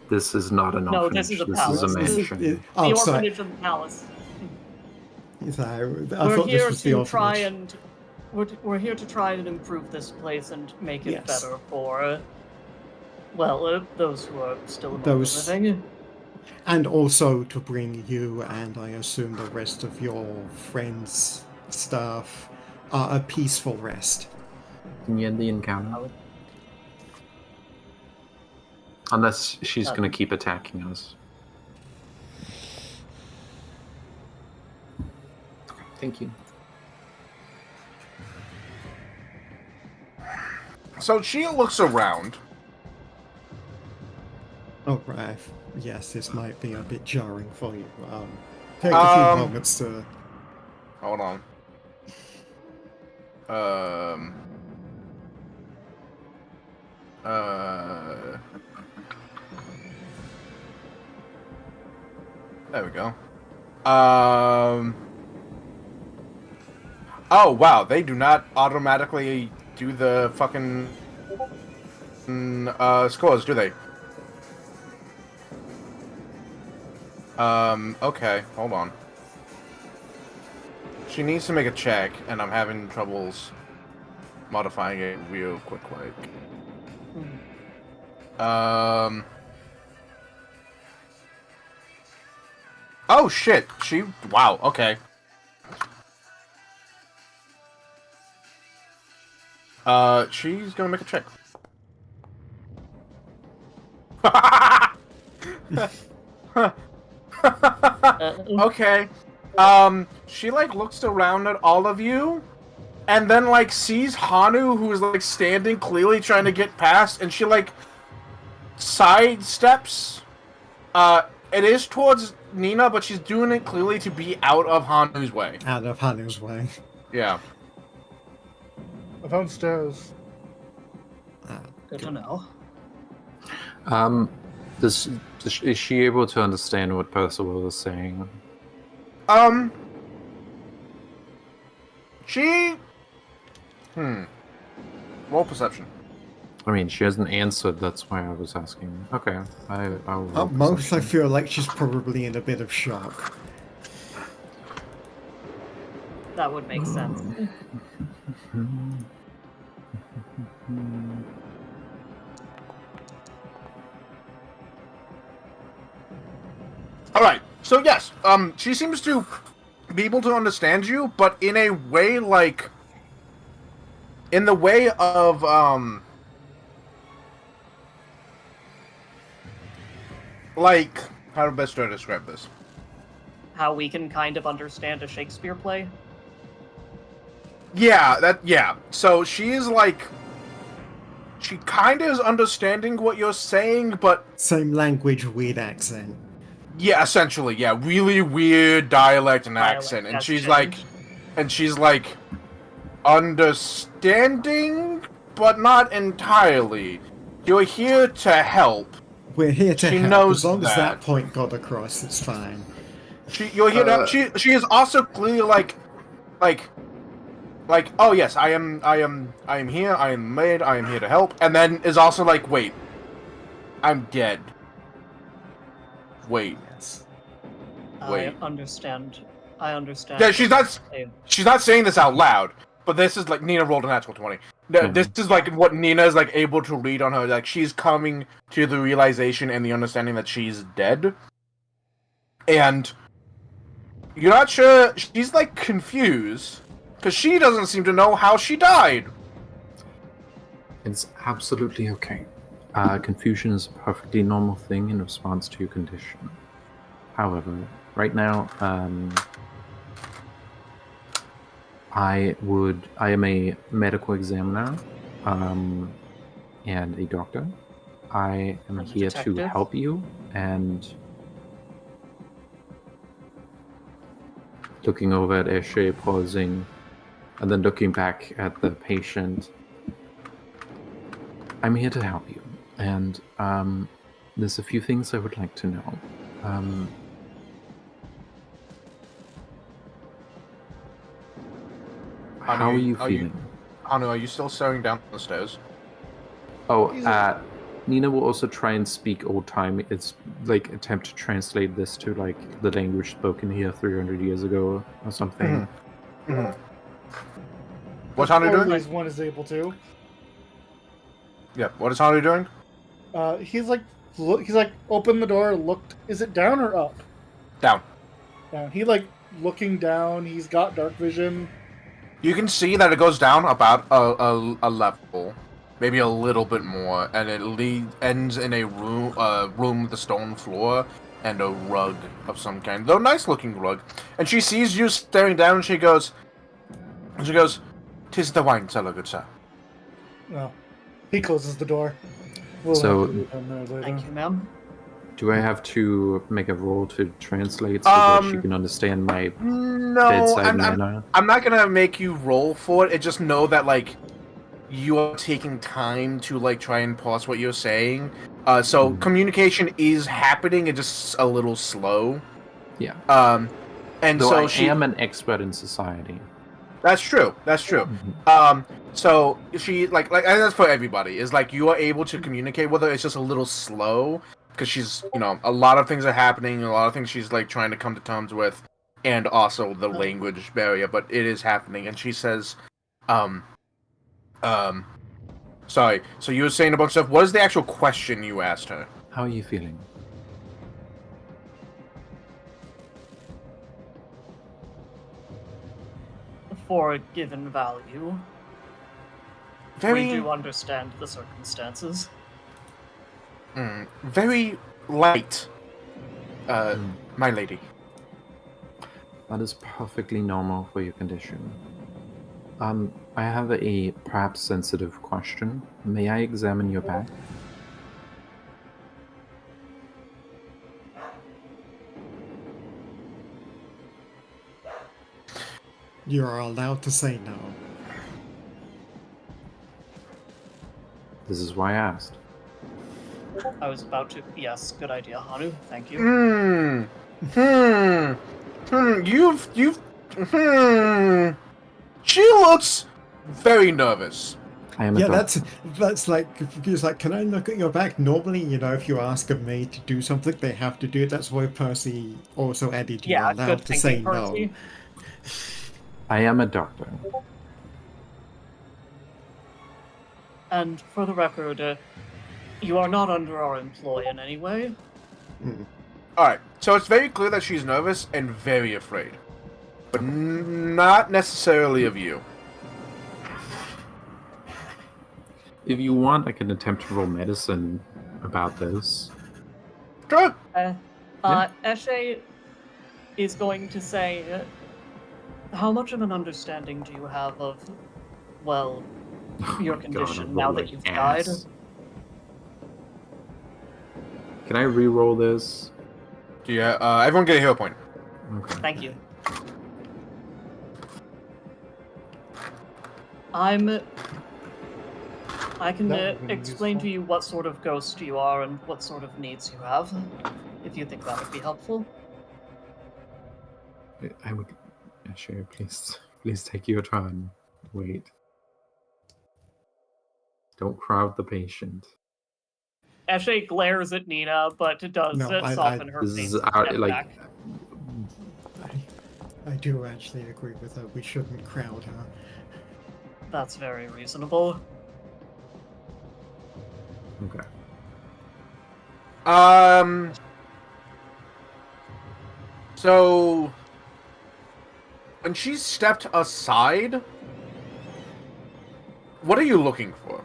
This is not an No, orphanage. this is a This palace. is a This is- mansion. The Oh, sorry. orphanage of the palace. I We're thought this here was the to orphanage. try and we're here to try and improve this place and make it Yes. better for those who are still among Those- the living. And also to bring you and I assume the rest of your friends, staff, a peaceful rest. Can you end the encounter? Unless she's going to keep attacking us. Thank you. So she looks around. Oh, right. Yes, this might be a bit jarring for you. Take a few moments to... Hold on. There we go. Oh wow, they do not automatically do the fucking scores, do they? Okay, hold on. She needs to make a check, and I'm having troubles modifying it real quick, like. Oh shit! Wow, okay. She's gonna make a check. Okay. She like looks around at all of you, and then like sees Hanu, who's like standing clearly trying to get past, and she like sidesteps. It is towards Nina, but she's doing it clearly to be out of Hanu's way. Out of Hanu's way. Yeah. I found stairs. Good to know. Is she able to understand what Percival is saying? She. Roll perception. I mean, she hasn't answered. That's why I was asking. Okay, I'll roll At most, I perception. feel like she's probably in a bit of shock. That would make sense. All right. So yes, she seems to be able to understand you, but in a way like, in the way of like, how best do I describe this? How we can kind of understand a Shakespeare play. Yeah. So she's like, she kind of is understanding what you're saying, but Same language, weird accent. yeah, essentially, yeah, really weird dialect and Dialect accent, and has she's changed. like understanding, but not entirely. You're here to help. We're here to She help. knows As long as that. that point got across, it's fine. You're here to help. She is also clearly like, oh yes, I am here. I am made. I am here to help. And then is also like, wait, I'm dead. Wait. Yes. Wait. I understand. Yeah, she's not saying this out loud, but this is like Nina rolled a natural 20. This is like what Nina is like able to read on her. Like she's coming to the realization and the understanding that she's dead, and you're not sure. She's like confused because she doesn't seem to know how she died. It's absolutely okay. Confusion is a perfectly normal thing in response to your condition. However, right now, I am a medical examiner, and a doctor. I am And a here to detective? help you, and looking over at Eshe, pausing, and then looking back at the patient. I'm here to help you, and there's a few things I would like to know. How are you feeling? Anu, are you still staring down the stairs? Oh, Nina will also try and speak old time. It's like attempt to translate this to like the language spoken here 300 years ago or something. What's Anu doing? Always one is able to. Yeah, what is Anu doing? He's like opened the door, looked. Is it down or up? Down. Down. He like looking down. He's got dark vision. You can see that it goes down about a level, maybe a little bit more, and it ends in a room with a stone floor and a rug of some kind, though nice looking rug. And she sees you staring down, and she goes, "'Tis the wine cellar, good sir." No, he closes the door. We'll So- have to get down there later. Thank you, ma'am. Do I have to make a roll to translate so that she can understand my No, bedside manner? I'm not gonna make you roll for it. Just know that like you are taking time to like try and pause what you're saying. So communication is happening. It's just a little slow. Yeah. And Though so I am an expert in society. That's true. That's true. So she like and that's for everybody. Is like you are able to communicate with her. It's just a little slow because she's a lot of things are happening. A lot of things she's like trying to come to terms with, and also the language barrier. But it is happening. And she says, sorry. So you were saying a bunch of stuff. What is the actual question you asked her? How are you feeling? For a given value, we do understand the circumstances. Very light, my lady. That is perfectly normal for your condition. I have a perhaps sensitive question. May I examine your back? You're allowed to say no. This is why I asked. I was about to. Yes, good idea, Hanu. Thank you. She looks very nervous. I am a Yeah, doctor. that's like, it's like, can I look at your back? Normally, if you ask a maid to do something, they have to do it. That's why Percy also added you're Yeah, allowed good to say thinking, Percy. no. I am a doctor. And for the record, you are not under our employ in any way. Alright, so it's very clear that she's nervous and very afraid. But not necessarily of you. If you want, I can attempt to roll medicine about this. Sure. Eshe is going to say, how much of an understanding do you have of, well, your Oh my God, condition I now rolled that like you've died? ass. Can I re-roll this? Yeah, everyone get a hero point. Okay. Thank you. I can That would've been explain useful. to you what sort of ghost you are and what sort of needs you have, if you think that would be helpful. I would. Sure, please take your time. Wait. Don't crowd the patient. Eshe glares at Nina, but does No, soften her This face is and out, step like. back. I do actually agree with her. We shouldn't crowd her. That's very reasonable. Okay. So when she stepped aside, what are you looking for?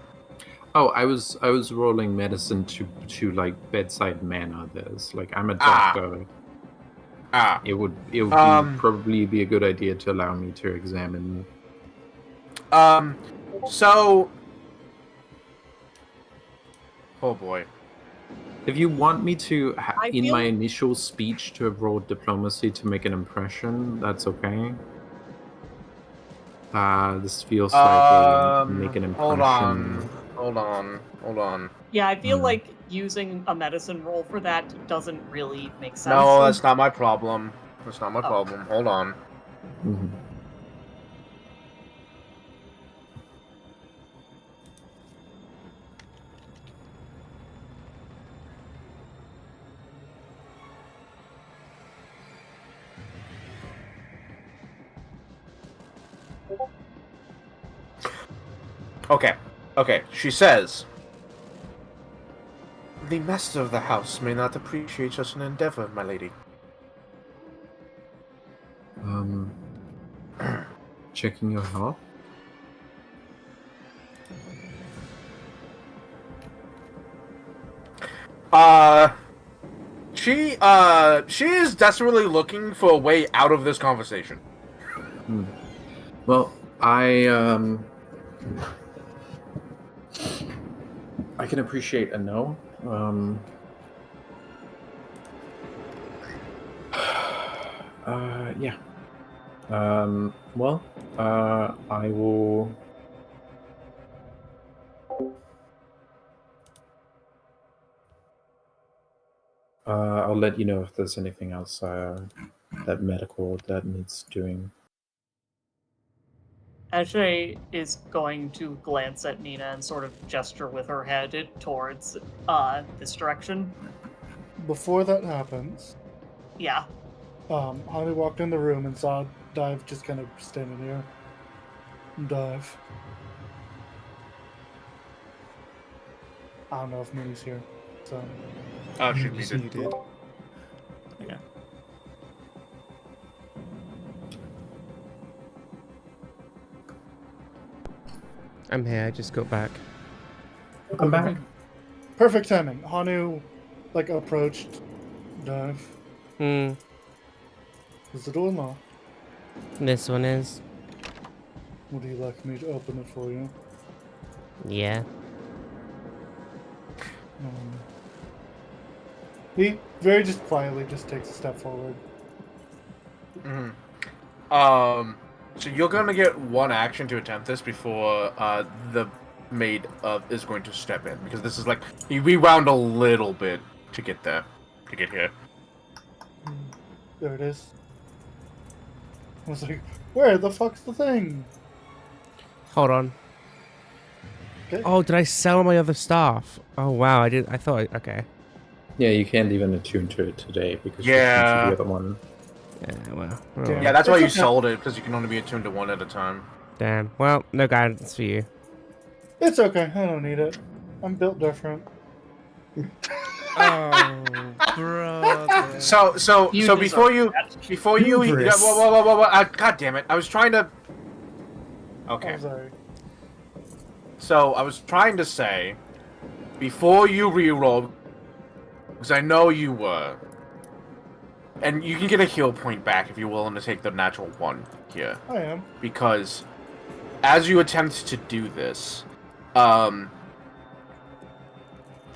Oh, I was rolling medicine to like bedside manner. This like I'm a Ah. doctor. Ah. It would probably be a good idea to allow me to examine. So oh boy. If you want me to, I in my feel- initial speech, to have rolled diplomacy to make an impression, that's okay. This feels like a make an impression. Hold on. Yeah, I feel Hmm. like using a medicine roll for that doesn't really make sense. No, that's not my problem. That's not my Oh. problem. Hold on. Mhm. Okay. She says, "The master of the house may not appreciate such an endeavor, my lady." Checking your health. She is desperately looking for a way out of this conversation. Well, I can appreciate a no. Yeah. Well, I will. I'll let you know if there's anything else that medical that needs doing. Eshe is going to glance at Nina and sort of gesture with her head towards this direction. Before that happens, Yeah. Hanu walked in the room and saw Dive just kind of standing here. Dive. I don't know if Mooney's here, so. Oh, she Yes, did. you did. Okay. I'm here. I just got back. Welcome back. Perfect timing. Hanu, approached Dive. Hmm. Is the door locked? This one is. Would you like me to open it for you? Yeah. He very just quietly just takes a step forward. So you're gonna get one action to attempt this before the maid is going to step in, because this is like you rewound a little bit to get there, to get here. There it is. I was like, where the fuck's the thing? Hold on. Okay. Oh, did I sell my other staff? Oh wow, I did. I thought. Okay. Yeah, you can't even attune to it today because Yeah. you the other one. Yeah. Well. Damn. Yeah, that's why It's you okay. sold it, because you can only be attuned to one at a time. Damn. Well, no guidance for you. It's okay. I don't need it. I'm built different. Oh, brother. So You so deserve before you Hubris. whoa, God damn it! I was trying to. Okay. I'm sorry. So I was trying to say, before you reroll, because I know you were, and you can get a heal point back if you're willing to take the natural one here, I am. because as you attempt to do this,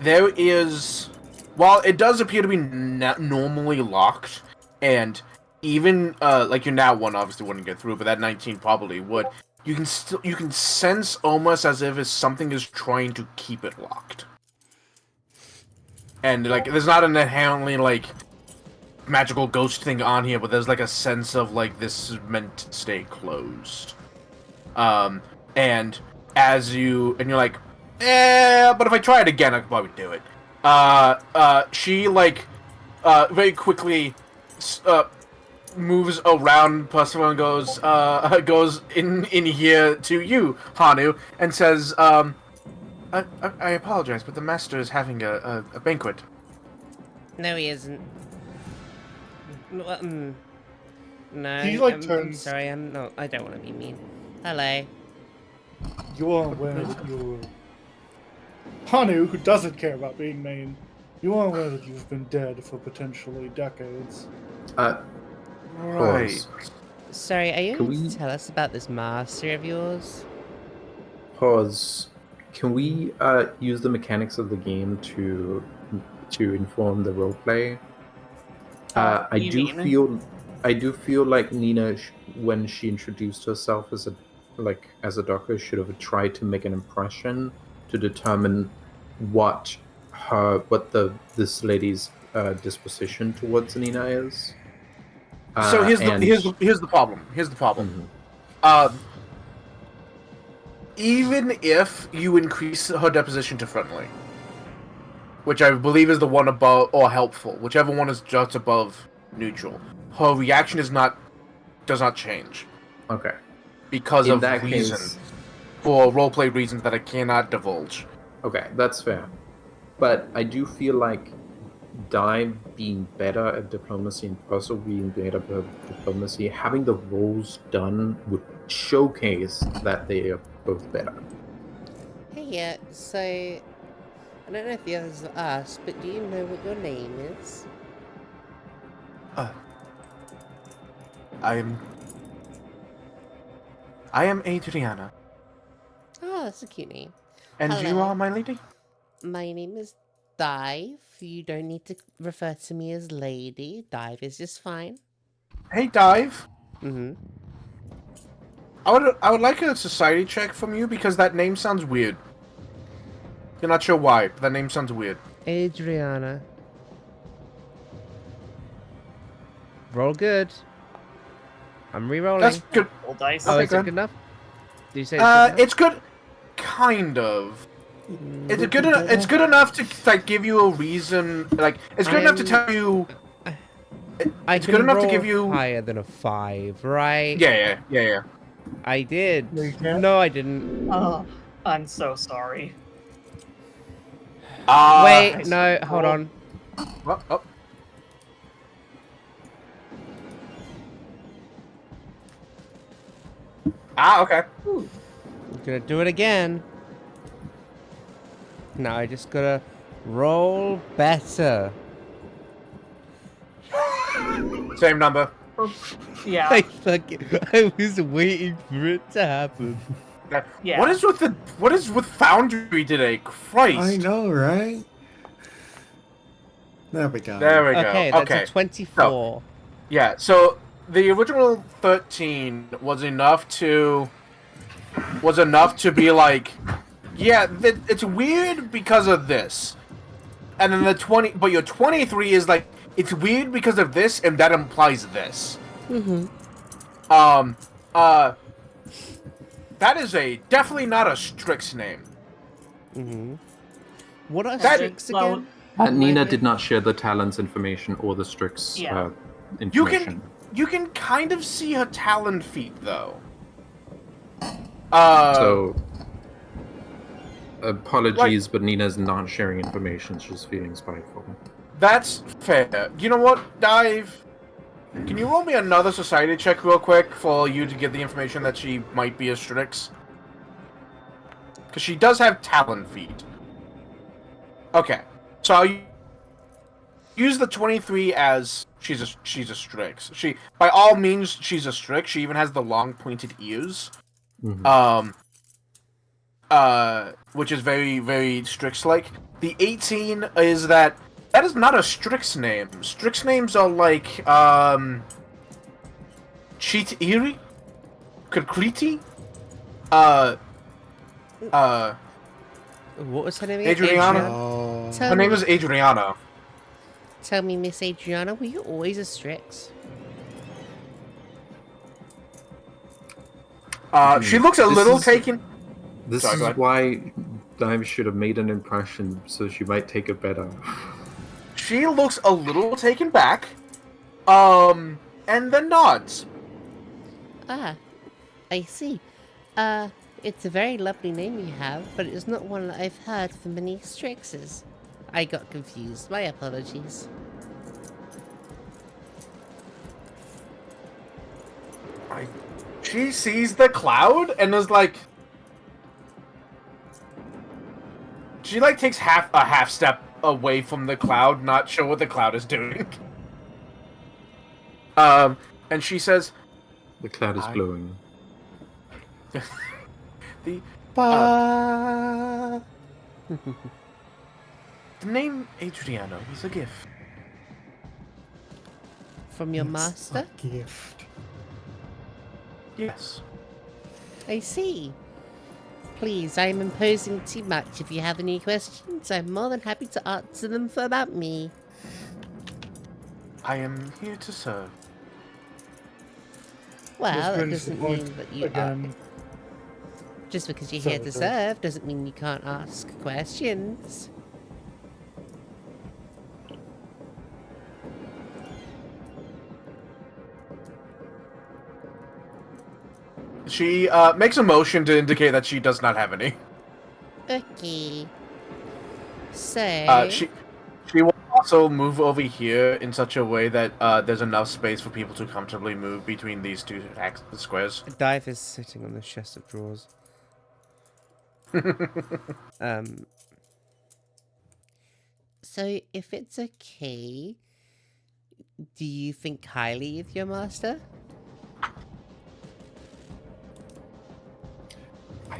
there is, while it does appear to be normally locked, and even like your nat one obviously wouldn't get through, but that 19 probably would. You can sense almost as if something is trying to keep it locked. And like there's not an inherently like magical ghost thing on here, but there's like a sense of like this is meant to stay closed. And as you're like, but if I try it again, I could probably do it. She like very quickly moves around Percival and goes in here to you, Hanu, and says, I apologize, but the master is having a banquet. No, he isn't. No, He, like, I'm turns- sorry, I'm not. I don't want to be mean. Hello. You are aware that you're... Hanu, who doesn't care about being mean, you are aware that you've been dead for potentially decades. Right. Sorry, are you Can able we- to tell us about this master of yours? Pause. Can we use the mechanics of the game to inform the roleplay? I you do mean? feel like Nina, when she introduced herself as a doctor, should have tried to make an impression to determine what this lady's disposition towards Nina is. So here's and- the problem. Here's the problem. Even if you increase her deposition to friendly, which I believe is the one above, or helpful, whichever one is just above neutral, her reaction does not change Okay. because In of that reasons, case- for roleplay reasons that I cannot divulge. Okay, that's fair. But I do feel like Dive being better at diplomacy and Purcell being better at diplomacy, having the roles done would showcase that they are both better. Hey, yeah, so... I don't know if the others have asked, but do you know what your name is? I am Adriana, Oh, that's a cute name. and you Hello. are my lady. My name is Dive. You don't need to refer to me as lady. Dive is just fine. Hey, Dive. Mm-hmm. I would like a society check from you because that name sounds weird. You're not sure why, but that name sounds weird. Adriana. Roll good. I'm re-rolling. That's good. Roll dice. Oh, Okay, is it good. good enough? Did you say it's good enough? It's good, kind of. It's good. It's good enough to like give you a reason. Like it's good enough to tell you. I it's can good enough to roll give you- higher than a 5, right? Yeah. I did. No, you can't? No, I didn't. Oh, I'm so sorry. Wait, no, hold on. Oh. Okay. I'm gonna do it again. Now I just gotta roll better. Same number. Yeah. I was waiting for it to happen. Yeah. What is with Foundry today? Christ. I know, right? There we go. There we go. Okay, that's a 24. Yeah, so the original 13 was enough to be like Yeah, it's weird because of this. And then the 20, but your 23 is like, it's weird because of this, and that implies this. Mm-hmm. That is definitely not a Strix name. Mm-hmm. What are That- Strix well, again? Nina Remind did me? not share the talents information or the Strix Yeah. information. You can kind of see her talon feet though. So, apologies, but Nina's not sharing information. She's feeling spiteful. That's fair. You know what, Dive? Can you roll me another society check real quick for you to get the information that she might be a Strix? Because she does have talon feet. Okay, so I'll use the 23 as she's a Strix. She, by all means, she's a Strix. She even has the long pointed ears. Mhm. Which is very, very Strix-like. The 18 is that is not a Strix name. Strix names are like, Cheat Iri? Kurkriti? What was her name again? Adriana? Oh, Tell Her name me- is Adriana. Tell me, Miss Adriana, were you always a Strix? She looks a This little is- taken. This Sorry, go is ahead. why Dive should have made an impression, so she might take it better. She looks a little taken back. And then nods. Ah, I see. It's a very lovely name you have, but it's not one that I've heard for many Strixes. I got confused. My apologies. She sees the cloud and is like, she like takes a half step away from the cloud, not sure what the cloud is doing. And she says, The cloud is glowing. the ba. the name Adriana is a gift. From your It's master? a gift. Yes. I see. Please, I'm imposing too much. If you have any questions, I'm more than happy to answer them about me. I am here to serve. Well, This that brings doesn't the point mean that you are. again. Just because you're here to Sorry. serve doesn't mean you can't ask questions. She makes a motion to indicate that she does not have any. Okay. So, She will also move over here in such a way that there's enough space for people to comfortably move between these two squares. Dive is sitting on the chest of drawers. So if it's okay, do you think highly of your master?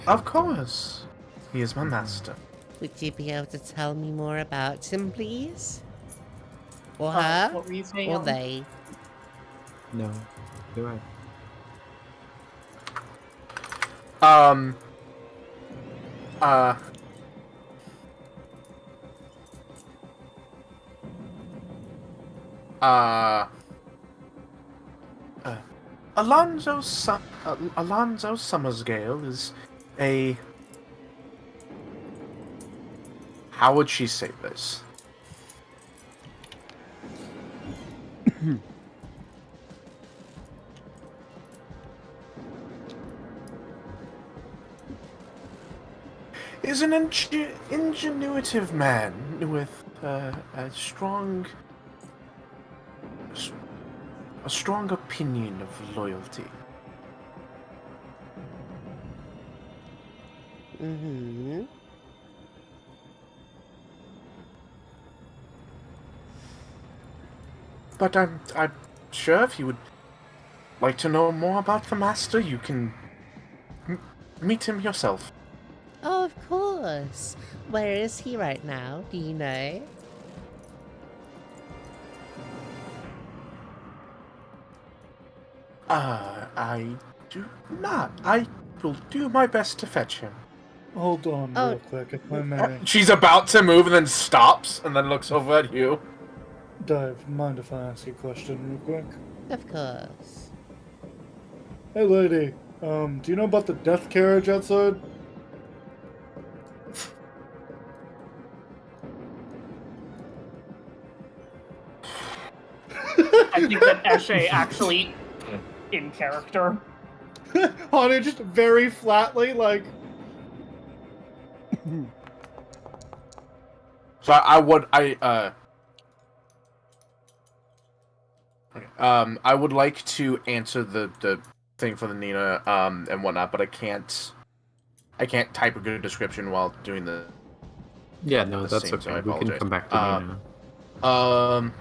Of course. He is my master. Would you be able to tell me more about him, please? Or her? What were you saying? Or Ellen? they? No, you're right. Alonzo Summersgale is a... How would she say this? Is an ingenuitive man with a strong opinion of loyalty. Mm-hmm. But I'm sure if you would like to know more about the master, you can meet him yourself. Oh, of course. Where is he right now? Do you know? I do not. I will do my best to fetch him. hold on Oh. real quick, if I may. She's about to move and then stops and then looks over at you. Dive, mind if I ask you a question real quick? Of course. Hey lady, do you know about the death carriage outside? I think that Eshe actually in character. Hanu just very flatly, like, So I would like to answer the thing for the Nina and whatnot, but I can't type a good description while doing the Yeah, no, the that's same, so I okay. We can apologize. come back to Nina.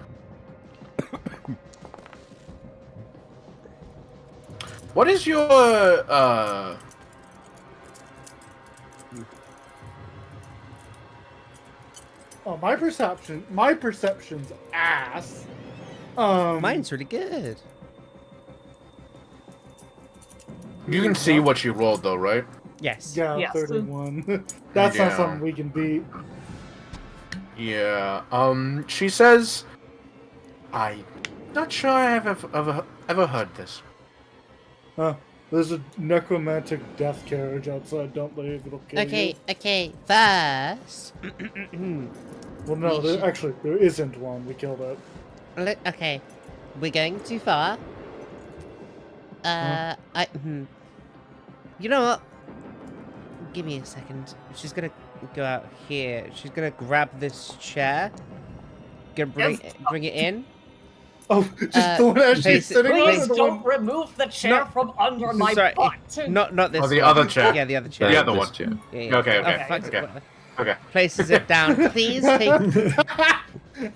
What is your oh, my perception's ass. Mine's really good. you can see what you rolled though, right? Yes. Yeah, Yes. 31. That's Yeah. not something we can beat. Yeah. She says, I'm not sure I have ever heard this. There's a necromantic death carriage outside. Don't leave; it'll kill Okay, you. okay. First, Well, no, we should- actually, there isn't one. We killed it. look. Okay, we're going too far. You know what? Give me a second. She's gonna go out here. She's gonna grab this chair. Gonna bring it in. Oh, just the one that she's face- sitting on, Please or the don't one? remove the chair No. from under my Sorry, butt. Not this. Oh, the one. other chair. Yeah, the other chair. The other This one. chair. Yeah, yeah. Okay, Oh, okay, fuck it, okay. whatever. Okay. Places it down. Please take.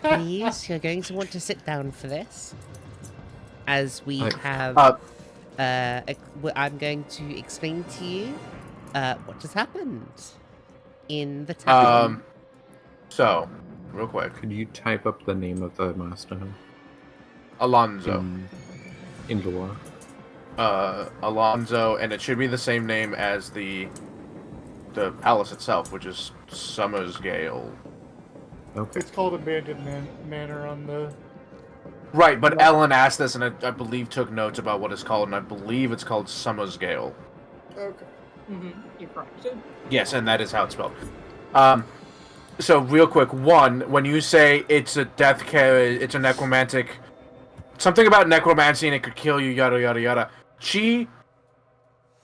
Please, you're going to want to sit down for this, as we Right. have. I'm going to explain to you what has happened in the town. So, real quick, Could you type up the name of the master Alonzo. in lore? Alonzo, and it should be the same name as the palace itself, which is Summersgale. Okay. It's called Abandoned Manor on the. Right, but Ellen asked this, and I believe took notes about what it's called, and I believe it's called Summersgale. Okay. You're correct. Yes, and that is how it's spelled. So real quick, one, when you say it's a death carriage, it's a necromantic, something about necromancy and it could kill you, yada yada yada. She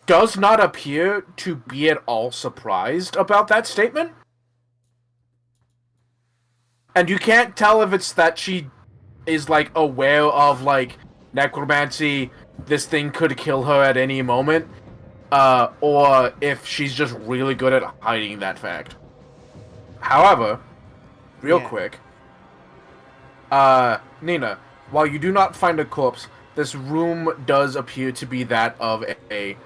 does not appear to be at all surprised about that statement. And you can't tell if it's that she is, like, aware of, like, necromancy, this thing could kill her at any moment, or if she's just really good at hiding that fact. However, real Yeah. quick, Nina, while you do not find a corpse, this room does appear to be that of a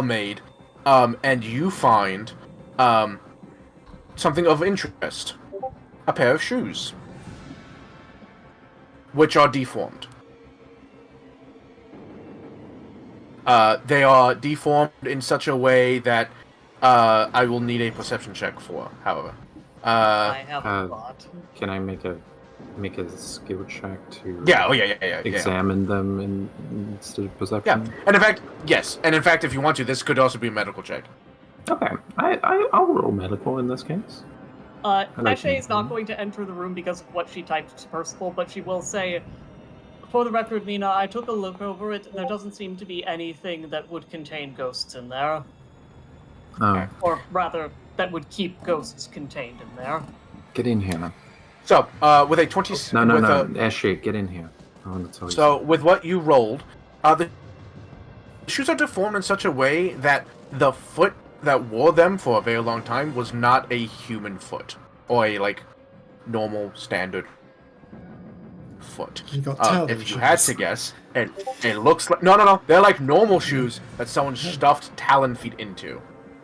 maid, and you find, something of interest. A pair of shoes. Which are deformed. They are deformed in such a way that I will need a perception check for, however. I have a uh, thought. Can I make a skill check to yeah. examine them instead of Yeah, perception? and in fact, yes. And in fact, if you want to, this could also be a medical check. Okay, I'll roll medical in this case. like Eshe is not that. going to enter the room because of what she typed to Percival, but she will say, for the record, Nina, I took a look over it, and there doesn't seem to be anything that would contain ghosts in there. Oh, Or rather, that would keep ghosts contained in there. get in here. So, with a 20... No, with a- Ashley, get in here. I want to tell you. So, with what you rolled, the shoes are deformed in such a way that the foot that wore them for a very long time was not a human foot. Or a, like, normal, standard foot. You got talon if you shoes. had to guess, it looks like... No. They're like normal shoes that someone stuffed talon feet into.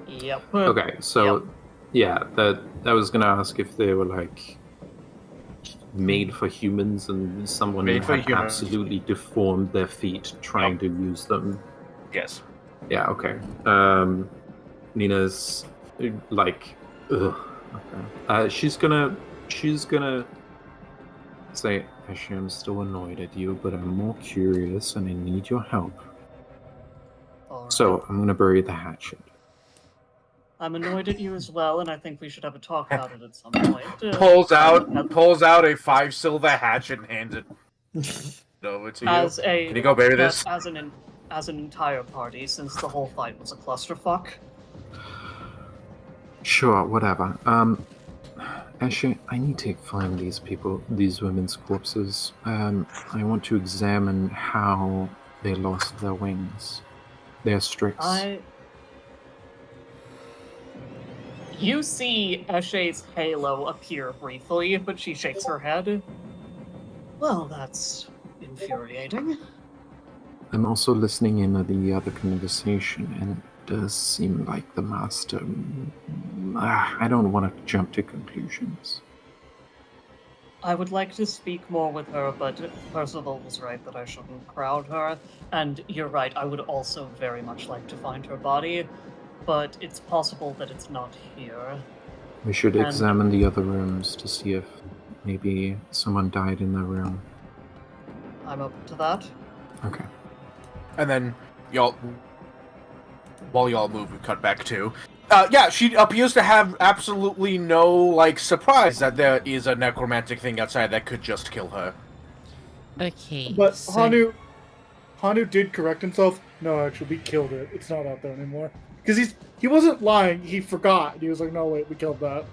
Yep. Okay, so yeah, that I was gonna ask if they were like made for humans and someone Made for had humans. absolutely deformed their feet trying Yep. to use them. Yes. Yeah, okay. Nina's like, ugh. Okay. She's gonna say, actually, I'm still annoyed at you, but I'm more curious and I need your help. All So right. I'm gonna bury the hatchet. I'm annoyed at you as well, and I think we should have a talk about it at some point. Pulls out a 5 silver hatchet and hands it over to you. As a Can you go bury this? as an entire party, since the whole fight was a clusterfuck. Sure, whatever. Actually, I need to find these women's corpses. I want to examine how they lost their wings. Their strix. You see Eshe's halo appear briefly, but she shakes her head. Well, that's infuriating. I'm also listening in on the other conversation, and it does seem like the master. I don't want to jump to conclusions. I would like to speak more with her, but Percival was right that I shouldn't crowd her. And you're right, I would also very much like to find her body, but it's possible that it's not here. We should And- examine the other rooms to see if maybe someone died in the room. I'm open to that. Okay. And then while y'all move, we cut back to. Yeah, she appears to have absolutely no like surprise that there is a necromantic thing outside that could just kill her. Okay. But so- Hanu did correct himself. No, actually, we killed it. It's not out there anymore. Because he wasn't lying. He forgot. He was like, no, wait, we killed that.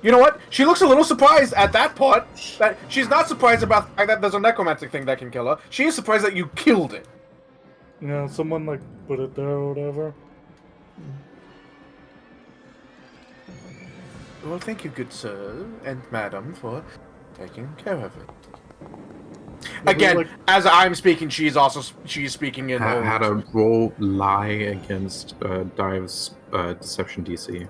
You know what? She looks a little surprised at that part. That she's not surprised about the fact that there's a necromantic thing that can kill her. She is surprised that you killed it. You know, someone like put it there or whatever. Well, thank you, good sir and madam, for taking care of it. Again, like- as I'm speaking, she's speaking in Had old. a roll lie against Dive's deception DC.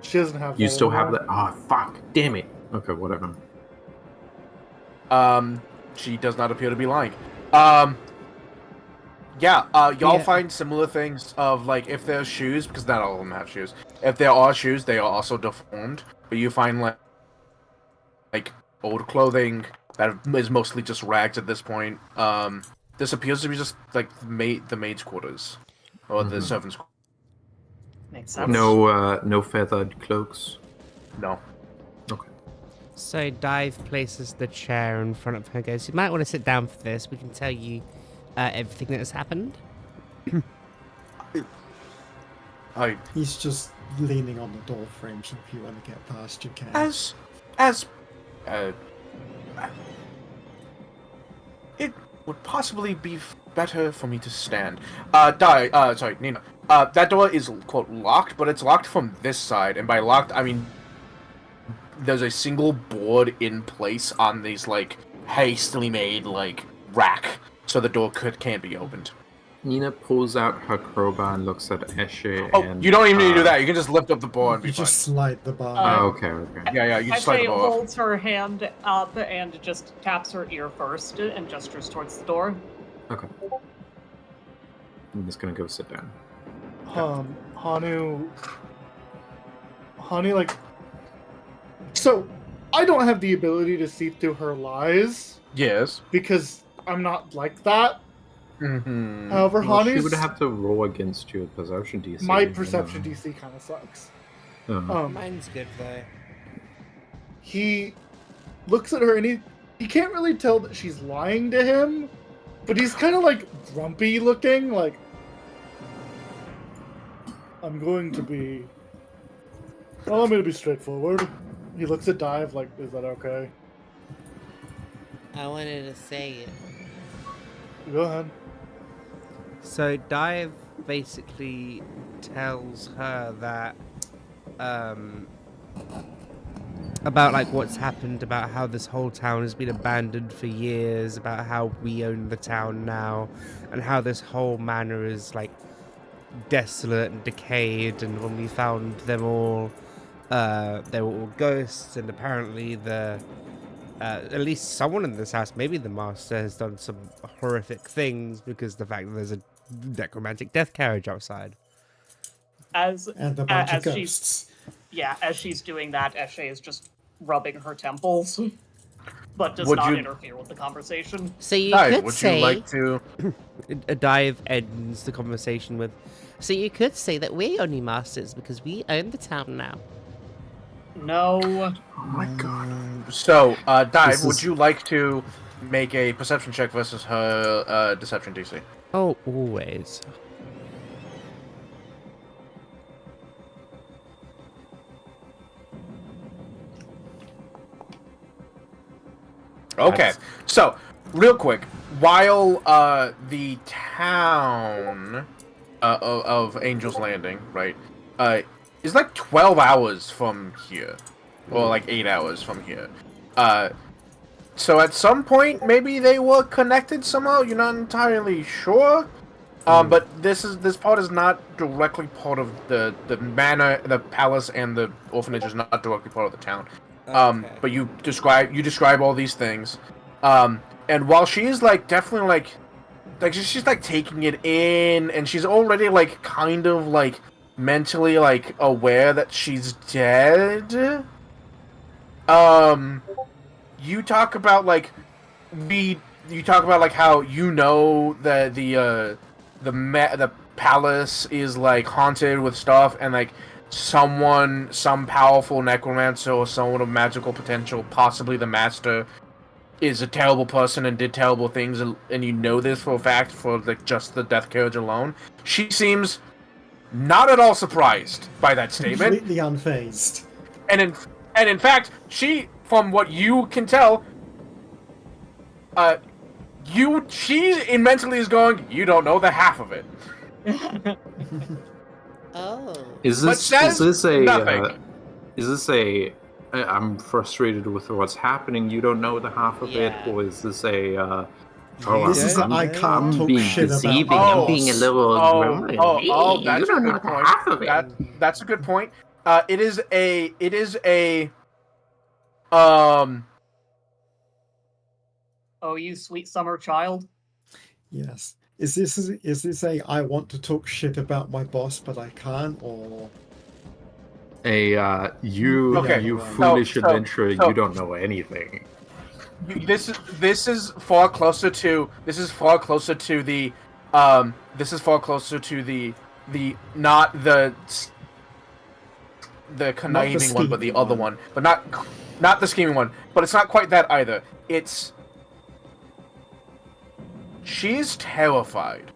She doesn't have. You that still have anymore. that? Ah, fuck! Damn it! Okay, whatever. She does not appear to be lying. Y'all Yeah. find similar things of like if there's shoes, because not all of them have shoes. If there are shoes, they are also deformed. But you find like old clothing that is mostly just rags at this point. This appears to be just like the maid's quarters or the servants' quarters. Makes sense. No feathered cloaks. No. Okay. So Dive places the chair in front of her, goes, you might want to sit down for this. We can tell you everything that has happened. He's just leaning on the door frame, so if you want to get past, you can. It would possibly be better for me to stand. Sorry, Nina. That door is, quote, locked, but it's locked from this side, and by locked, I mean there's a single board in place on these, like, hastily made, like, rack, so the door can't be opened. Nina pulls out her crowbar and looks at Eshe. Oh, and, you don't even need to do that. You can just lift up the board and be You fine. just slide the bar. Oh, okay, okay. Yeah, you just slide the Eshe door off. holds her hand up and just taps her ear first and gestures towards the door. Okay. I'm just gonna go sit down. Hanu, like. So, I don't have the ability to see through her lies Yes. because I'm not like that. Mm-hmm. However, Well, she Hanu's would have to roll against your perception DC. my you know. perception DC kind of sucks. Oh. Mine's good, though. He looks at her and he can't really tell that she's lying to him, but he's kind of like grumpy looking, like I'm going to be. Well, I'm going to be straightforward. He looks at Dive like, is that okay? I wanted to say it. Go ahead. So Dive basically tells her that about like what's happened, about how this whole town has been abandoned for years, about how we own the town now, and how this whole manor is like desolate and decayed, and when we found them all, they were all ghosts, and apparently the at least someone in this house, maybe the master, has done some horrific things because the fact that there's a necromantic death carriage outside. As And a bunch of as she's ghosts. as she's doing that, Eshe is just rubbing her temples, but does Would not you- interfere with the conversation. So you Dive, could would say. you like to? A dive ends the conversation with, So you could say that we're only masters because we own the town now. No. Oh my god. So, Dive, This would is- you like to make a perception check versus her deception DC? oh, always. Okay, That's- so real quick, while the town of Angel's Landing, right, is like 12 hours from here, or like 8 hours from here. So at some point, maybe they were connected somehow. You're not entirely sure. But this part is not directly part of the manor, the palace, and the orphanage is not directly part of the town. But you describe all these things, and while she is like definitely like she's like taking it in, and she's already like kind of like mentally like aware that she's dead. You talk about like how you know that the palace is like haunted with stuff, and like some powerful necromancer or someone of magical potential, possibly the master, is a terrible person and did terrible things, and you know this for a fact for like just the death carriage alone. She seems not at all surprised by that statement, Completely unfazed. and in fact, she, from what you can tell, she mentally is going, you don't know the half of it. Oh. Is But this says nothing. I'm frustrated with what's happening. You don't know the half of Yeah. it, or is this a? This is I'm- I can't talk being shit about deceiving. my Oh. I'm being a boss. little. Oh, that's you a don't know good the point. half of it. That's a good point. It is a Oh, you sweet summer child. Yes. Is this a I want to talk shit about my boss but I can't, or You Okay, you so- foolish so- adventurer. so- You don't know anything. this is far closer to the not the conniving one, but the scheming other one. one, but not the scheming one. But it's not quite that either. She's terrified.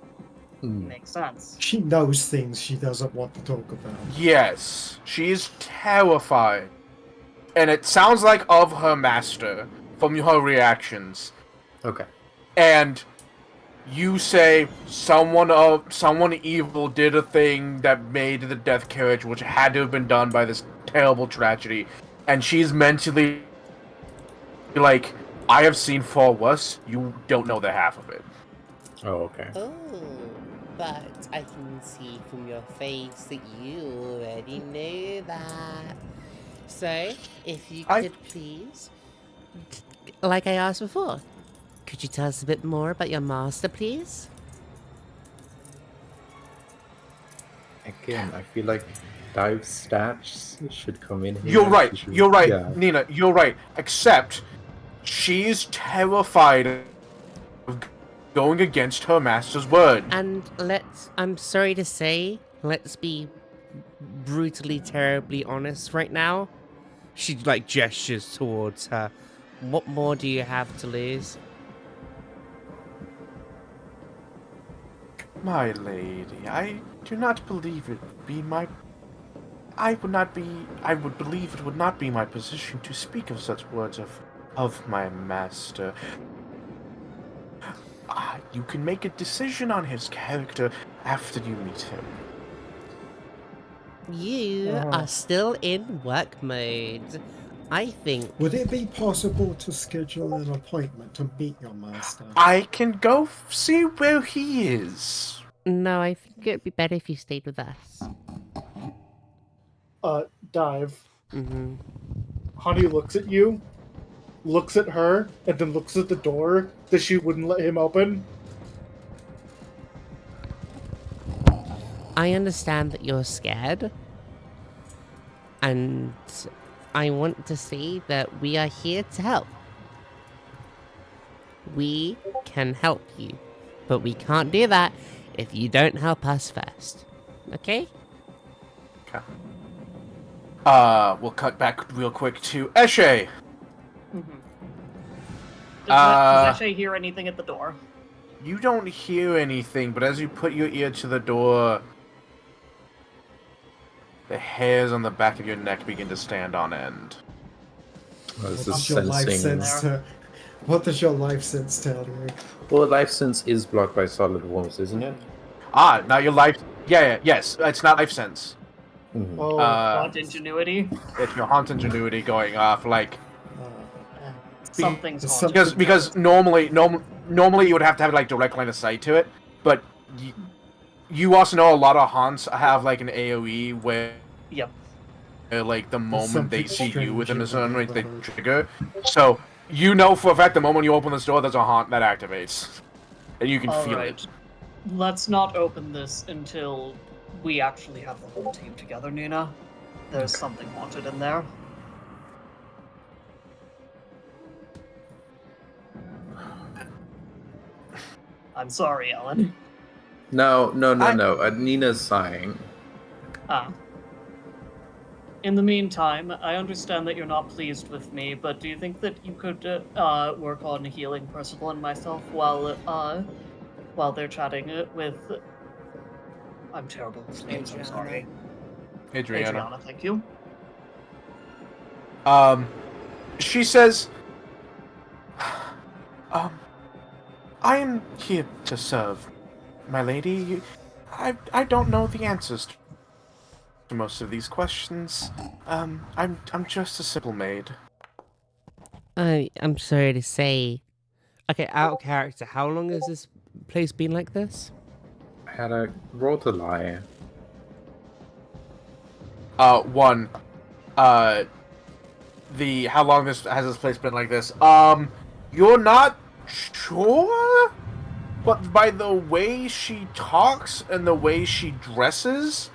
Makes sense. she knows things she doesn't want to talk about. Yes, she's terrified, and it sounds like of her master from her reactions. Okay. And you say someone evil did a thing that made the death carriage, which had to have been done by this terrible tragedy, and she's mentally like, I have seen far worse. You don't know the half of it. Oh, okay. Oh. But I can see from your face that you already know that. So, if you I- could please, like I asked before, could you tell us a bit more about your master, please? Again, I feel like dive stats should come in here. You're right. She should- You're right, Yeah. Nina. You're right. Except she's terrified of going against her master's word. And I'm sorry to say, let's be brutally, terribly honest right now. She like gestures towards her. What more do you have to lose? My lady, I do not believe it be my... I would believe it would not be my position to speak of such words of my master. You can make a decision on his character after you meet him. You are still in work mode. I think Would it be possible to schedule an appointment to meet your master? I can go see where he is. no, I think it'd be better if you stayed with us. Dive. Mm-hmm. Honey looks at you looks at her, and then looks at the door that she wouldn't let him open. I understand that you're scared. And I want to say that we are here to help. We can help you. But we can't do that if you don't help us first. Okay? Okay. We'll cut back real quick to Eshe. Does Eshe hear anything at the door? You don't hear anything, but as you put your ear to the door, the hairs on the back of your neck begin to stand on end. This What is does your life sensing. sense what does your life sense tell you? Well, life sense is blocked by solid walls, isn't it? Now your life... yes. It's not life sense. Mhm. Oh, Want ingenuity? It's your haunt ingenuity going off, like... Something's There's haunted. Because normally you would have to have, like, direct line of sight to it, but you also know a lot of haunts have, like, an AoE where... Yep. Like, the moment they something see you within a strange certain range, they about it. trigger. So, you know for a fact the moment you open this door, there's a haunt that activates. And you can feel Alright. it. Let's not open this until we actually have the whole team together, Nina. There's something haunted in there. I'm sorry, Ellen. No. Nina's sighing. Ah. In the meantime, I understand that you're not pleased with me, but do you think that you could work on healing Percival and myself while they're chatting with... I'm terrible with names, I'm sorry. Adriana. Thank you. She says, I am here to serve, my lady. I don't know the answers to most of these questions. I'm just a simple maid. I'm sorry to say. Okay, out of character, how long has this place been like this? Had I rolled a lie? One, how long has this place been like this? You're not sure? But by the way she talks and the way she dresses,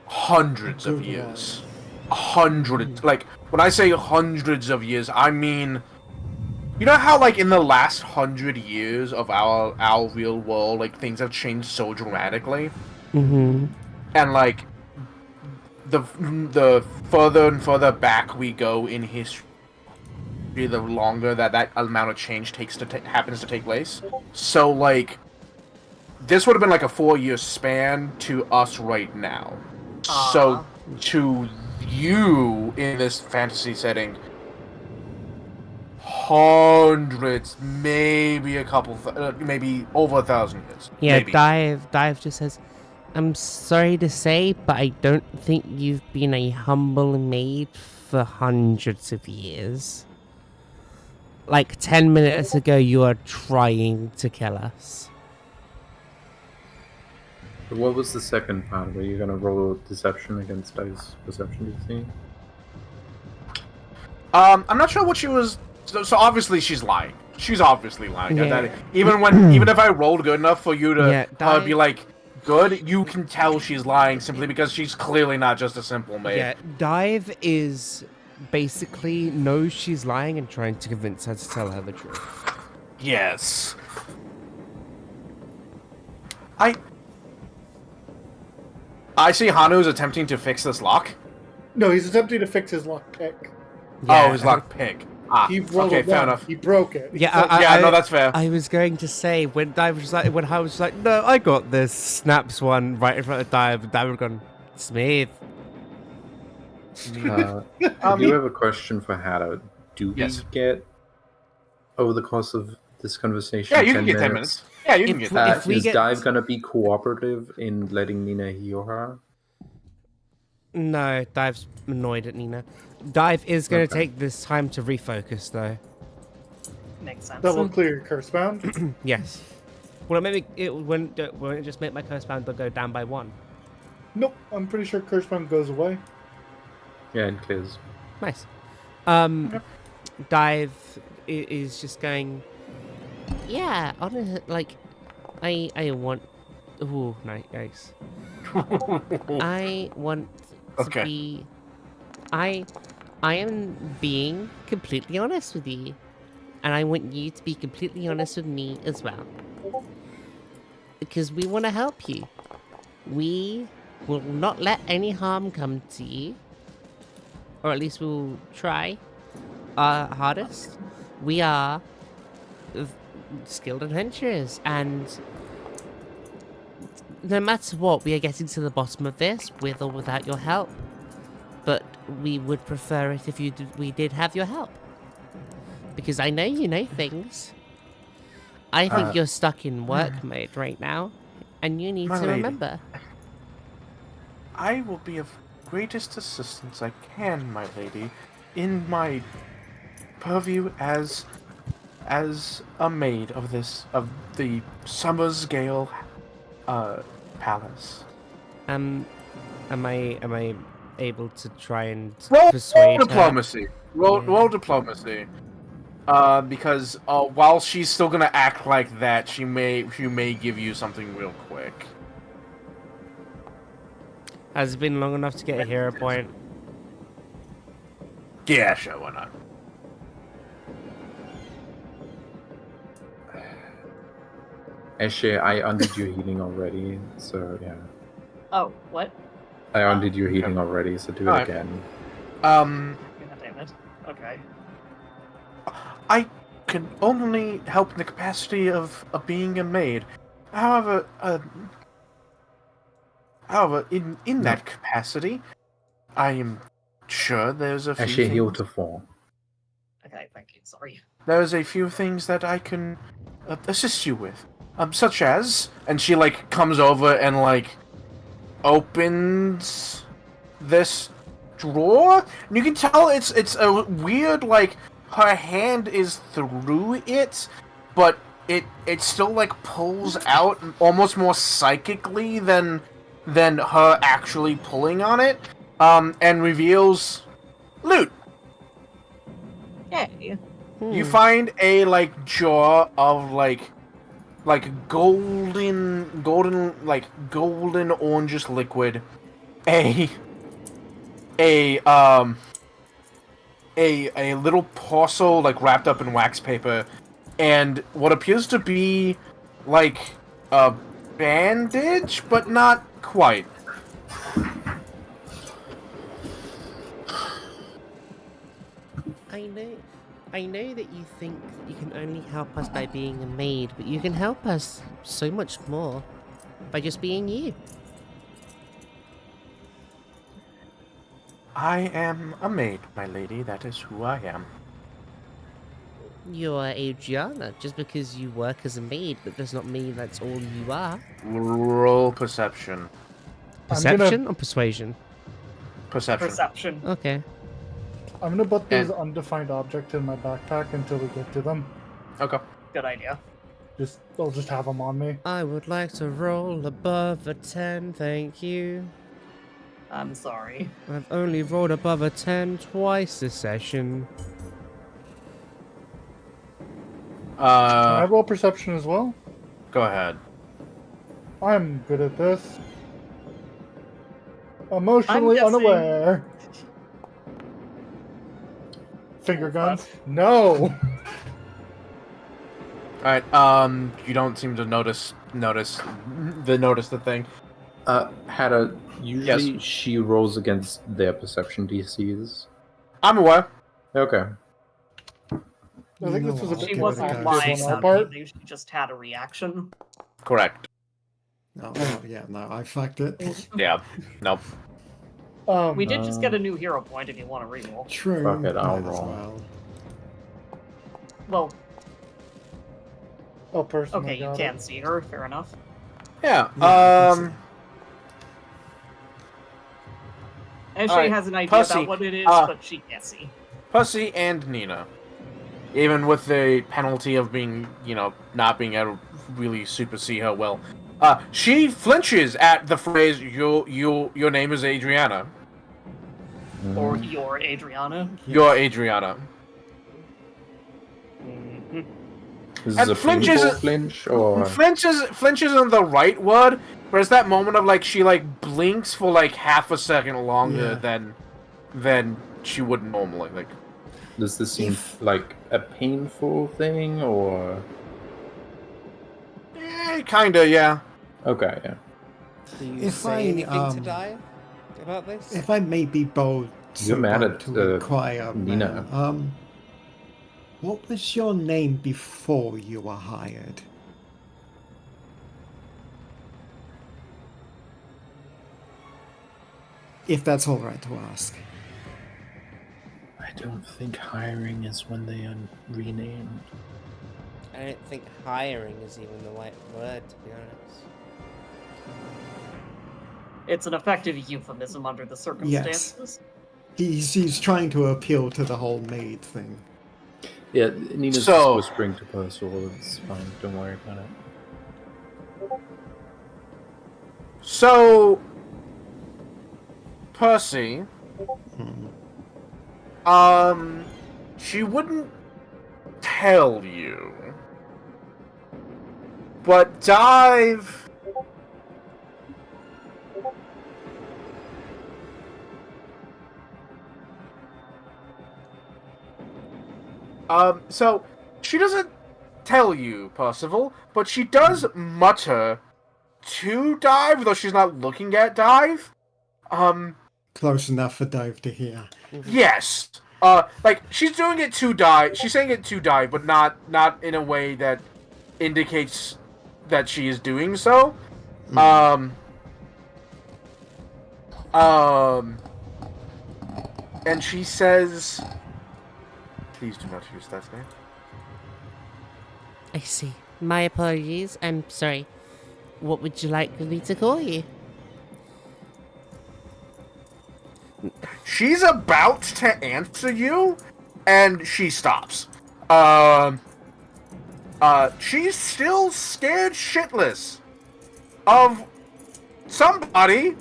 hundreds of Good years. Hundreds. Like, when I say hundreds of years, I mean... You know how, like, in the last 100 years of our real world, like, things have changed so dramatically? Mm-hmm. And, like, the further and further back we go in history, the longer that amount of change happens to take place. So, like, this would have been like a 4-year span to us right now. So, to you in this fantasy setting, hundreds, maybe a couple, maybe over 1,000 years. Yeah, maybe. Dive just says, I'm sorry to say, but I don't think you've been a humble maid for hundreds of years. Like 10 minutes ago, you are trying to kill us. What was the second part? Were you gonna roll deception against dice perception, do you think? I'm not sure what she was. So obviously she's lying. She's obviously lying. Yeah. That, even if I rolled good enough for you to Yeah, be like good, you can tell she's lying simply because she's clearly not just a simple maid. Yeah, Dive is basically knows she's lying and trying to convince her to tell her the truth. Yes. I see Hanu's attempting to fix this lock. no, he's attempting to fix his lock pick. Oh, his lock pick. He rolled okay, a fair one. enough. He broke it. Yeah, No, that's fair. I was going to say when Dive was like, when I was like, no, I got this. Snaps one right in front of Dive, and Dive would gone, Smith. I do have a question for Hada. Do we Yes. get, over the course of this conversation, Yeah, you can get 10 minutes. Yeah, you can If get we- that. if we is get- Dive gonna be cooperative in letting Nina heal her? No, Dive's annoyed at Nina. Dive is going to Okay. take this time to refocus, though. Makes sense. That will clear your curse bound. Yes. Well, maybe it wouldn't it just make my curse bound go down by 1. Nope, I'm pretty sure curse bound goes away. Yeah, it clears. Nice. Dive is just going. Yeah, honestly, like, I want. Ooh, nice. I want to Okay. be. I am being completely honest with you, and I want you to be completely honest with me as well, because we want to help you. We will not let any harm come to you, or at least we'll try our hardest. We are skilled adventurers, and no matter what, we are getting to the bottom of this, with or without your help. But we would prefer it if we did have your help. Because I know you know things. I think you're stuck in work mode right now, and you need My to lady. remember. I will be of greatest assistance I can, my lady, in my purview as a maid of the Summer's Gale palace. Am I able to try and Roll persuade her? diplomacy. Roll diplomacy. Because while she's still gonna act like that, she may give you something real quick. Has it been long enough to get a hero point? Yeah, sure, why not? Actually, I undid your healing already, so yeah. Oh, what? I undid your healing already, so do it Alright. again. God damn it. Okay. I can only help in the capacity of being a maid. However, in that capacity, I am sure there's a few Actually, heal things, to 4. Okay, thank you. Sorry. there's a few things that I can assist you with, such as, and she like comes over and like opens this drawer, and you can tell it's a weird, like, her hand is through it, but it still like pulls out almost more psychically than her actually pulling on it, and reveals loot. Yay. You find a like jar of like golden orangish liquid, a little parcel like wrapped up in wax paper, and what appears to be like a bandage, but not quite. I know that you think you can only help us by being a maid, but you can help us so much more by just being you. I am a maid, my lady. That is who I am. You're Adriana. Just because you work as a maid, that does not mean that's all you are. Roll perception. Perception or persuasion? Perception. Perception. Okay. I'm gonna put these And- undefined objects in my backpack until we get to them. Okay. Good idea. I'll just have them on me. I would like to roll above a 10, thank you. I'm sorry. I've only rolled above a 10 twice this session. Can I roll perception as well? Go ahead. I'm good at this. Emotionally guessing- unaware. Finger guns? No. All right. You don't seem to notice the thing. Hada, usually she rolls against their perception DCs. I'm aware. Okay. I think this was a bit She too wasn't active lying on our on part. me. She just had a reaction. Correct. No, yeah, no, I fucked it. Yeah. Nope. We did just get a new hero point if you want to reroll. True. Fuck it, I'll might as roll. well. Well, Oh, person. okay, you can see her. Fair enough. Yeah. Yeah, And she Alright, has an idea Pussy, about what it is, uh, but she can't see. Pussy and Nina. Even with the penalty of being, not being able to really super see her well. She flinches at the phrase, your name is Adriana. Or you're Adriana. You're Adriana. Is And this a flinch painful is- flinch or Flinch isn't the right word, but it's that moment of like she like blinks for like half a second longer than she would normally. Like, does this seem If- like a painful thing or? kinda, yeah. Okay, yeah. Do you If say I, anything to um, Dive about this? If I may be bold, You're mad bold at, to inquire, Nina. ma'am, what was your name before you were hired? If that's all right to ask. I don't think hiring is when they are renamed. I don't think hiring is even the right word, to be honest. It's an effective euphemism under the circumstances. He's trying to appeal to the whole maid thing. Yeah, Nina's So- just whispering to Percival. It's fine. Don't worry about it. So, Percy, she wouldn't tell you, but Dive. So she doesn't tell you, Percival, but she does mutter to Dive, though she's not looking at Dive. Close enough for Dive to hear. Yes. Like she's doing it to Dive. She's saying it to Dive, but not in a way that indicates that she is doing so. And she says, "Please do not use that name." I see. My apologies. I'm sorry. What would you like me to call you? She's about to answer you, and she stops. She's still scared shitless of somebody.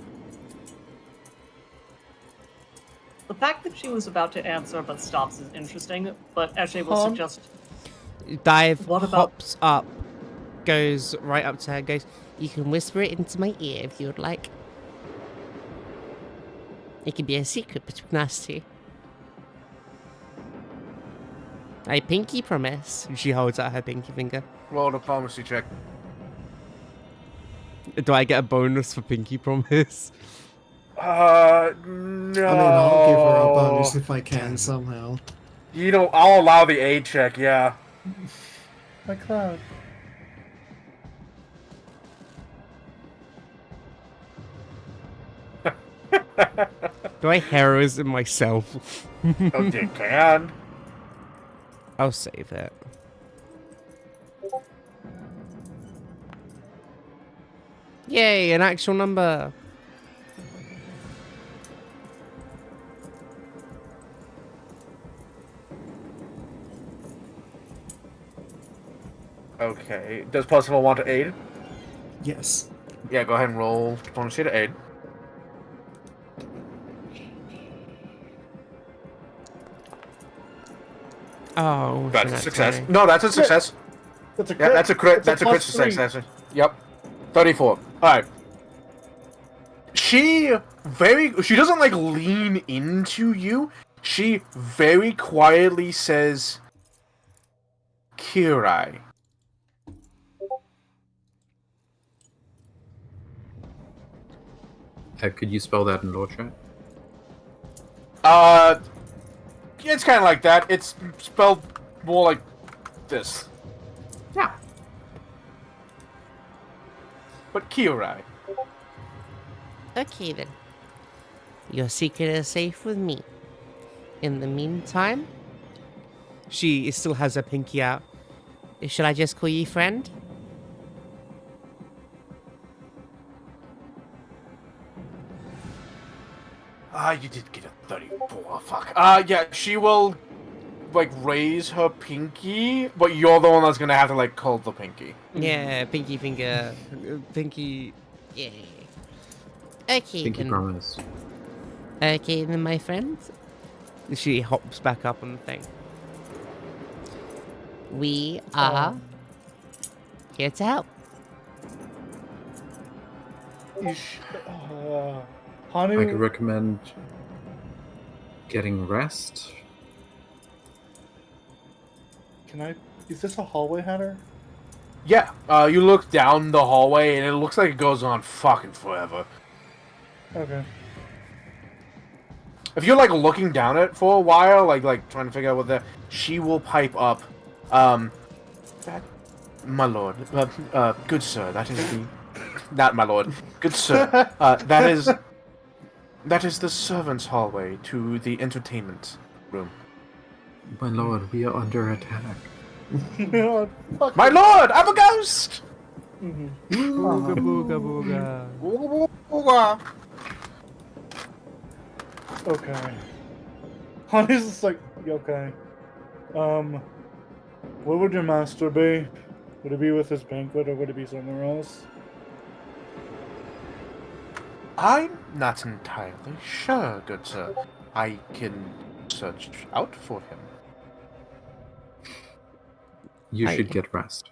The fact that she was about to answer but stops is interesting, but Eshe will suggest Dive What about- hops up, goes right up to her, goes, "You can whisper it into my ear if you would like. It can be a secret between us two. I pinky promise." She holds out her pinky finger. Roll a diplomacy check. Do I get a bonus for pinky promise? No. I mean, I'll give her a bonus if I can somehow. You know, I'll allow the aid check. Yeah. My cloud. Do I heroism myself? Oh, you can. I'll save it. Yay, an actual number. Okay. Does Percival want to aid? Yes. Yeah, go ahead and roll diplomacy to aid. Oh, That's a not success. sorry. No, that's a success. That's a Yeah, crit. that's a crit. It's That's a crit +3. success. Yep. 34. Alright. She doesn't like lean into you. She very quietly says, Kirai. Could you spell that in lore chat? It's kind of like that. It's spelled more like this. Yeah. But Kirai. Okay then. Your secret is safe with me. In the meantime, she still has her pinky out. Should I just call you friend? You did get a 34. Fuck. Yeah, she will, like, raise her pinky, but you're the one that's gonna have to, like, call the pinky. Yeah, pinky finger. Pinky. Yeah. Okay Pinky then. promise. Okay then, my friend. She hops back up on the thing. We are here to help. I Hanu, could recommend getting rest. is this a hallway, Hunter? Yeah, you look down the hallway, and it looks like it goes on fucking forever. Okay. If you're, like, looking down it for a while, like trying to figure out what she will pipe up, that, my lord, good sir, that is the, not my lord, good sir, that is the servants' hallway to the entertainment room. My lord, we are under attack. Fuck My lord, I'm a ghost! Mhm. Booga booga booga. Okay. Hanu's just like, okay. Where would your master be? Would it be with his banquet or would it be somewhere else? I'm not entirely sure, good sir. I can search out for him. You I- should get rest.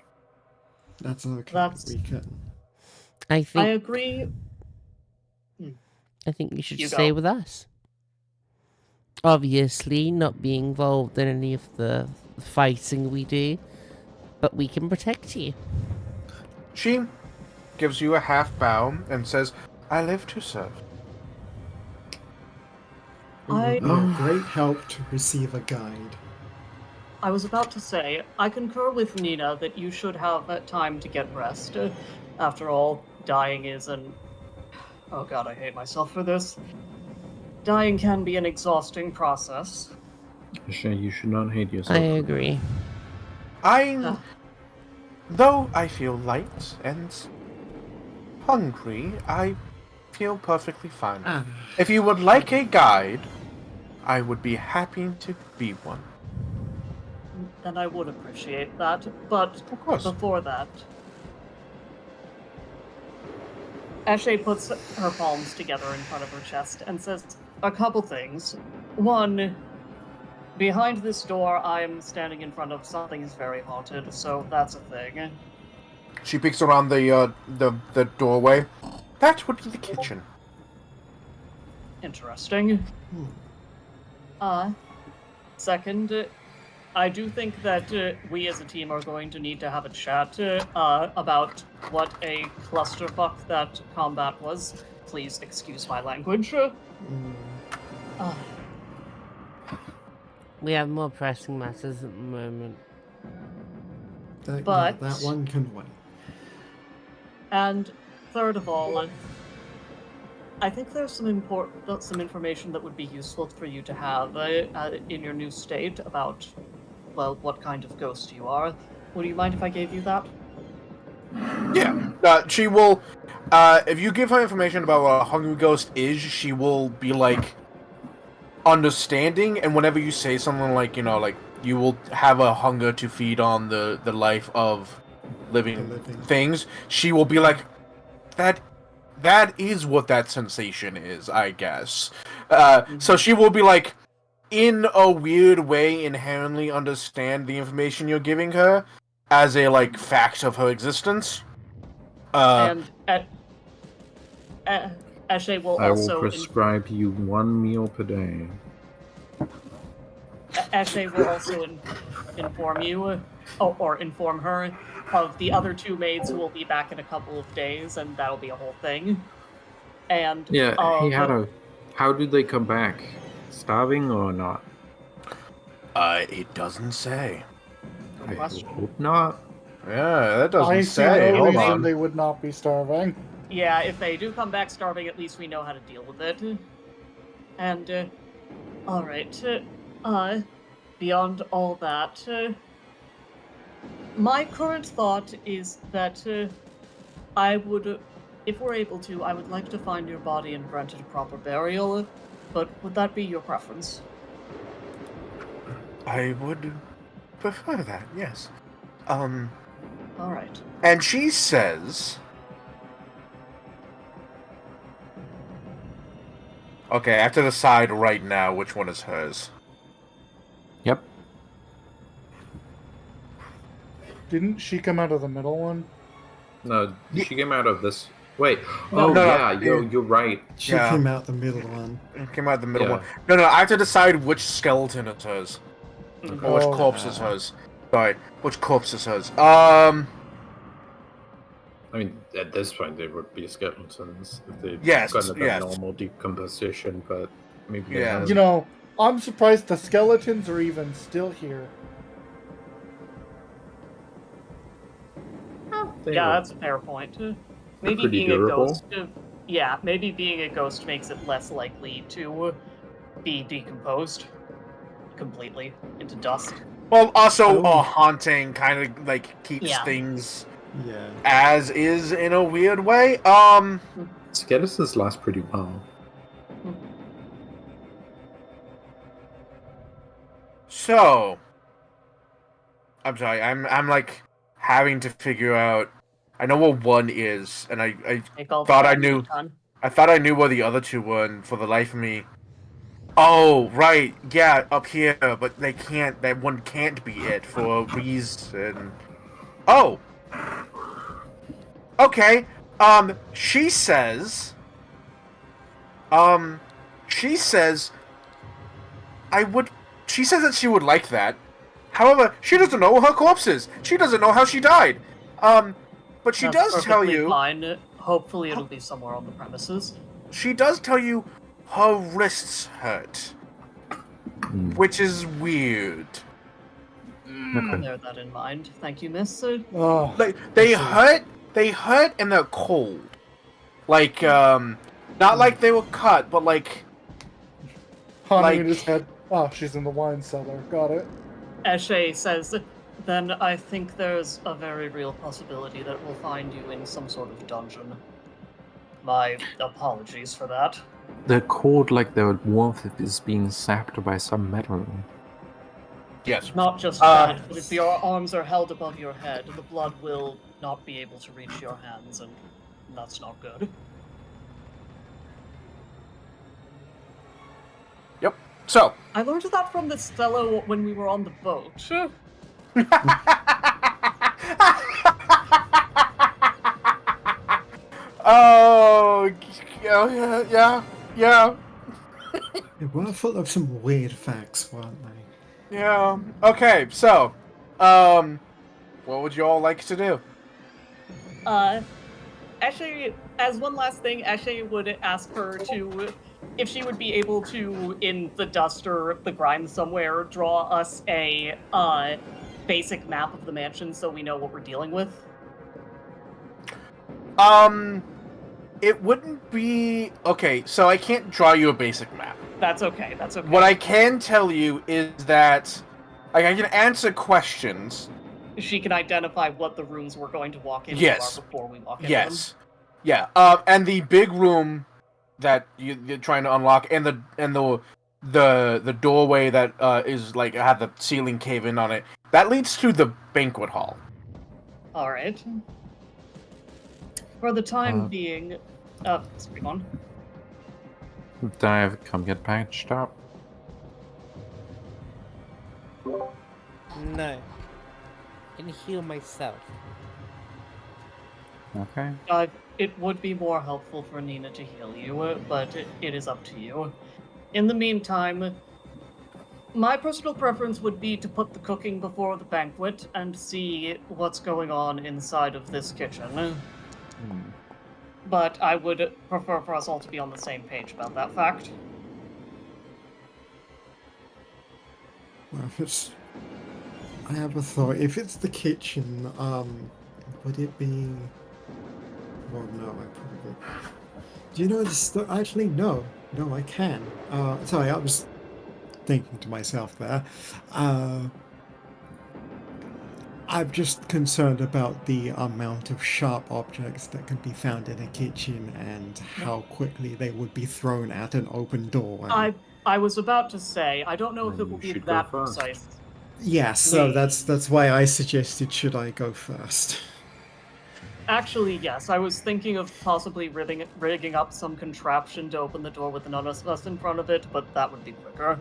That's okay. That's- We can. I I think agree. I think you should You stay go. with us. Obviously, not being involved in any of the fighting we do, but we can protect you. She gives you a half bow and says, I live to serve. It would be Oh. a great help to receive a guide. I was about to say, I concur with Nina that you should have time to get rest. After all, dying is an... Oh god, I hate myself for this. Dying can be an exhausting process. You should not hate yourself. I for that. agree. Though I feel light and hungry, I feel perfectly fine. Ah, If you would like a guide, I would be happy to be one. Then I would appreciate that. But Of course. before that... Ashe puts her palms together in front of her chest and says a couple things. One, behind this door, I am standing in front of something is very haunted, so that's a thing. She peeks around the doorway. That would be the kitchen. Interesting. Second, I do think that we as a team are going to need to have a chat about what a clusterfuck that combat was. Please excuse my language. We have more pressing matters at the moment. But- that one can wait. And third of all, I think there's some information that would be useful for you to have in your new state about, well, what kind of ghost you are. Would you mind if I gave you that? Yeah. She will. If you give her information about what a hungry ghost is, she will be like understanding. And whenever you say something like, like you will have a hunger to feed on the life of living things, she will be like, that is what that sensation is, I guess. So she will be like, in a weird way, inherently understand the information you're giving her as a like fact of her existence. And Ashe will I will also prescribe you 1 meal per day. Ashe will also inform you, or inform her, of the other two maids who will be back in a couple of days, and that'll be a whole thing. And Yeah, hey, how did they come back? Starving or not? It doesn't say. I question. hope not. Yeah, that doesn't I see say. no Hold reason on. they would not be starving. yeah, if they do come back starving, at least we know how to deal with it. And all right. Beyond all that, my current thought is that I would, if we're able to, I would like to find your body and grant it a proper burial. But would that be your preference? I would prefer that, yes. All right. And she says... Okay, I have to decide right now which one is hers. Yep. Didn't she come out of the middle one? No, she came out of this. Wait. No, Oh no, yeah, you're right. She Yeah. came out the middle one. It came out the middle Yeah. one. No, I have to decide which skeleton is hers. Or which Oh. corpse is hers. Sorry, which corpse is hers. I mean, at this point, they would be skeletons if they Yes, got a yes. normal decomposition, but maybe they Yeah. haven't. You know, I'm surprised the skeletons are even still here. They Yeah, were- that's a fair point. Maybe pretty being durable. a ghost. Yeah, maybe being a ghost makes it less likely to be decomposed completely into dust. Well, also, Oh. haunting kind of like keeps Yeah. things Yeah. as is in a weird way. Skeletons last pretty well. So, I'm sorry. I'm like having to figure out. I know what one is, and I Make all Thought I the knew. done. I thought I knew what the other two were, and for the life of me. Oh, right. Yeah, up here, but they can't. That one can't be it for a reason. Oh. Okay. She says. She says. I would. She says that she would like that. However, she doesn't know her corpse is. She doesn't know how she died. But she That's does tell perfectly you. Fine. Hopefully, it'll be somewhere on the premises. She does tell you her wrists hurt, which is weird. I'll bear that in mind. Thank you, Miss. Oh, Like they hurt, and they're cold. Like not like they were cut, but like Honey like- in his head. Oh, she's in the wine cellar. Got it. Eshe says, then I think there's a very real possibility that we'll find you in some sort of dungeon. My apologies for that. They're cold like their warmth is being sapped by some metal. yes. Not just Uh, that, but if your arms are held above your head, the blood will not be able to reach your hands, and that's not good. So I learned that from this fellow when we were on the boat. oh yeah. They were full of some weird facts, weren't they? Yeah. Okay. So, what would you all like to do? Actually, as one last thing, Eshe would ask her to, if she would be able to, in the dust or the grime somewhere, draw us a basic map of the mansion so we know what we're dealing with. It wouldn't be okay. So I can't draw you a basic map. That's okay. That's okay. What I can tell you is that, like, I can answer questions. She can identify what the rooms we're going to walk into Yes. are before we walk into Yes. Yeah. And the big room that you're trying to unlock, and the doorway that is like had the ceiling cave in on it. That leads to the banquet hall. them. All right. For the time being, speak on. Dive, come get patched up. No. I can heal myself. Okay. It would be more helpful for Nina to heal you, but it is up to you. In the meantime, my personal preference would be to put the cooking before the banquet and see what's going on inside of this kitchen. But I would prefer for us all to be on the same page about that fact. Well, if it's, I have a thought. If it's the kitchen, would it be? Well, no, I probably. Do you know this? Actually, no, I can. Sorry, I was thinking to myself there. I'm just concerned about the amount of sharp objects that can be found in a kitchen and how quickly they would be thrown at an open door. I was about to say, I don't know if it will You be should go that first. precise. Yes, so that's why I suggested should I go first. Actually, yes, I was thinking of possibly rigging up some contraption to open the door with none of us in front of it, but that would be quicker.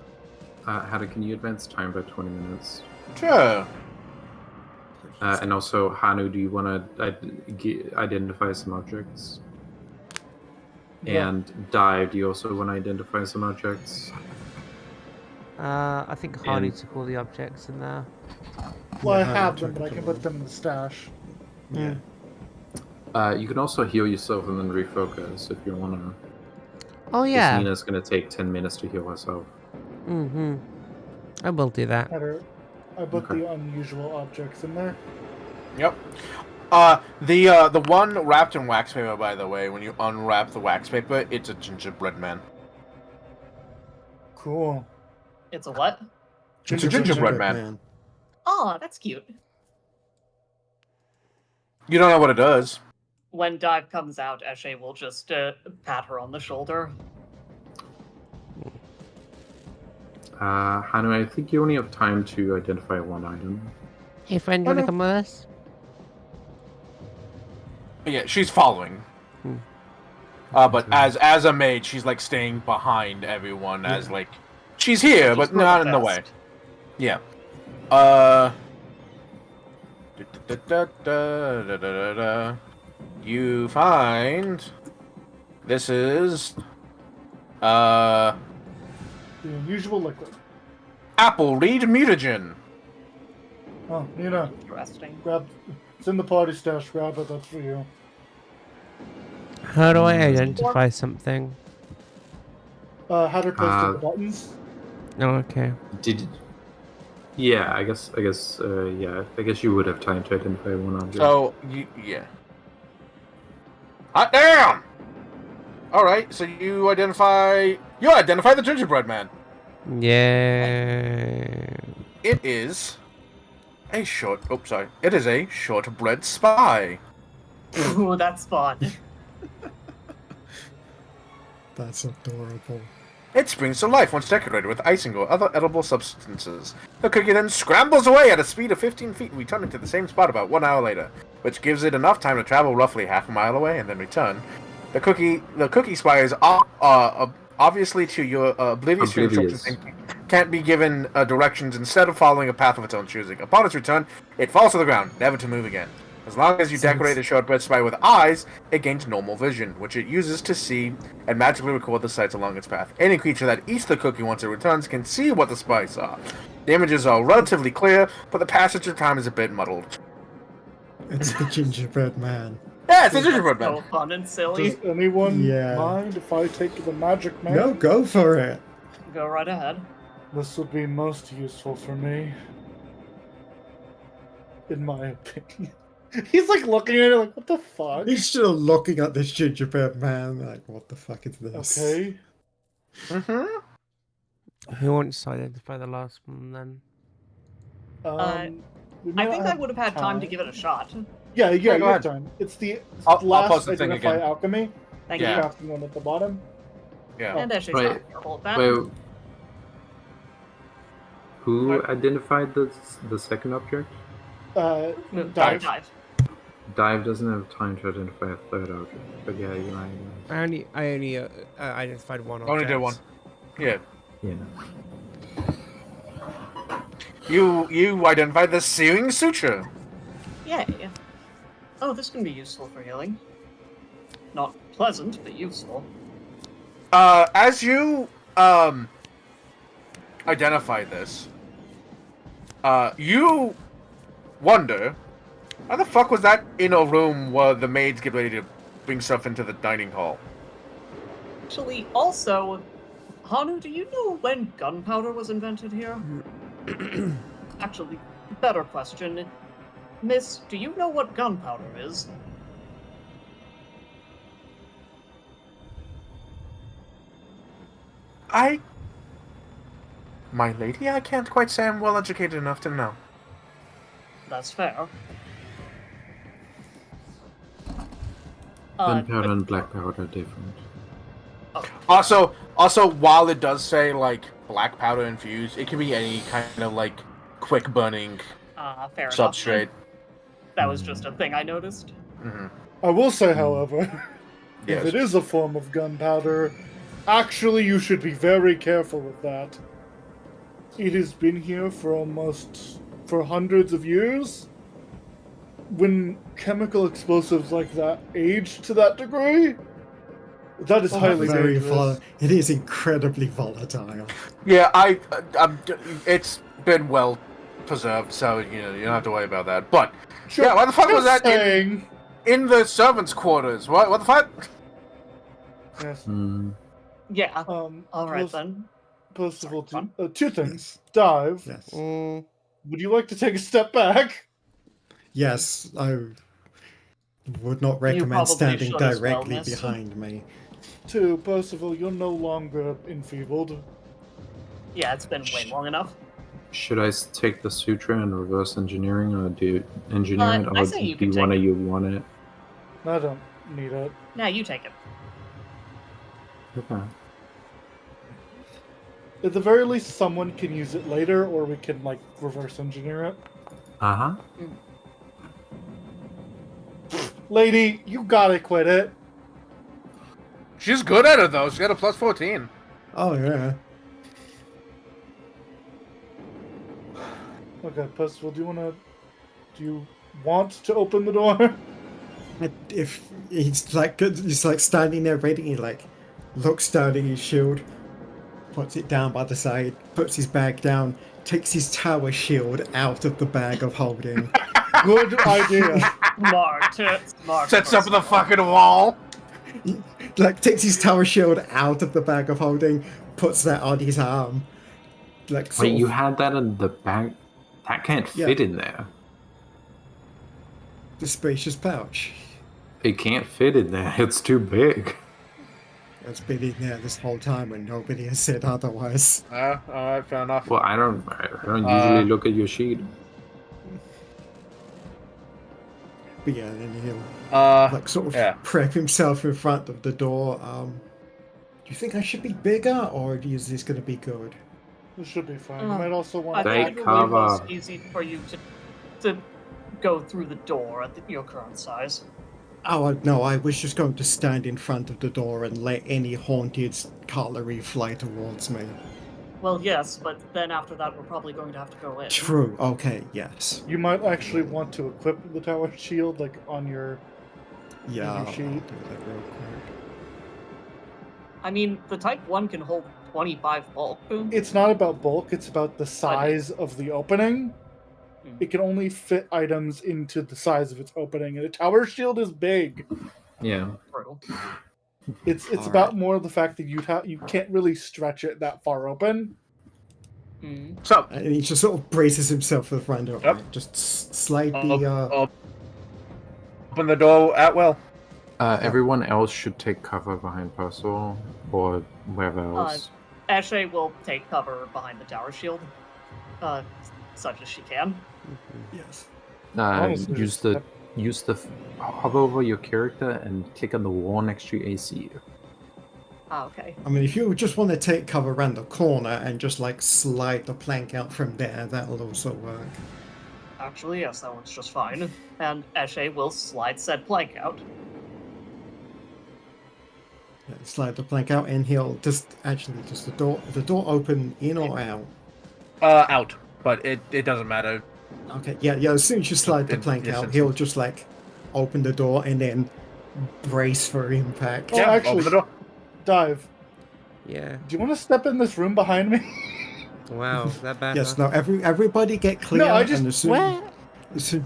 Hada, can you advance time by 20 minutes? Sure. And also, Hanu, do you want to identify some objects? Yeah. And Dive, do you also want to identify some objects? I think Hardy And- took all the objects in there. Well, I Yeah, have I them, but I took can them put them in the stash. Yeah. You can also heal yourself and then refocus if you want to. Oh yeah. Nina's going to take 10 minutes to heal herself. Mm-hmm. I will do that. Header, I put Okay. the unusual objects in there. Yep. The one wrapped in wax paper, by the way, when you unwrap the wax paper, it's a gingerbread man. Cool. It's a what? It's a gingerbread man. Oh, that's cute. You don't know what it does. When Dive comes out, Eshe will just pat her on the shoulder. Hanu, I think you only have time to identify one item. Hey friend, you wanna come with us? Yeah, she's following. Hmm. But as a maid, she's like staying behind everyone as like she's here, but She's not in the way. fast. Yeah. You find this is The unusual liquid. apple reed mutagen. Oh, Nina, Interesting. grab. It's in the party stash. Grab it. That's for you. How do I identify something? Header posted the buttons. Oh, okay. Did? Yeah, I guess you would have time to identify one object. So yeah. Hot damn! All right, so you identify the gingerbread man. Yeah. It is a short. Oh, sorry. It is a shortbread spy. Ooh, that's fun. That's adorable. It springs to life once decorated with icing or other edible substances. The cookie then scrambles away at a speed of 15 feet, returning to the same spot about 1 hour later, which gives it enough time to travel roughly half a mile away and then return. The cookie spy is obviously to your oblivious to Oblivious. instructions and can't be given directions instead of following a path of its own choosing. Upon its return, it falls to the ground, never to move again. As long as you decorate a shortbread spy with eyes, it gains normal vision, which it uses to see and magically record the sights along its path. Any creature that eats the cookie once it returns can see what the spy saw. The images are relatively clear, but the passage of time is a bit muddled. It's the gingerbread man. Yeah, it's a gingerbread man. So fun and silly. Does anyone Yeah. mind if I take the magic man? No, go for it. Go right ahead. This would be most useful for me. In my opinion. He's like looking at it like, what the fuck? He's still looking at this gingerbread man like, what the fuck is this? Okay. Mm-hmm. Who wants to identify the last one then? We I may think not I would have had time to time. give it a shot. Yeah, Yeah, you go have ahead. time. It's the I'll last post the thing identify again. alchemy. Thank Yeah. you. Crafting one at the bottom. Yeah. And Eshe's Right. not careful with that. Wait, who identified the second object? Dive. Dive. Dive doesn't have time to identify a third object, but yeah, you know. I only identified one object. Only did one. Yeah. Yeah. You identified the searing suture. Yay. Oh, this can be useful for healing. Not pleasant, but useful. As you identify this, you wonder, how the fuck was that in a room while the maids get ready to bring stuff into the dining hall? Actually, also, Hanu, do you know when gunpowder was invented here? Actually, better question. Miss, do you know what gunpowder is? My lady, I can't quite say I'm well educated enough to know. That's fair. Gunpowder and black powder are different. Also, while it does say like black powder infused, it can be any kind of like quick burning fair enough. substrate. That was just a thing I noticed. Mm-hmm. I will say, however, Yes. if it is a form of gunpowder, actually you should be very careful with that. It has been here for hundreds of years. when chemical explosives like that age to that degree, that is highly Very dangerous. it is incredibly volatile. Yeah, it's been well preserved, so you don't have to worry about that. But Sure, yeah, why the fuck was just that saying. in the servants' quarters? What the fuck? Yes. Hmm. Yeah. Um, All right Post- then. Percival, Sorry, two things. Yes. Dive, Yes. Mm, would you like to take a step back? Yes, I would not probably recommend standing should as well, directly miss. behind me. 2, Percival, you're no longer enfeebled. Yeah, it's been way long enough. Should I take the sutra and reverse engineering, or do engineer it, I or say you do can you want take you want it? I don't need it. Nah, you take it. Okay. At the very least, someone can use it later, or we can, like, reverse engineer it. Uh huh. Lady, you gotta quit it. She's good at it though. She got a plus 14. Oh yeah. Okay, Percival, do you want to open the door? If he's like standing there ready, he like looks down at his shield, puts it down by the side, puts his bag down, takes his tower shield out of the bag of holding. Good idea. Smart. Sets up the fucking wall. Like takes his tower shield out of the bag of holding, puts that on his arm. Like sort Wait, you of- had that in the bag? That can't Yeah. fit in there. the spacious pouch. It can't fit in there. It's too big. It's been in there this whole time and nobody has said otherwise. Alright, fair enough. Well, I don't usually look at your sheet. But yeah, then he'll like sort of yeah. prep himself in front of the door. Do you think I should be bigger, or is this going to be good? This should be fine. You Oh. might also I want They think to... it would be most cover. easy for you to go through the door at your current size. Oh no, I was just going to stand in front of the door and let any haunted cutlery fly towards me. Well, yes, but then after that, we're probably going to have to go in. True. Okay. Yes. You might actually want to equip the tower shield, like, on your... Yeah. Your I'll do sheet. that real quick. I mean, the Type 1 can hold 25 bulk. It's not about bulk, it's about the size of the opening. Hmm. It can only fit items into the size of its opening, and a tower shield is big. Yeah. True. It's All about right. more the fact that you can't really stretch it that far open. Hmm. So, And he just sort of braces himself for the front door. Yep. Right, just slide the. open the door at will. Everyone else should take cover behind Percival or wherever else. Ashe will take cover behind the tower shield, such as she can. Yes. honestly, Use the hover over your character and click on the wall next to AC. Ah, okay. I mean, if you just want to take cover around the corner and just like slide the plank out from there, that'll also work. Actually, yes, that works just fine. And Ashe will slide said plank out. Yeah, slide the plank out, and he'll just the door open in or out. Out. But it doesn't matter. Okay, yeah. As soon as you slide the In plank this out, instance. he'll just like open the door and then brace for impact. Oh, Yeah, actually- open the door. Dive, yeah. do you want to step in this room behind me? Wow, that bad. Yes. huh? No. Everybody get clear. I just- and as soon, Where? as soon,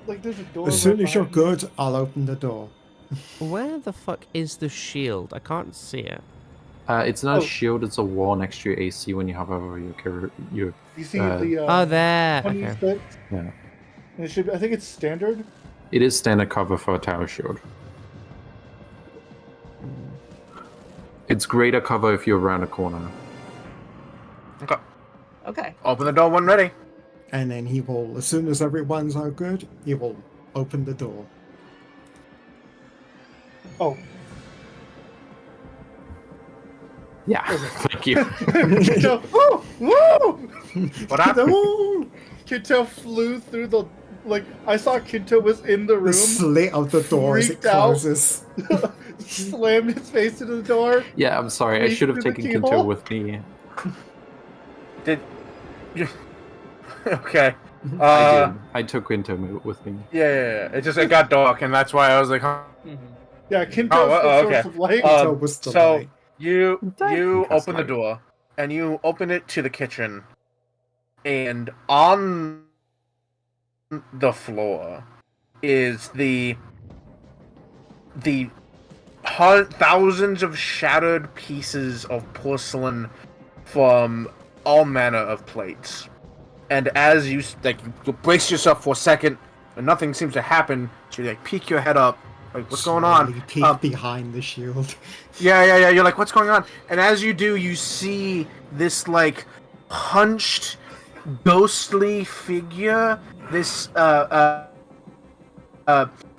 Like, there's a door. as soon right as you're behind me. good, I'll open the door. Where the fuck is the shield? I can't see it. It's not Oh. a shield, it's a wall next to your AC when you hover over your You see Uh, the Oh, there. Okay. 26? Yeah. It should be, I think it's standard. It is standard cover for a tower shield. It's greater cover if you're around a corner. Okay. Okay. Open the door when ready. And then he will, as soon as everyone's all good, he will open the door. Oh, Yeah, thank you. Kinto, woo, woo! What happened? Ooh, Kinto flew through the. Like, I saw Kinto was in the the room, slit of the door as it freaked out. closes. slammed his face into the door. Yeah, I'm sorry. I Squeeze should have through the taken keyhole? Kinto with me. Did you... Okay. I took Winter with me. Yeah. It got dark, and that's why I was like, huh? Yeah, Kinto's Oh, the okay. source of light. So was the So light. you That's open the light. door, and you open it to the kitchen, and on the floor is the thousands of shattered pieces of porcelain from all manner of plates. And as you you brace yourself for a second, and nothing seems to happen, so you peek your head up, like what's going on? Slowly peek behind the shield. Yeah. You're like, what's going on? And as you do, you see this hunched, ghostly figure. This a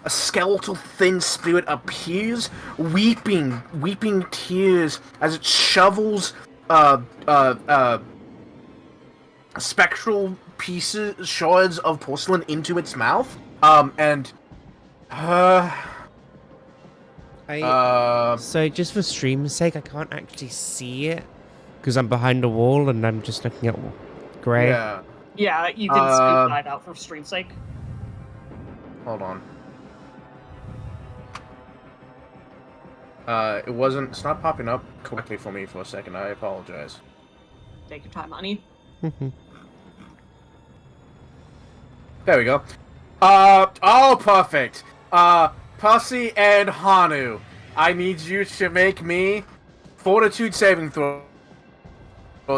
skeletal, thin spirit appears, weeping tears as it shovels spectral shards of porcelain into its mouth. So just for stream's sake, I can't actually see it because I'm behind a wall and I'm just looking at Gray. Yeah. Yeah, you can scoop that out for stream's sake. Hold on. It's not popping up correctly for me for a second. I apologize. Take your time, honey. There we go. Oh, perfect. Percy and Hanu, I need you to make me fortitude saving throws,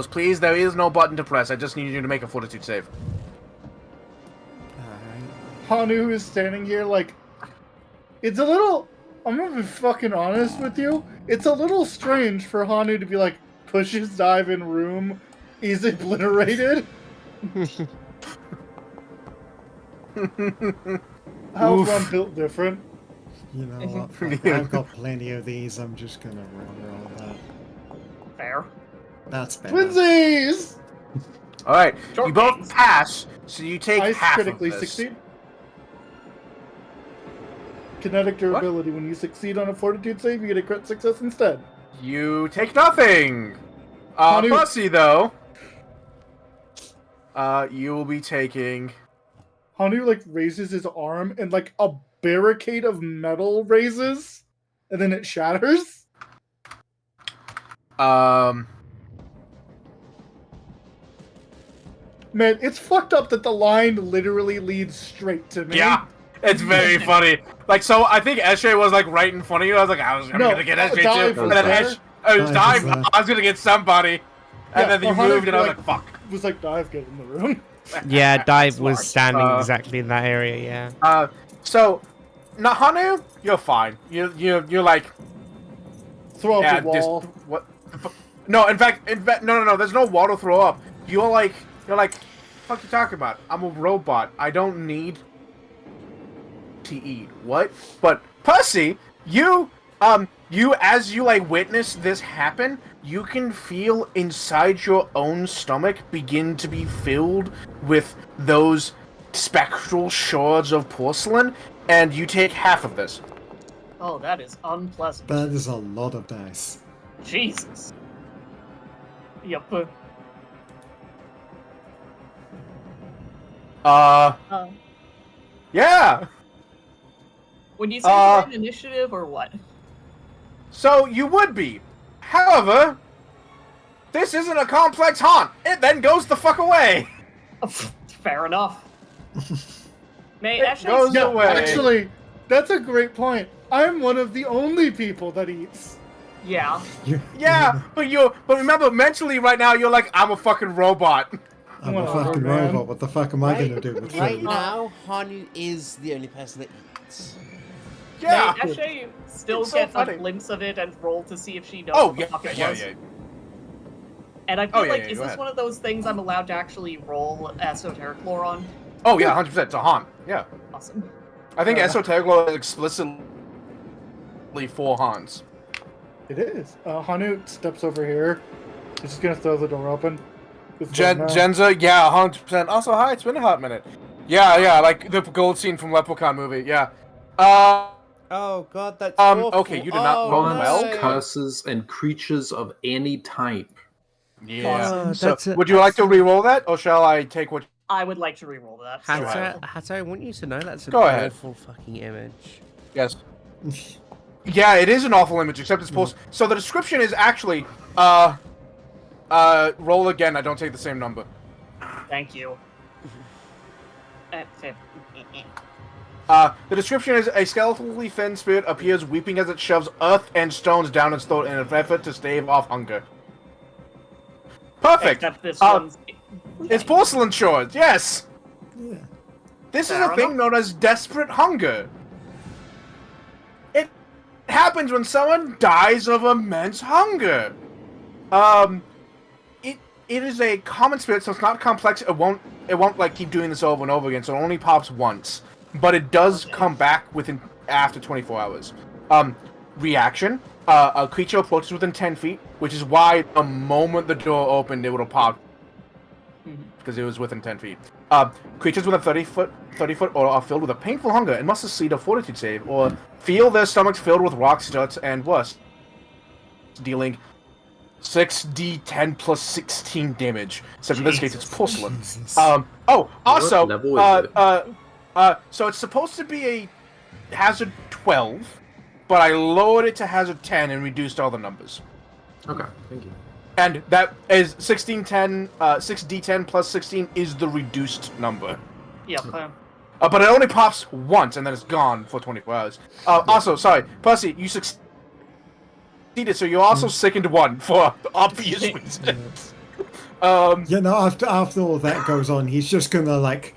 please. There is no button to press. I just need you to make a fortitude save. Hanu is standing here like, it's a little, I'm gonna be fucking honest with you, it's a little strange for Hanu to be like, pushes dive in room is obliterated. How's one built different? You know what? I've got plenty of these. I'm just gonna roll that. Fair. That's better. Twinsies! Alright, Short you both kings. pass, so you take I half critically of this. succeed. Kinetic durability. When you succeed on a fortitude save, you get a crit success instead. You take nothing! Hanu- Percy, though, you will be taking... Hanu like raises his arm and like a barricade of metal raises, and then it shatters. Man, it's fucked up that the line literally leads straight to me. Yeah, it's very funny. Like, so I think Eshe was like right in front of you. I was like, I'm gonna get Eshe Dive too. was And then there. Eshe, it was Dive Dive. was there. I was gonna get somebody. And Yeah, then you Hanu, moved, and I was like, fuck. Was like, dive, get in the room. Yeah, Dive was Smart. standing exactly in that area, yeah. So, Hanu, you're fine. You're like, Throw up yeah, the wall. just what? The no, in fact, no. There's no wall to throw up. You're like, fuck you talking about? I'm a robot. I don't need to eat. What? But Percy, you as you like witness this happen, you can feel inside your own stomach begin to be filled with those spectral shards of porcelain, and you take half of this. Oh, that is unpleasant. That is a lot of dice. Jesus. Yep. Yeah. When you say you're in initiative or what? So you would be. However, this isn't a complex haunt. It then goes the fuck away. Fair enough. May It actually goes Yeah, away. actually, that's a great point. I'm one of the only people that eats. Yeah. Yeah, but remember, mentally right now you're like, I'm a fucking robot. I'm a Whatever, fucking man. robot. What the fuck am I gonna do with Right food? now, Hanu is the only person that eats. Yeah. May Eshe still It's so get funny. a glimpse of it and roll to see if she knows Oh what the fuck it yeah. was? And I feel yeah, like, yeah, is go this ahead. one of those things I'm allowed to actually roll esoteric lore on? Oh yeah, 100%. It's a haunt. Yeah. Awesome. I think esoteric lore is explicitly for haunts. It is. Hanu steps over here. He's just gonna throw the door open. With Genza, yeah, 100%. Also, hi, it's been a hot minute. Yeah, like the gold scene from Leprechaun movie. Yeah. Oh god, that's awful. Okay, you did not Oh, roll no. well. Curses and creatures of any type. Yeah. Oh, So, that's a- would you like to re-roll that, or shall I take what I would like to re-roll that. so- Hato, I want you to know that's an Go ahead. awful fucking image. Yes. Yeah, it is an awful image, except it's supposed. So the description is actually, roll again. I don't take the same number. Thank you. The description is a skeletally thin spirit appears weeping as it shoves earth and stones down its throat in an effort to stave off hunger. Perfect. Except this one's. It's porcelain swords. Yes. Yeah. This is Fair a thing enough. known as desperate hunger. It happens when someone dies of immense hunger. It is a common spirit, so it's not complex. It won't like keep doing this over and over again. So it only pops once, but it does come back after 24 hours. Reaction: a creature approaches within 10 feet, which is why the moment the door opened, it would have popped because it was within 10 feet. Creatures within 30 foot or are filled with a painful hunger and must succeed a fortitude save or feel their stomachs filled with rocks, dirt, and worse, dealing 6d10 plus 16 damage. Except in this case, it's porcelain. Jesus. Also, What level is so it's supposed to be a hazard 12, but I lowered it to hazard 10 and reduced all the numbers. Okay, thank you. And that is 6d10 plus 16 is the reduced number. Yep. But it only pops once and then it's gone for 24 hours. Also, sorry, Percy, you succeeded, so you're also sickened 1 for obvious reasons. Yeah, no. After all that goes on, he's just gonna like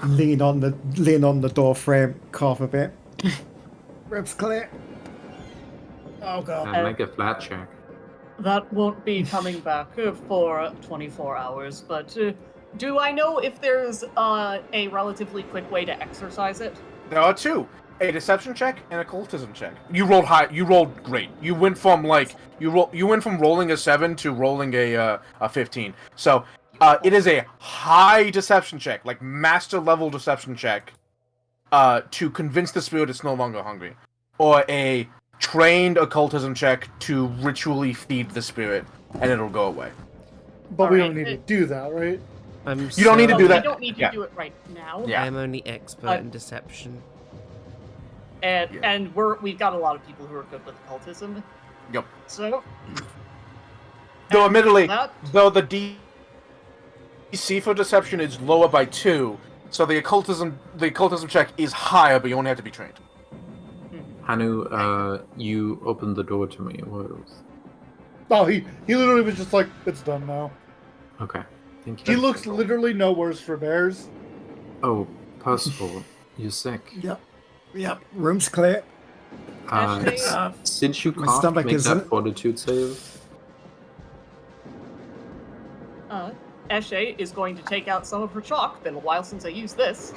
lean on the door frame, cough a bit. Ribs clear. Oh god. And make a flat check. That won't be coming back for 24 hours, but do I know if there's a relatively quick way to exercise it? There are 2. A deception check and a occultism check. You rolled high. You rolled great. You went from rolling a 7 to rolling a 15. So it is a high deception check, like master level deception check, to convince the spirit it's no longer hungry, or a trained occultism check to ritually feed the spirit, and it'll go away. But we don't Alright, need to do that, right? You don't need to Well, do that. We don't need to Yeah. do it right now. Yeah. I'm only expert in deception. And we've got a lot of people who are good with occultism. Yep. So Though admittedly, that though the DC for deception is lower by 2, so the occultism check is higher, but you only have to be trained. Hanu, you opened the door to me. What was... Oh, he literally was just like, it's done now. Okay, thank He you. looks literally no worse for bears. Oh, Percival, you're sick. Yep. Room's clear. Actually, Since you My can't stomach make isn't- that fortitude save, Eshe is going to take out some of her chalk. Been a while since I used this,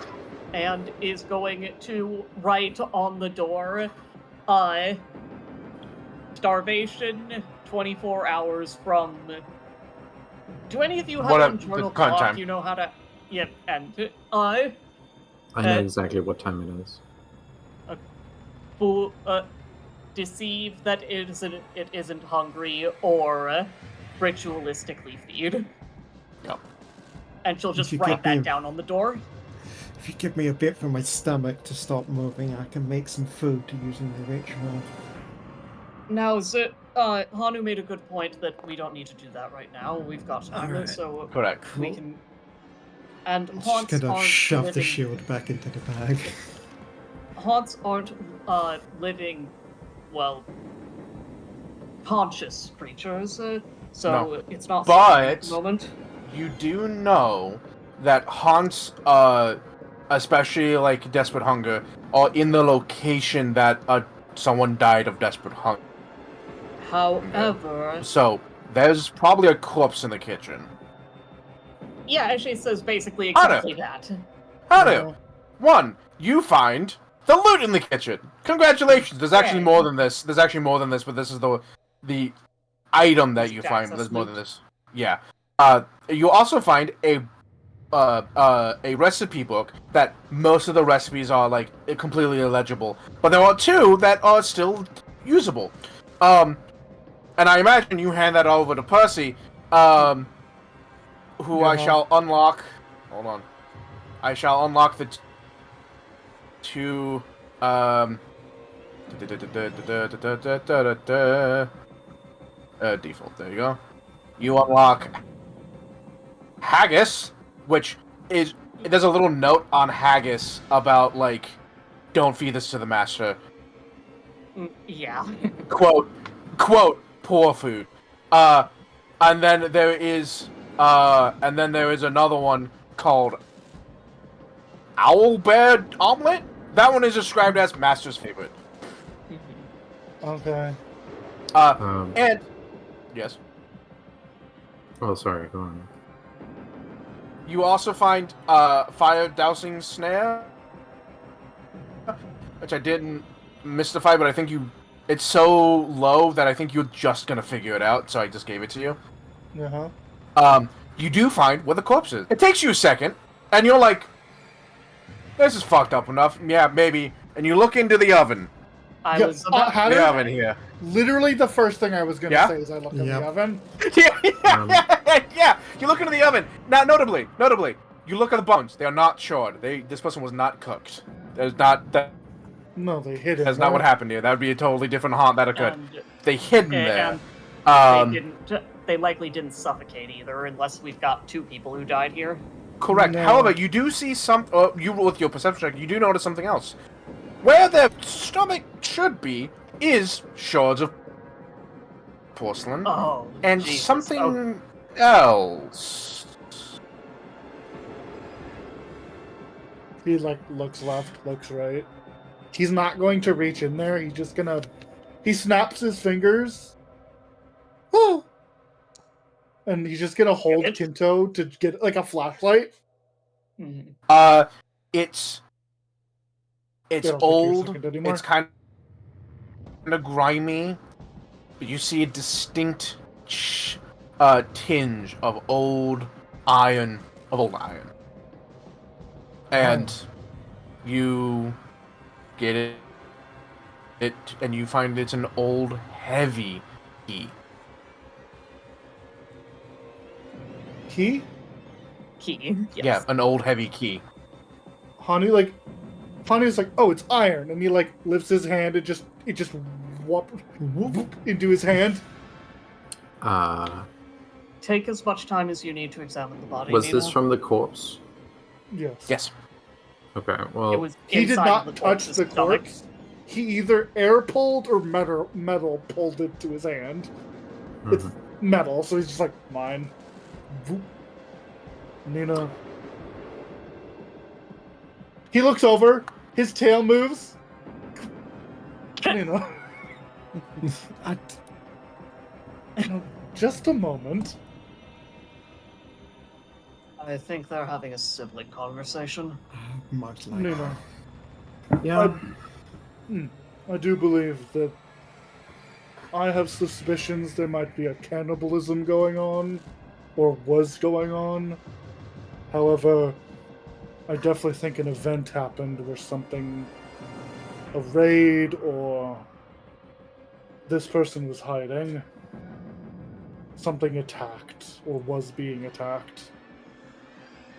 and is going to write on the door, starvation 24 hours from. Do any of you have What on the journal current clock? time? You know how to. Yep, and I know Uh, exactly what time it is. deceive that it isn't hungry or ritualistically feed. Yep. And she'll just you write get that me- down on the door. If you give me a bit for my stomach to stop moving, I can make some food to use in the ritual. Now, Hanu made a good point that we don't need to do that right now. We've got time, Alright. so Correct. we Cool. can. And I'm just haunts gonna aren't shove the living. shield back into the bag. Haunts aren't living, well, conscious creatures, so No. it's not. But- something at the moment. You do know that haunts, especially like desperate hunger, are in the location that someone died of desperate hunger. However, So there's probably a corpse in the kitchen. yeah, actually, it says basically Hanu. exactly that. Hanu, 1, you find the loot in the kitchen. Congratulations. There's actually Yay. more than this. There's actually more than this, but this is the item that you Just find. But access there's more loot. than this. Yeah. You also find a recipe book that most of the recipes are like completely illegible, but there are 2 that are still usable. And I imagine you hand that over to Percy, who I Yeah. shall unlock Hold on. I shall unlock the two. Default. There you go. You unlock Haggis, which is there's a little note on Haggis about like, don't feed this to the master. Yeah. Quote, poor food. And then there is another one called Owl Bear Omelet. That one is described as master's favorite. Okay. And yes. Oh, sorry. Go on. You also find fire dousing snare, which I didn't mystify, but I think it's so low that I think you're just gonna figure it out, so I just gave it to you. You do find where the corpse is. It takes you a second, and you're like, this is fucked up enough. Yeah, maybe. And you look into the oven. I was about The oven here. Literally the first thing I was going to say is I looked in the oven. Yeah. You look into the oven. Now, notably, you look at the bones. They are not charred. This person was not cooked. There's not that. No, they hid it. That's not what happened here. That would be a totally different haunt that occurred. They hid in there. They likely didn't suffocate either, unless we've got 2 people who died here. Correct. No. However, you do see you with your perception check, you do notice something else. Where their stomach should be is shards of porcelain. Oh, and Jesus. something else. He looks left, looks right. He's not going to reach in there. He's just gonna. He snaps his fingers. Oh. And he's just gonna hold Kinto to get like a flashlight. It's old. It's kind of grimy. But you see a distinct tinge of old iron. And you get it, and you find it's an old, heavy key. Key? Key. Yes. Yeah, an old, heavy key. Hani's like, oh, it's iron, and he lifts his hand and it just whoop into his hand. Take as much time as you need to examine the body. Was Nina. this from the corpse? Yes. Okay, well, He did not touch the corpse. He either air pulled or metal pulled it to his hand. It's metal, so he's just like, mine. Whoop. Nina. He looks over. His tail moves. Nina. Just a moment. I think they're having a sibling conversation. Much like Nina. yeah. I do believe that I have suspicions there might be a cannibalism going on, or was going on. However, I definitely think an event happened where a raid, or this person was hiding. Something attacked, or was being attacked.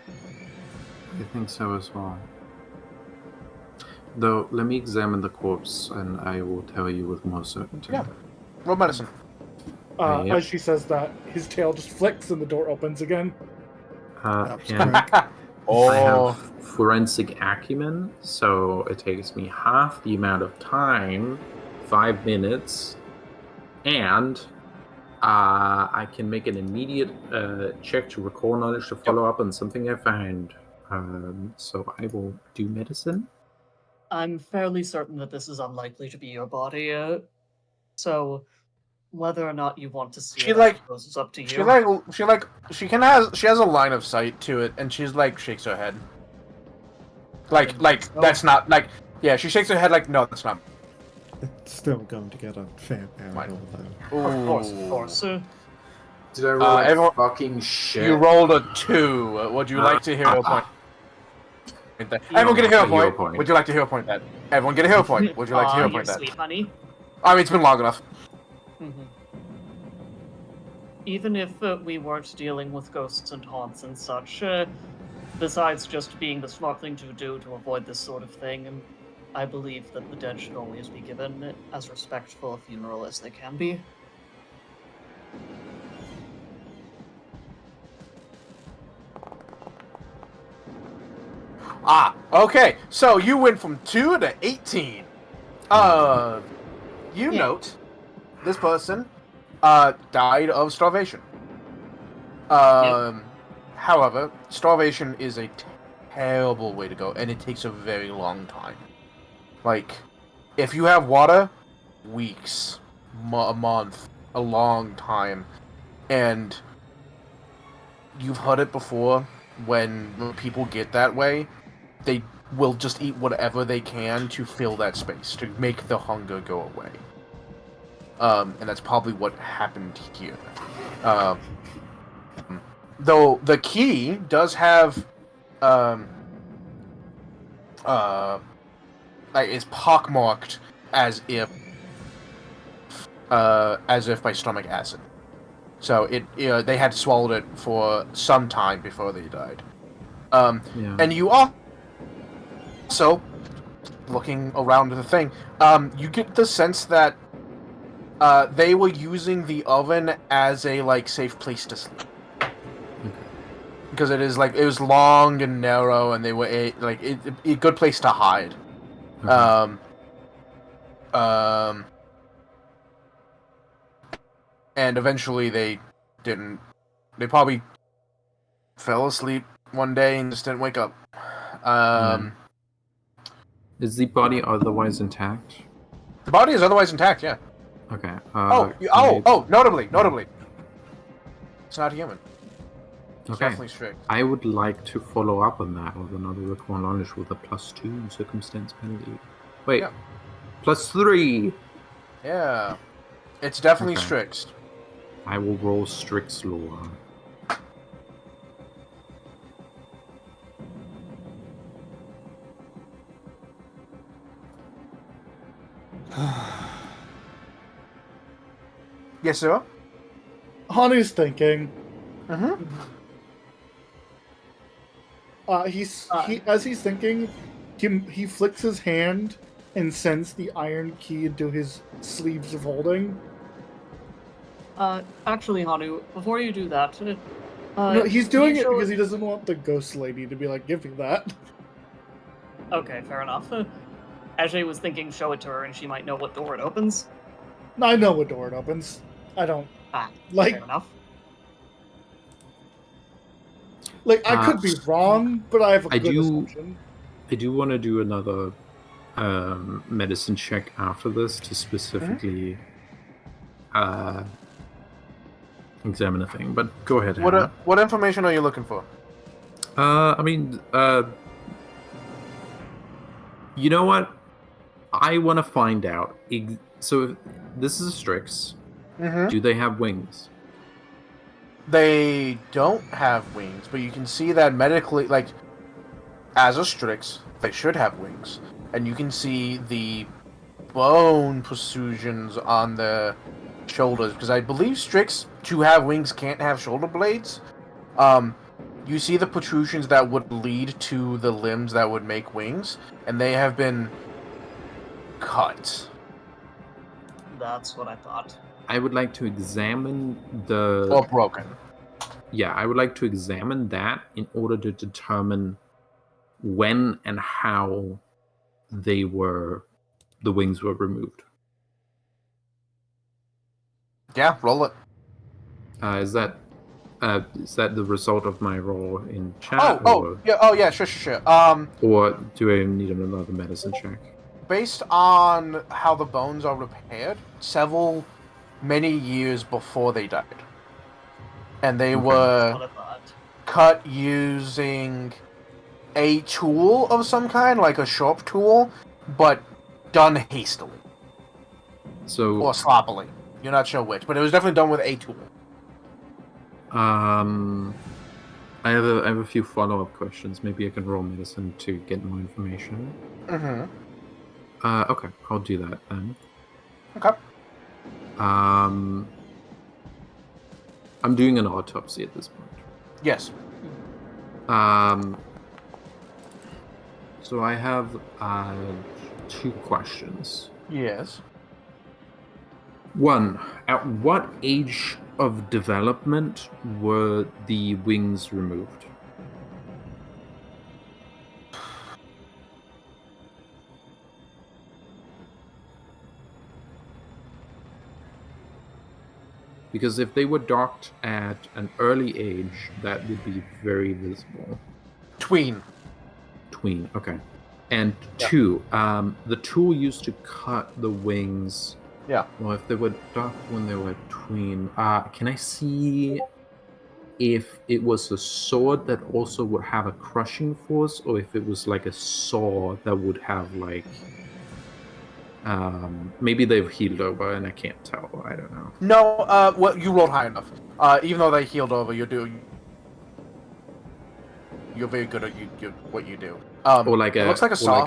I think so as well. Though, let me examine the corpse, and I will tell you with more certainty. Yeah. Roll medicine. Yep. As she says that, his tail just flicks and the door opens again. And I have forensic acumen, so it takes me half the amount of time, 5 minutes, and I can make an immediate check to recall knowledge to follow up on something I find. So I will do medicine. I'm fairly certain that this is unlikely to be your body, so whether or not you want to see it, I suppose it's up to you. She has a line of sight to it, and she's shakes her head. That's not she shakes her head no, that's not. It's still going to get a fair barrel, though. Of course. Did I roll everyone, fucking shit? You rolled a 2. Would you like to hero point? Everyone get a hero point. Would you like to hero point that? Everyone get a hero point. Would you like to hero point that? Sweet honey. I mean, it's been long enough. Even if we weren't dealing with ghosts and haunts and such, besides just being the smart thing to do to avoid this sort of thing, I believe that the dead should always be given as respectful a funeral as they can be. Okay. So you went from 2 to 18. Note this person died of starvation. However, starvation is a terrible way to go, and it takes a very long time. Like, if you have water, weeks, a month, a long time. And you've heard it before, when people get that way, they will just eat whatever they can to fill that space, to make the hunger go away. And that's probably what happened here. Though the key does have, is pockmarked as if by stomach acid. So they had swallowed it for some time before they died. And you also, looking around the thing, you get the sense that they were using the oven as a safe place to sleep. Because it was long and narrow, and they were a good place to hide. Okay. And eventually they didn't. They probably fell asleep one day and just didn't wake up. Is the body otherwise intact? The body is otherwise intact, yeah. Okay. Notably, it's not human. It's okay. definitely strict. I would like to follow up on that with another recall knowledge with a +2 circumstance penalty. Wait, yeah. +3. Yeah, it's definitely strict. I will roll Strix lore. Yes, sir. Hanu's thinking. As he's thinking, he flicks his hand and sends the iron key into his sleeves of holding. Actually, Hanu, before you do that, no, he's doing it because he doesn't want the ghost lady to be like, give me that. Okay, fair enough. Ajay was thinking show it to her and she might know what door it opens. No, I know what door it opens. I don't. Fair enough. I could be wrong, but I have a good assumption. I do want to do another medicine check after this to specifically examine a thing, but go ahead. What information are you looking for? You know what? I want to find out. So, this is a Strix. Do they have wings? They don't have wings, but you can see that medically, as a Strix, they should have wings. And you can see the bone protrusions on the shoulders, because I believe Strix, to have wings, can't have shoulder blades. You see the protrusions that would lead to the limbs that would make wings, and they have been cut. That's what I thought. I would like to examine or broken. Yeah, I would like to examine that in order to determine when and how the wings were removed. Yeah, roll it. Is that the result of my roll in chat? Yeah, sure. Or do I need another medicine check? Based on how the bones are repaired, many years before they died. And they were cut using a tool of some kind, like a sharp tool, but done hastily. Or sloppily. You're not sure which, but it was definitely done with a tool. I have a few follow-up questions. Maybe I can roll medicine to get more information. Okay, I'll do that then. Okay. I'm doing an autopsy at this point. Yes. So I have 2 questions. Yes. 1. At what age of development were the wings removed? Because if they were docked at an early age, that would be very visible. Tween. Tween, okay. And Yeah. 2, the tool used to cut the wings. Yeah. Well, if they were docked when they were tween, can I see if it was a sword that also would have a crushing force, or if it was like a saw that would have like, maybe they've healed over and I can't tell. I don't know. No, well, you rolled high enough. Even though they healed over, you're very good at what you do. Or like it looks like a saw.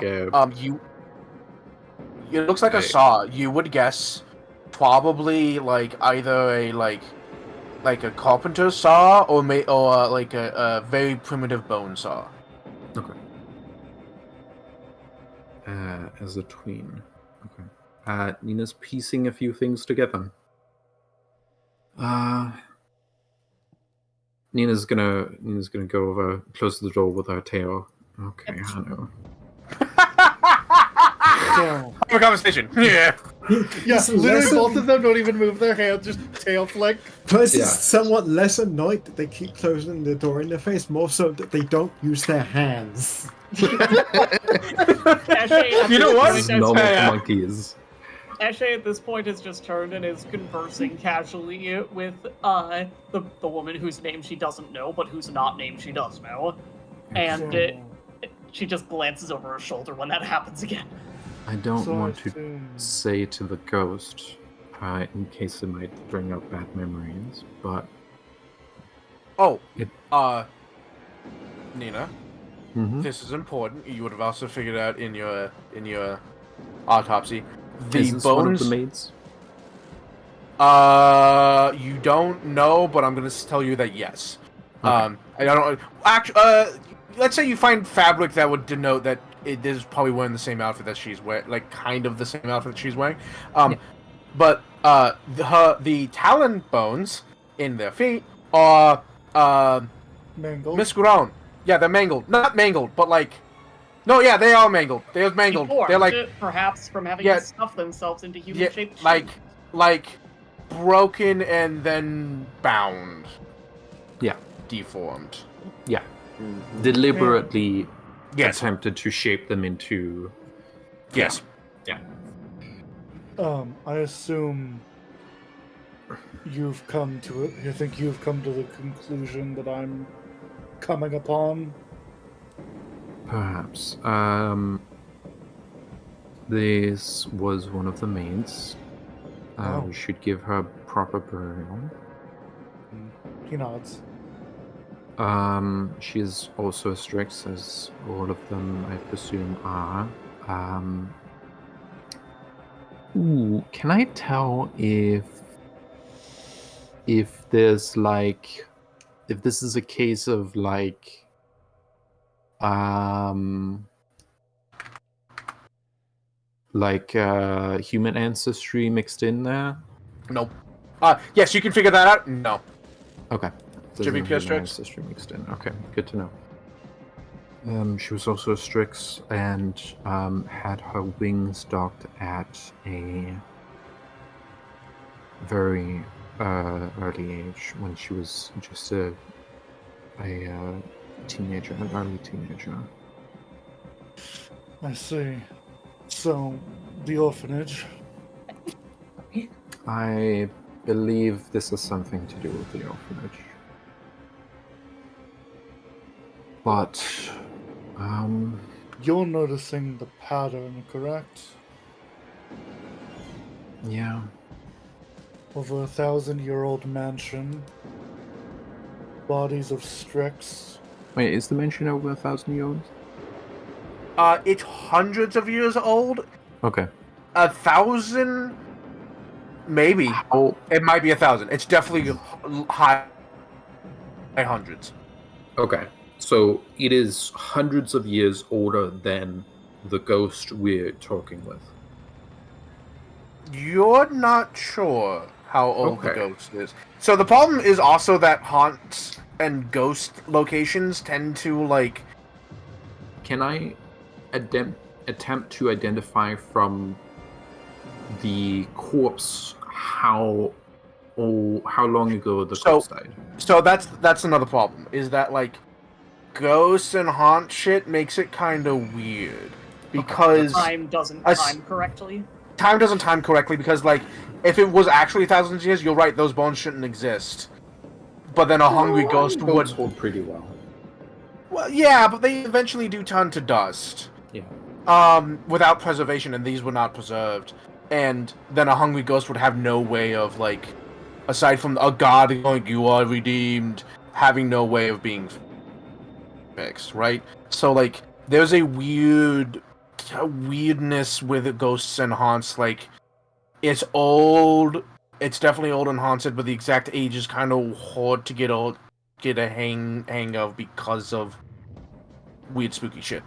It looks like a saw. You would guess probably like either a like a carpenter's saw or like a very primitive bone saw. Okay. As a tween. Okay. Nina's piecing a few things together. Nina's gonna go over, close the door with her tail. Okay, I know. So, Have a conversation. Yeah. yeah, It's literally lesson- both of them don't even move their hands, just tail flick. Plus, Yeah. it's somewhat less annoyed that they keep closing the door in their face, more so that they don't use their hands. Ashay, at You know this what? point, These has- normal Yeah. monkeys. Ashay at this point has just turned and is conversing casually with the woman whose name she doesn't know, but whose not name she does know. And she just glances over her shoulder when that happens again. I don't So want I to assume- say to the ghost, in case it might bring up bad memories, but Oh, It- Nina, Mhm. this is important. You would have also figured out in your autopsy the Is this one of bones. the maids? You don't know, but I'm gonna tell you that yes. Okay. I don't. Actually, let's say you find fabric that would denote that it is probably wearing the same outfit that she's wearing, like kind of the same outfit that she's wearing. But the talon bones in their feet are Mangled. misgrown. Yeah, they're mangled. Not mangled, but like. No, yeah, they are mangled. They're mangled. Deformed, They're like perhaps from having Yeah. to stuff themselves into human yeah, shaped like broken and then bound. Yeah. Deformed. Yeah. Deliberately Yes. attempted to shape them into. Yes. I assume you've come to it. You think you've come to the conclusion that I'm coming upon? Perhaps. This was one of the maids. Oh. We should give her proper burial. He nods. She is also a Strix, as all of them, I presume, are. Can I tell if there's like, if this is a case of like, human ancestry mixed in there? Nope. Yes, you can figure that out. No. Okay. Should be There's no pure human Strix. ancestry mixed in. Okay, good to know. She was also a Strix and had her wings docked at a very early age when she was just a teenager, an early teenager. I see. So, the orphanage. I believe this has something to do with the orphanage. But, You're noticing the pattern, correct? yeah. Over 1,000-year-old mansion. Bodies of Strix. Wait, is the mansion over 1,000 years old? It's hundreds of years old. Okay. 1,000, maybe. How, It might be 1,000. It's definitely high hundreds. okay. So it is hundreds of years older than the ghost we're talking with. You're not sure how old the Okay. ghost is. So the problem is also that haunts and ghost locations tend to, like... Can I attempt to identify from the corpse how long ago the corpse died? So that's another problem, is that, like, ghosts and haunt shit makes it kind of weird. Because... Time doesn't time correctly. Time doesn't time correctly because, like, if it was actually thousands of years, you're right, those bones shouldn't exist. But then a hungry ghost would... Bones hold pretty well. Well, yeah, but they eventually do turn to dust. Yeah. Without preservation, and these were not preserved. And then a hungry ghost would have no way of, like, aside from a god going, you are redeemed, having no way of being fixed, right? So, like, there's a weirdness with ghosts and haunts. Like, it's old, it's definitely old and haunted, but the exact age is kind of hard to get a hang of because of weird spooky shit.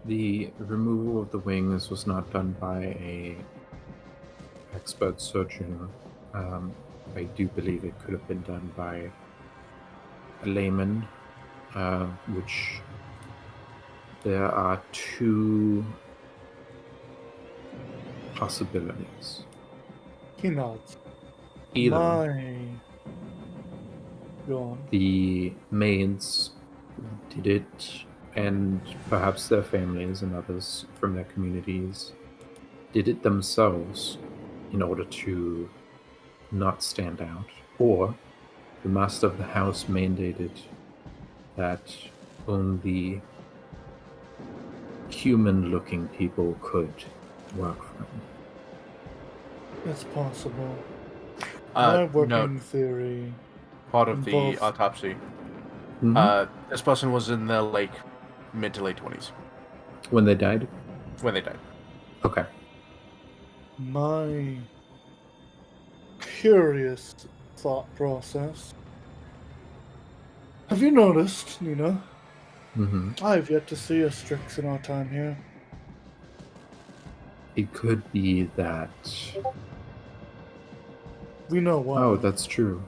The removal of the wings was not done by a expert surgeon. I do believe it could have been done by a layman, which there are two possibilities. He nods. Either Go on. the maids did it, and perhaps their families and others from their communities did it themselves in order to not stand out, or the master of the house mandated that only human-looking people could work for him. It's possible. My working No, theory. part of the Both. autopsy. Mhm. This person was in the, like, mid to late 20s When they died? when they died. Okay. My curious thought process. Have you noticed, Nina? Mm-hmm. I've yet to see a Strix in our time here. It could be that... We know what. Oh, that's true.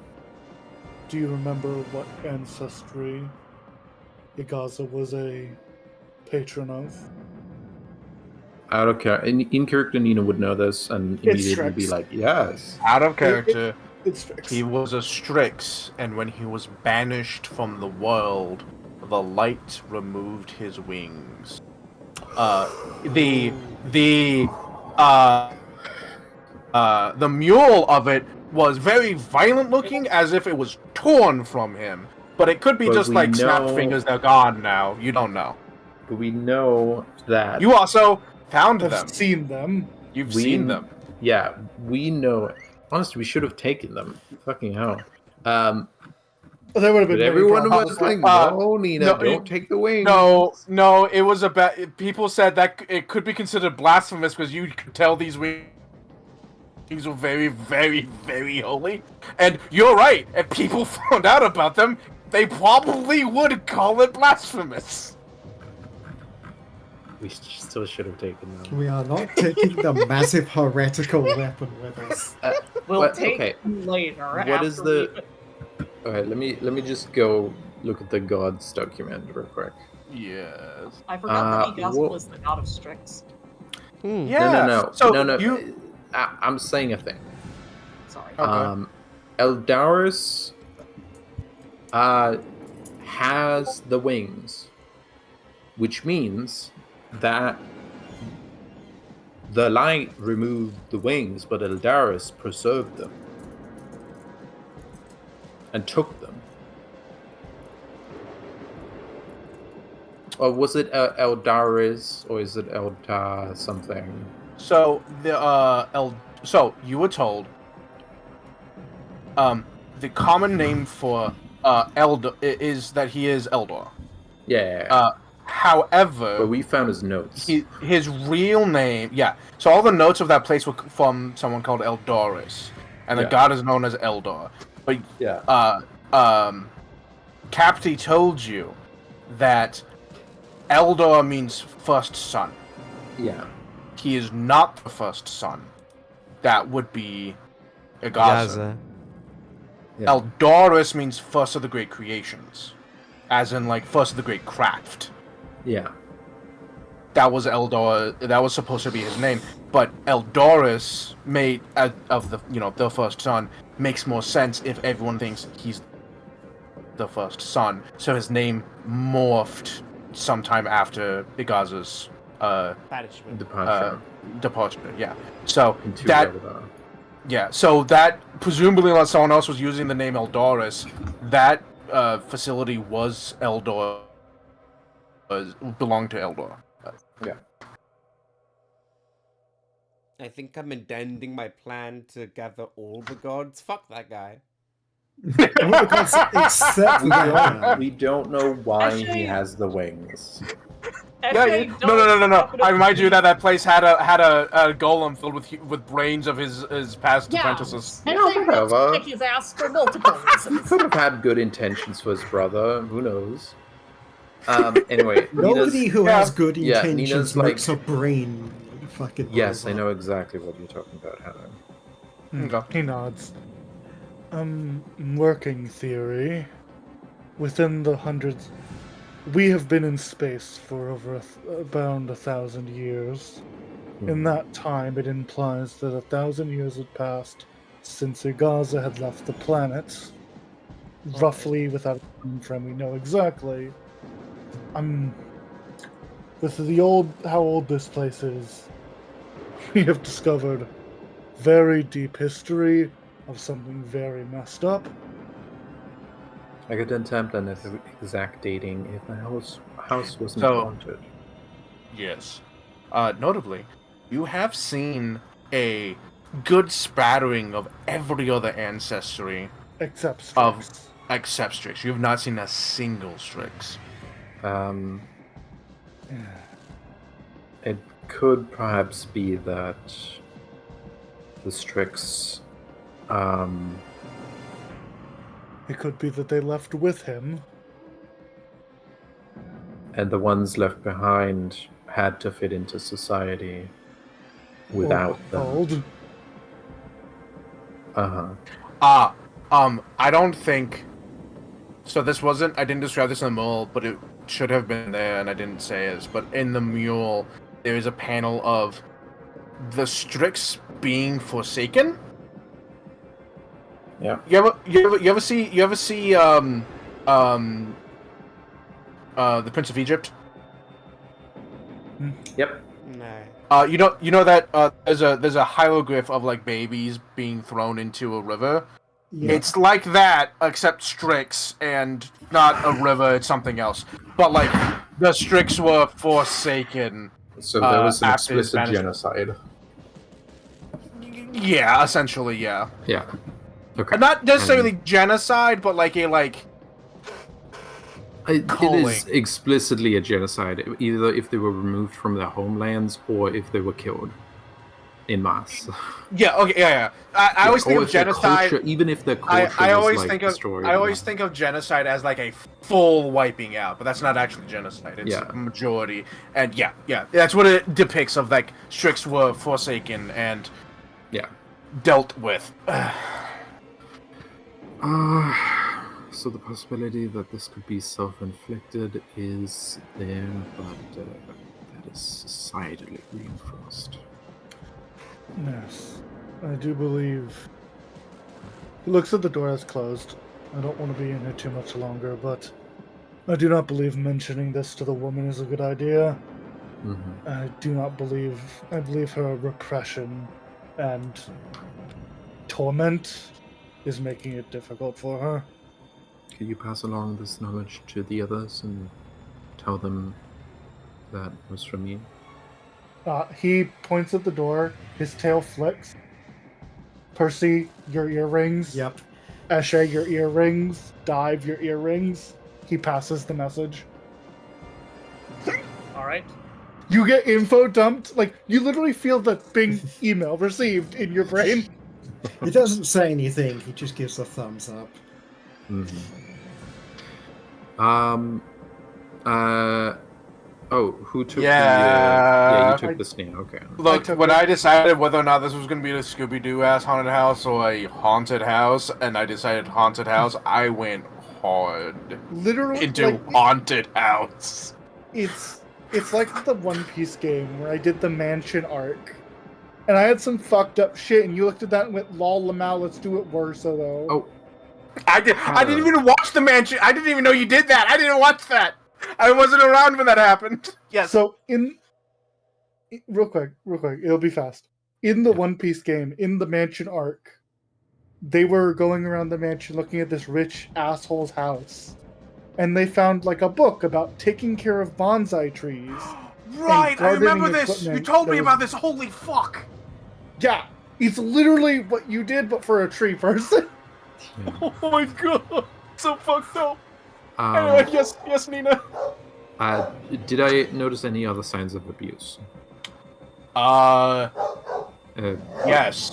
Do you remember what ancestry Igaza was a patron of? I don't care. In character, Nina would know this and immediately be Strix. like, yes. Out of character, It's Strix. he was a Strix, and when he was banished from the world, the light removed his wings. The mule of it was very violent looking, as if it was torn from him. But it could be But just we like snap know- fingers, they're gone now. You don't know. But we know that... You also found I've them. seen them. You've We- seen them. Yeah, we know... Honestly, we should have taken them. Fucking hell. There would have been But many everyone problems. was like, no, Nina, no, don't take the wings. No, it was a bad. People said that it could be considered blasphemous because you could tell these wings were very, very, very holy. And you're right. If people found out about them, they probably would call it blasphemous. We still should have taken them. We are not taking the massive heretical weapon with us. We'll What- take okay. them later. What is after the... Alright, let me just go look at the gods document real quick. Yes. I forgot that Igaza what- was the god of Strix. Yeah. No. So no. You. I'm saying a thing. Sorry. Okay. Eldaris has the wings, which means that the light removed the wings, but Eldaris preserved them and took them. Or was it Eldaris, or is it Eldar something? So so you were told the common name for Eldor is that he is Eldor. Yeah. However, But we found his notes. his real name, yeah. So all the notes of that place were from someone called Eldoris, and the Yeah. god is known as Eldor. But yeah. Capti told you that Eldor means first son. Yeah. He is not the first son. That would be Igaza. Yeah. Eldorus means first of the great creations. As in, like, first of the great craft. Yeah. That was Eldor. That was supposed to be his name. But Eldorus, made of the, the first son, makes more sense if everyone thinks he's the first son. So his name morphed sometime after Igaza's departure. Yeah. So Into that. Eldar. Yeah. So that, presumably, unless someone else was using the name Eldorus, that facility was Eldor. Belonged to Eldor. Yeah. I think I'm amending my plan to gather all the gods. Fuck that guy. All the gods except We that guy. we don't know why he Actually- has the wings. Actually, No. I remind you that place had a golem filled with brains of his past Yeah. apprentices. And Yeah, they whatever. kick his ass for multiple He reasons. could have had good intentions for his brother. Who knows? Anyway, Nobody Nina's, who has good yeah, intentions Nina's like- makes a brain fucking. yes, I robot. know exactly what you're talking about, Hannah. Okay. He nods. Working theory. Within the hundreds, we have been in space for over about 1,000 years. In that time, it implies that 1,000 years had passed since Igaza had left the planet. Roughly, without a time frame, we know exactly. With how old this place is, we have discovered very deep history of something very messed up. I could attempt an exact dating if the house wasn't So- haunted. Yes. Notably, you have seen a good spattering of every other ancestry Except Of- Strix. except Strix. You have not seen a single Strix. It could perhaps be that the Strix, It could be that they left with him. and the ones left behind had to fit into society without them. Old. Uh-huh. I don't think. So this wasn't. I didn't describe this in the mule, but it should have been there, and I didn't say it. But in the mule, there is a panel of the Strix being forsaken. Yeah. You ever see the Prince of Egypt? Yep. No. You know that there's a hieroglyph of like babies being thrown into a river. Yeah. It's like that, except Strix, and not a river. It's something else. But like the Strix were forsaken. So there was an after his explicit banishment. genocide. Yeah, essentially, yeah. Yeah. Okay. Not necessarily genocide, but like It culling. is explicitly a genocide, either if they were removed from their homelands or if they were killed in mass. Yeah. Okay. Yeah. I always think Or of if their genocide. culture, even if their culture I was always like think of destroyed. I always think of genocide as like a full wiping out, but that's not actually genocide. It's Yeah. a majority, and yeah, that's what it depicts of like Strix were forsaken and Yeah. dealt with. So the possibility that this could be self-inflicted is there, but that is societally reinforced. Yes. I do believe. He looks at the door as closed. I don't want to be in here too much longer, but I do not believe mentioning this to the woman is a good idea. Mm-hmm. I do not believe. I believe her repression and torment is making it difficult for her. Can you pass along this knowledge to the others and tell them that was from you? He points at the door. His tail flicks. Percy, your earrings. Yep. Eshe, your earrings. Dive, your earrings. He passes the message. All right. You get info dumped. Like, you literally feel the bing email received in your brain. He doesn't say anything. He just gives a thumbs up. Mm-hmm. Oh, who took Yeah. you took the snare. Okay. Look, when I decided whether or not this was going to be a Scooby-Doo ass haunted house or a haunted house, and I decided haunted house, I went hard Literally, into haunted house. It's like the One Piece game where I did the mansion arc, and I had some fucked up shit, and you looked at that and went, "Lol, Lamau, let's do it worse." Though. Oh, I didn't even watch the mansion. I didn't even know you did that. I didn't watch that. I wasn't around when that happened. Yes. So real quick, it'll be fast. In the One Piece game, in the mansion arc, they were going around the mansion looking at this rich asshole's house, and they found like a book about taking care of bonsai trees. Right, I remember gardening this. You equipment told me that about was- this. Holy fuck. Yeah, it's literally what you did, but for a tree person. Oh my god. So fucked up. Anyway, yes, Nina. Did I notice any other signs of abuse? Yes.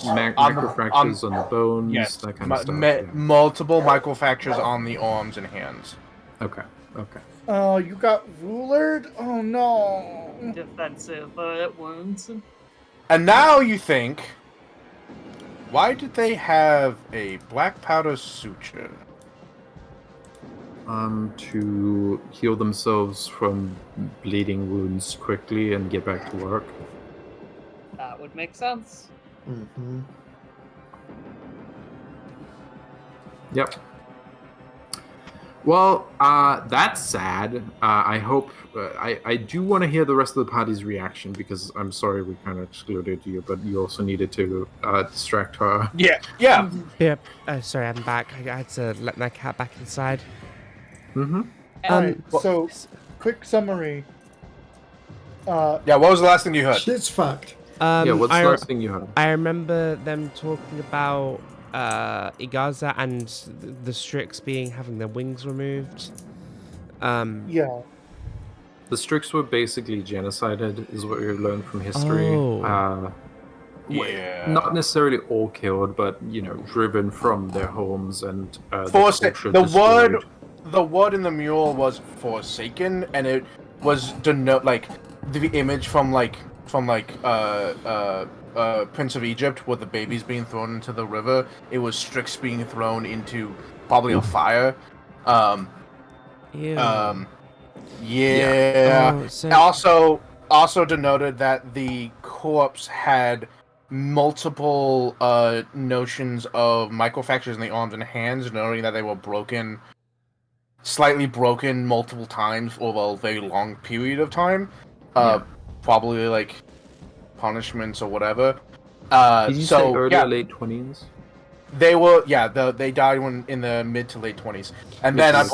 Microfractures on the bones, Yes. that kind of stuff. Multiple microfractures on the arms and hands. Okay. Oh, you got rulered? Oh no. Defensive wounds. And now you think, why did they have a black powder suture? To heal themselves from bleeding wounds quickly and get back to work. That would make sense. Mm-hmm. Yep. Well, that's sad. I hope... I do want to hear the rest of the party's reaction, because I'm sorry we kind of excluded you, but you also needed to distract her. Yeah. Yep. Sorry, I'm back. I had to let my cat back inside. Mm-hmm. Alright, so quick summary. Yeah, what was the last thing you heard? Shit's fucked. Yeah, what's the last thing you heard? I remember them talking about Igaza and the Strix having their wings removed. Yeah. The Strix were basically genocided, is what we learned from history. Oh. Yeah. Not necessarily all killed, but, driven from their homes and The word in the mural was Forsaken, and it was the image from Prince of Egypt with the babies being thrown into the river. It was Strix being thrown into probably a fire. Ew. Yeah. Oh, so- Also denoted that the corpse had multiple notions of microfractures in the arms and hands, noting that they were slightly broken multiple times over a very long period of time. Probably like punishments or whatever. Did you say early or late 20s? They were, they died in the mid to late 20s. And then I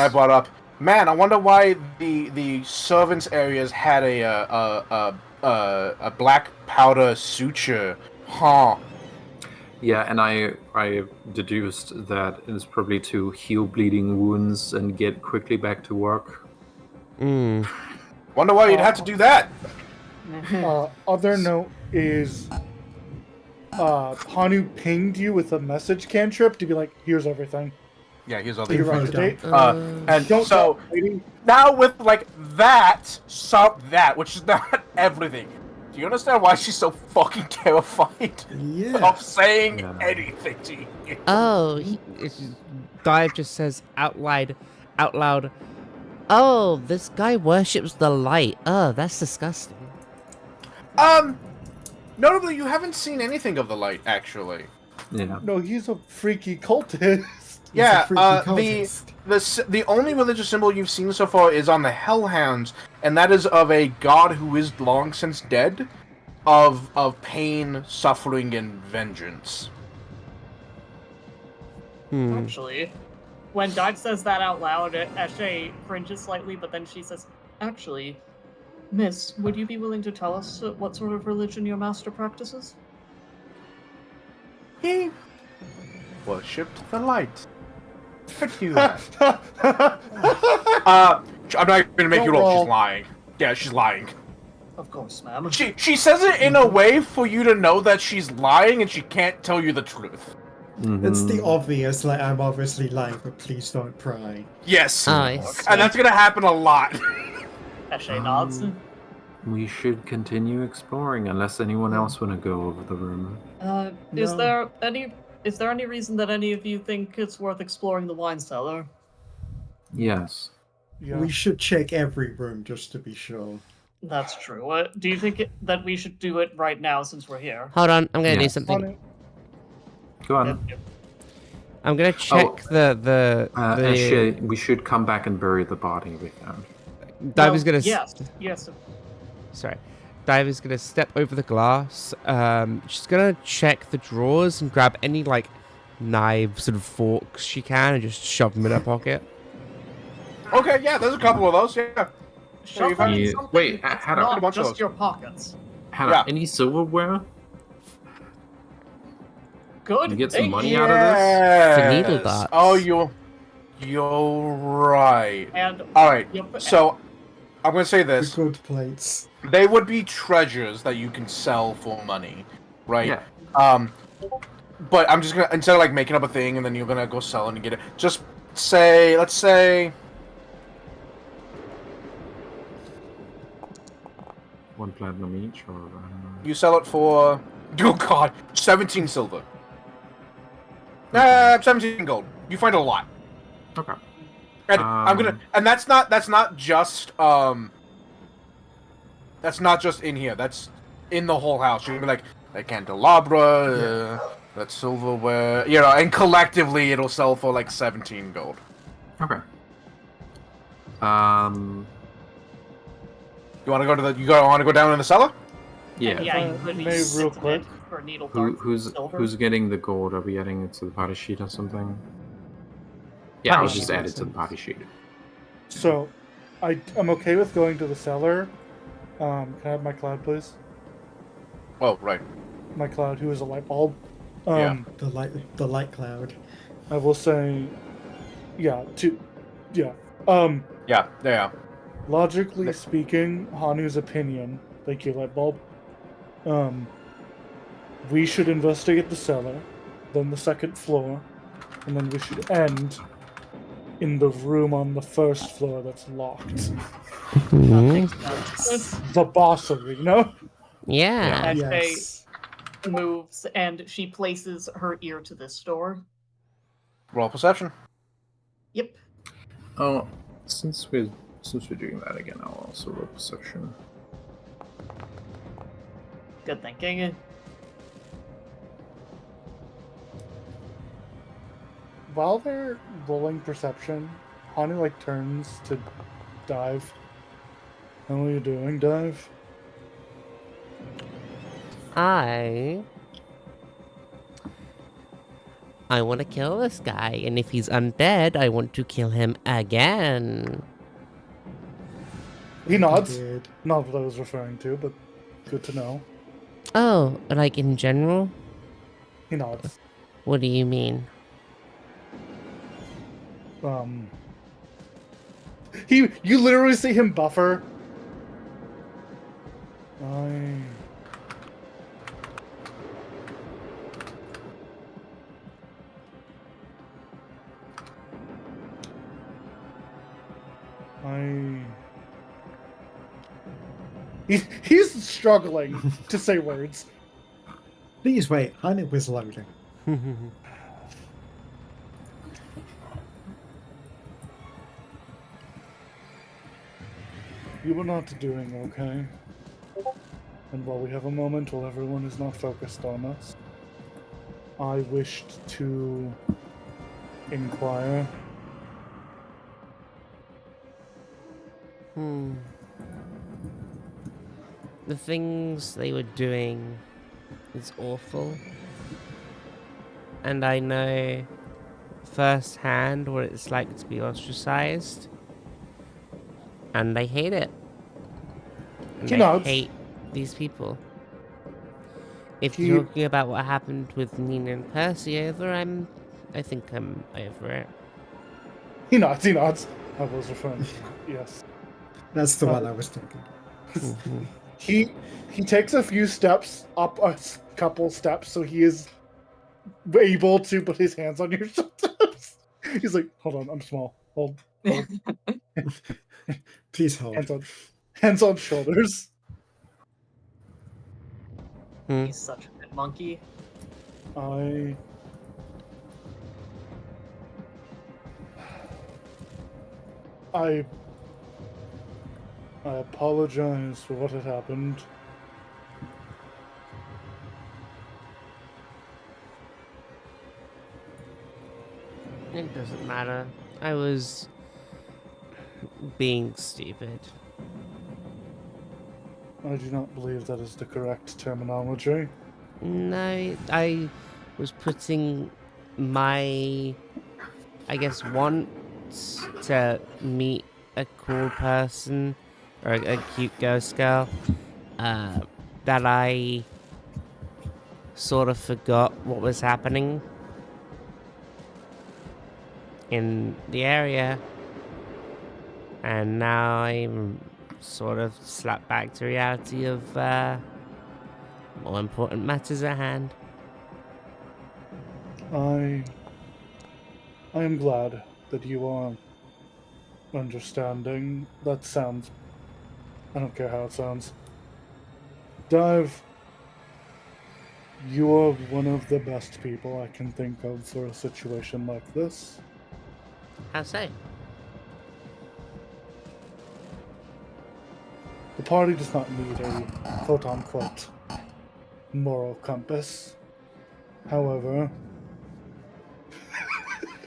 brought up, man, I wonder why the servants' areas had a black powder suture. Huh. Yeah, and I deduced that it's probably to heal bleeding wounds and get quickly back to work. Wonder why you'd have to do that. Other note is Hanu pinged you with a message cantrip to be like, here's everything. Yeah, here's all the You're up to date. and Don't so now with that, which is not everything. Do you understand why she's so fucking terrified of saying anything to you? Oh, Dive just says out loud, oh, this guy worships the light. Oh, that's disgusting. Notably, you haven't seen anything of the light, actually. Yeah. No, he's a freaky cultist. The only religious symbol you've seen so far is on the Hellhounds, and that is of a god who is long since dead, of pain, suffering, and vengeance. Actually, when Dive says that out loud, Eshe cringes slightly, but then she says, actually, Miss, would you be willing to tell us what sort of religion your master practices? He worshipped the light. I'm not going to make you roll. She's lying. Yeah, she's lying. Of course, ma'am. She says it in a way for you to know that she's lying and she can't tell you the truth. It's the Mhm. obvious, like, I'm obviously lying, but please don't pry. Yes. Oh, I see. And that's gonna happen a lot. Eshe nods. We should continue exploring, unless anyone else want to go over the room. Is No. there any reason that any of you think it's worth exploring the wine cellar? Yes. Yeah. We should check every room just to be sure. That's true. Do you think that we should do it right now since we're here? Hold on, I'm gonna do Yes. something. Go on. I'm gonna check the Actually, we should come back and bury the body we found. Diver's gonna Yes. sorry. Diver's gonna step over the glass. She's gonna check the drawers and grab any like knives and forks she can and just shove them in her pocket. Okay, yeah, there's a couple of those. Yeah. Shove you them found- in Yeah. something Wait, that's Hannah, a not bunch of just those. your pockets. Hannah, Yeah. any silverware? Good. You get some thank money you. out of this? For needle Yes. darts. Oh, you're right. And All right. Yep. So I'm gonna say The this: good plates. they would be treasures that you can sell for money, right? Yeah. But I'm just gonna, instead of like making up a thing and then you're gonna go sell it and get it, just say, let's say, 1 platinum each, or you sell it for, oh god, 17 silver. 17 gold. You find a lot. okay. And I'm gonna, and that's not just in here. That's in the whole house. You're gonna be like that candelabra, that silverware, you know, and collectively it'll sell for like 17 gold. Okay. You want to go to the? Want to go down in the cellar? Yeah. Yeah, you could May use real it quick. for needle darts. Silver. Who's getting the gold? Are we adding it to the party sheet or something? Yeah, I'll Party just sheet add it makes to the party sheet. So, I'm okay with going to the cellar. Can I have my cloud, please? Oh, right. My cloud, who is a light bulb. Yeah. The light cloud. I will say, yeah. Yeah. Logically speaking, Hanu's opinion, thank you, light bulb. We should investigate the cellar, then the second floor, and then we should end in the room on the first floor that's locked. The bossery, no? Yeah. Eshe moves and she places her ear to this door. Roll perception. Yep. Oh, since we're doing that again, I'll also roll perception. Good thinking. While they're rolling perception, Hanu like turns to Dive. How are you doing, Dive? I want to kill this guy, and if he's undead, I want to kill him again. He nods. Did. Not what I was referring to, but good to know. Oh, like in general? He nods. What do you mean? You literally see him buffer. He's struggling to say words. Please wait, Hanu was loading. You are not doing okay. And while we have a moment while everyone is not focused on us, I wished to inquire. The things they were doing is awful. And I know firsthand what it's like to be ostracized. And I hate it. And He I nods. hate these people. If He- you're talking about what happened with Nina and Percy I think I'm over it. He nods. I was referring. Yes. That's the one I was thinking. He takes a few steps up, a couple steps, so he is able to put his hands on your shoulders. He's like, hold on, I'm small. Hold. Please hold. Hands on shoulders. He's such a good monkey. I apologize for what had happened. It doesn't matter. I was being stupid. I do not believe that is the correct terminology. No, I was putting my, I guess, want to meet a cool person or a cute ghost girl that I sort of forgot what was happening in the area, and now I'm sort of slapped back to reality of more important matters at hand. I am glad that you are understanding. That sounds... I don't care how it sounds. Dive, you are one of the best people I can think of for a situation like this. How so? The party does not need a quote-unquote moral compass. However...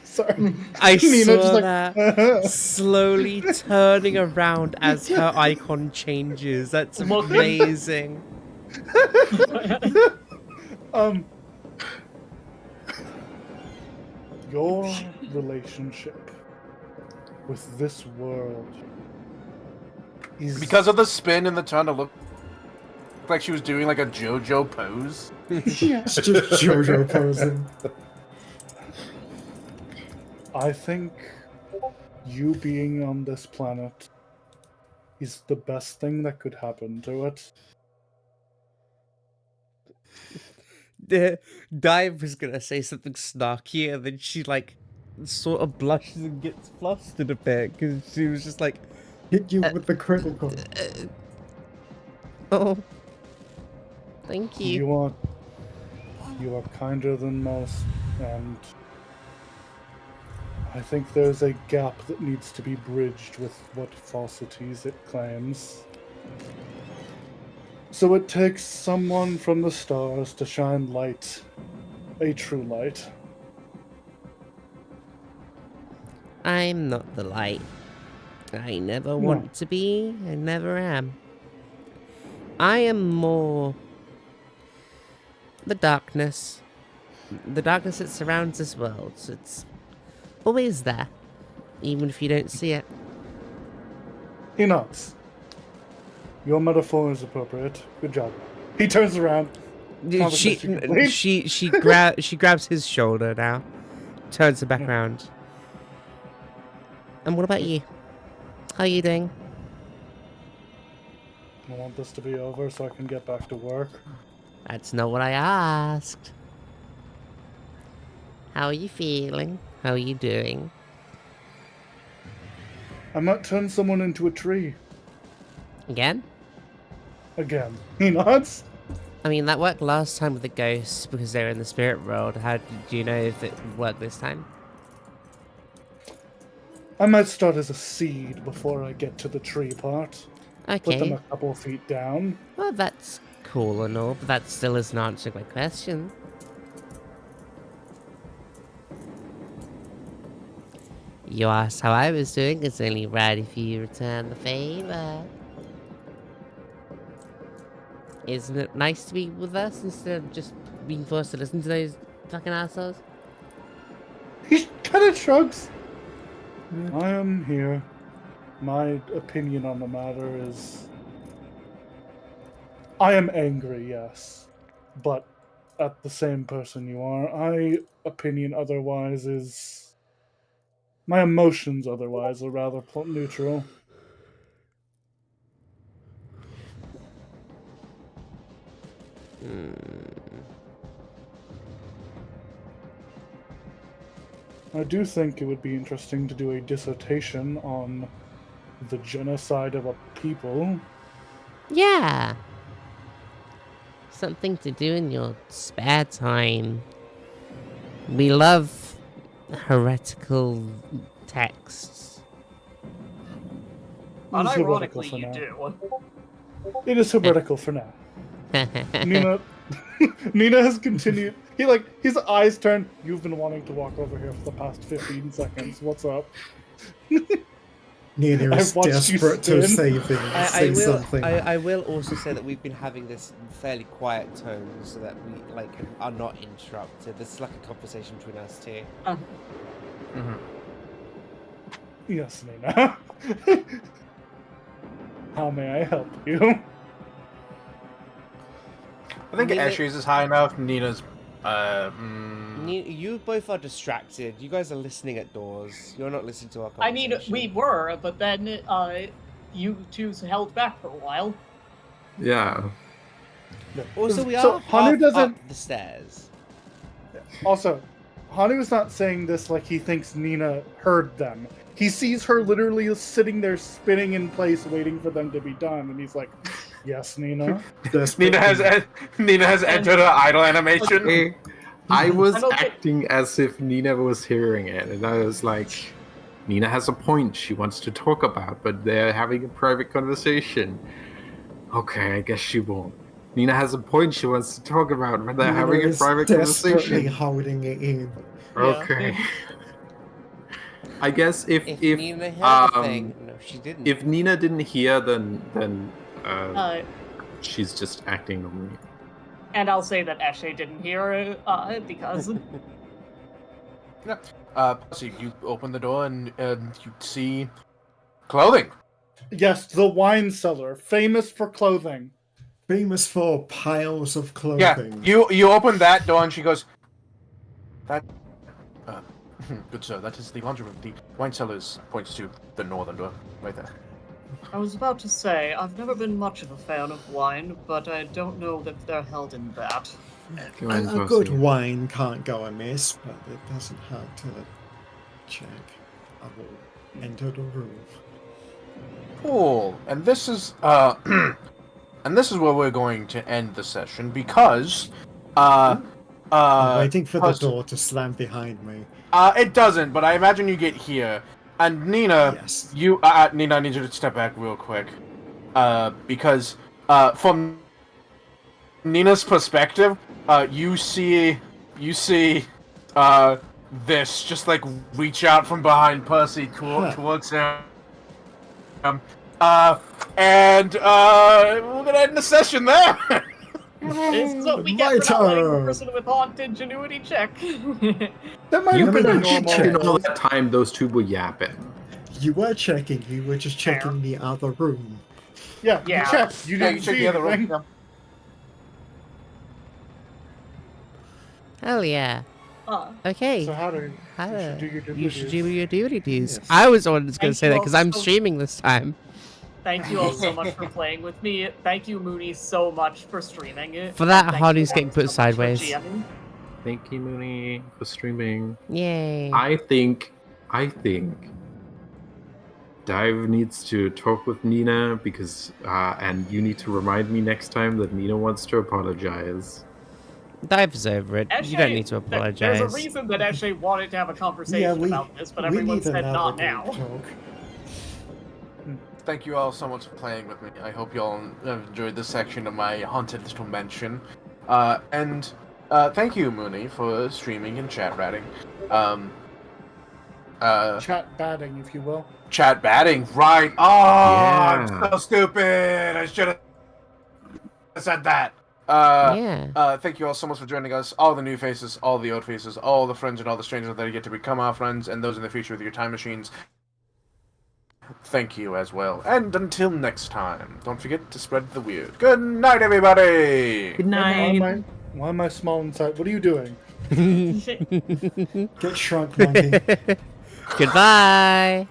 Sorry. I Nina saw just like, that slowly turning around as her icon changes. That's amazing. Your relationship with this world is... Because of the spin and the turn, to look like she was doing like a JoJo pose. It's just JoJo posing. I think you being on this planet is the best thing that could happen to it. Dive was gonna say something snarky, and then she like sort of blushes and gets flustered a bit because she was just like, Hit you with the critical. Oh, thank you. You are kinder than most, and I think there's a gap that needs to be bridged with what falsities it claims. So it takes someone from the stars to shine light, a true light. I'm not the light. I never want to be. I never am. I am more the darkness. The darkness that surrounds this world. It's always there, even if you don't see it. He nods. Your metaphor is appropriate. Good job. He turns around. She grabs his shoulder now, turns her back around. And what about you? How are you doing? I want this to be over so I can get back to work. That's not what I asked. How are you feeling? How are you doing? I might turn someone into a tree. Again? Again. He nods. I mean, that worked last time with the ghosts because they were in the spirit world. How did you know if it worked this time? I might start as a seed before I get to the tree part. Okay. Put them a couple feet down. Well, that's cool and all, but that still isn't answering my question. You asked how I was doing. It's only right if you return the favor. Isn't it nice to be with us instead of just being forced to listen to those fucking assholes? He kind of shrugs. I am here. My opinion on the matter is... I am angry, yes. But at the same person you are, my opinion otherwise is... My emotions otherwise are rather neutral. I do think it would be interesting to do a dissertation on the genocide of a people. Yeah. Something to do in your spare time. We love heretical texts. It is heretical Unironically, for you now. do. It is heretical for now. Nina, Nina has continued. His eyes turn. You've been wanting to walk over here for the past 15 seconds. What's up? Nina is I've watched you desperate to spin. say something. I will also say that we've been having this fairly quiet tone so that we are not interrupted. This is like a conversation between us two. Yes, Nina. How may I help you? I think Nina- Ashley's is high enough. Nina's, You both are distracted. You guys are listening at doors. You're not listening to our I conversation. mean, we were, but then you two held back for a while. Yeah. Also, we So are Hanu half doesn't- up the stairs. Also, Hanu is not saying this like he thinks Nina heard them. He sees her literally sitting there spinning in place waiting for them to be done, and he's like, yes, Nina. Nina has entered her idle animation. Hey, I was I don't think- acting as if Nina was hearing it, and I was like, Nina has a point she wants to talk about, but they're having a private conversation. Okay, I guess she won't. Nina has a point she wants to talk about, but they're Nina having a is private desperately conversation. holding it in. Okay. I guess if Nina heard the thing, no, she didn't. if Nina didn't hear, then she's just acting normally. And I'll say that Ashley didn't hear it because So you open the door and you see clothing. Yes, the wine cellar, famous for clothing. Famous for piles of Yeah, clothing. you open that door and she goes, "That, good sir, that is the laundry room. The wine cellars points to the northern door, right there." I was about to say, I've never been much of a fan of wine, but I don't know that they're held in that. Go on, A good Percy. wine can't go amiss, but it doesn't hurt to check. I will enter the room. Cool. And this is and this is where we're going to end the session because I'm waiting for the Percy- door to slam behind me. it doesn't, but I imagine you get here. And Nina, Yes. Nina, I need you to step back real quick. Because from Nina's perspective, you see this just like reach out from behind Percy towards him. And we're gonna end the session there. This is what we get My for not letting the turn. person with haunt ingenuity check. That might You have been could a have normal. checked in all that time those two were yapping. You were checking, you were just checking the other room. Yeah, Yeah. you checked. You Yeah, didn't you check see the other anything. room. Hell yeah. Okay. So how do you Hi. should do your You should duties. do your duties. Yes. I was the one that's going to Thank say you that because I'm also. streaming this time. Thank you all so much for playing with me. Thank you, Mooney, so much for streaming it. For that, Thank Hardy's you getting put so much for sideways. GMing. Thank you, Mooney, for streaming. Yay. I think Dive needs to talk with Nina because, and you need to remind me next time that Nina wants to apologize. Dive's over it. You don't need to There's apologize. a reason that Ashley wanted to have a conversation Yeah, we, about this, but we everyone need said another not group now. talk. Thank you all so much for playing with me. I hope you all have enjoyed this section of my haunted little mansion. And thank you, Mooney, for streaming and chat ratting. Chat batting, if you will. Chat batting, right? Oh, Yeah. I'm so stupid. I should have said that. Yeah. Thank you all so much for joining us. All the new faces, all the old faces, all the friends and all the strangers that get to become our friends, and those in the future with your time machines. Thank you as well. And until next time, don't forget to spread the weird. Good night, everybody! Good Why am I small inside? What are you doing? Get shrunk, monkey. Goodbye.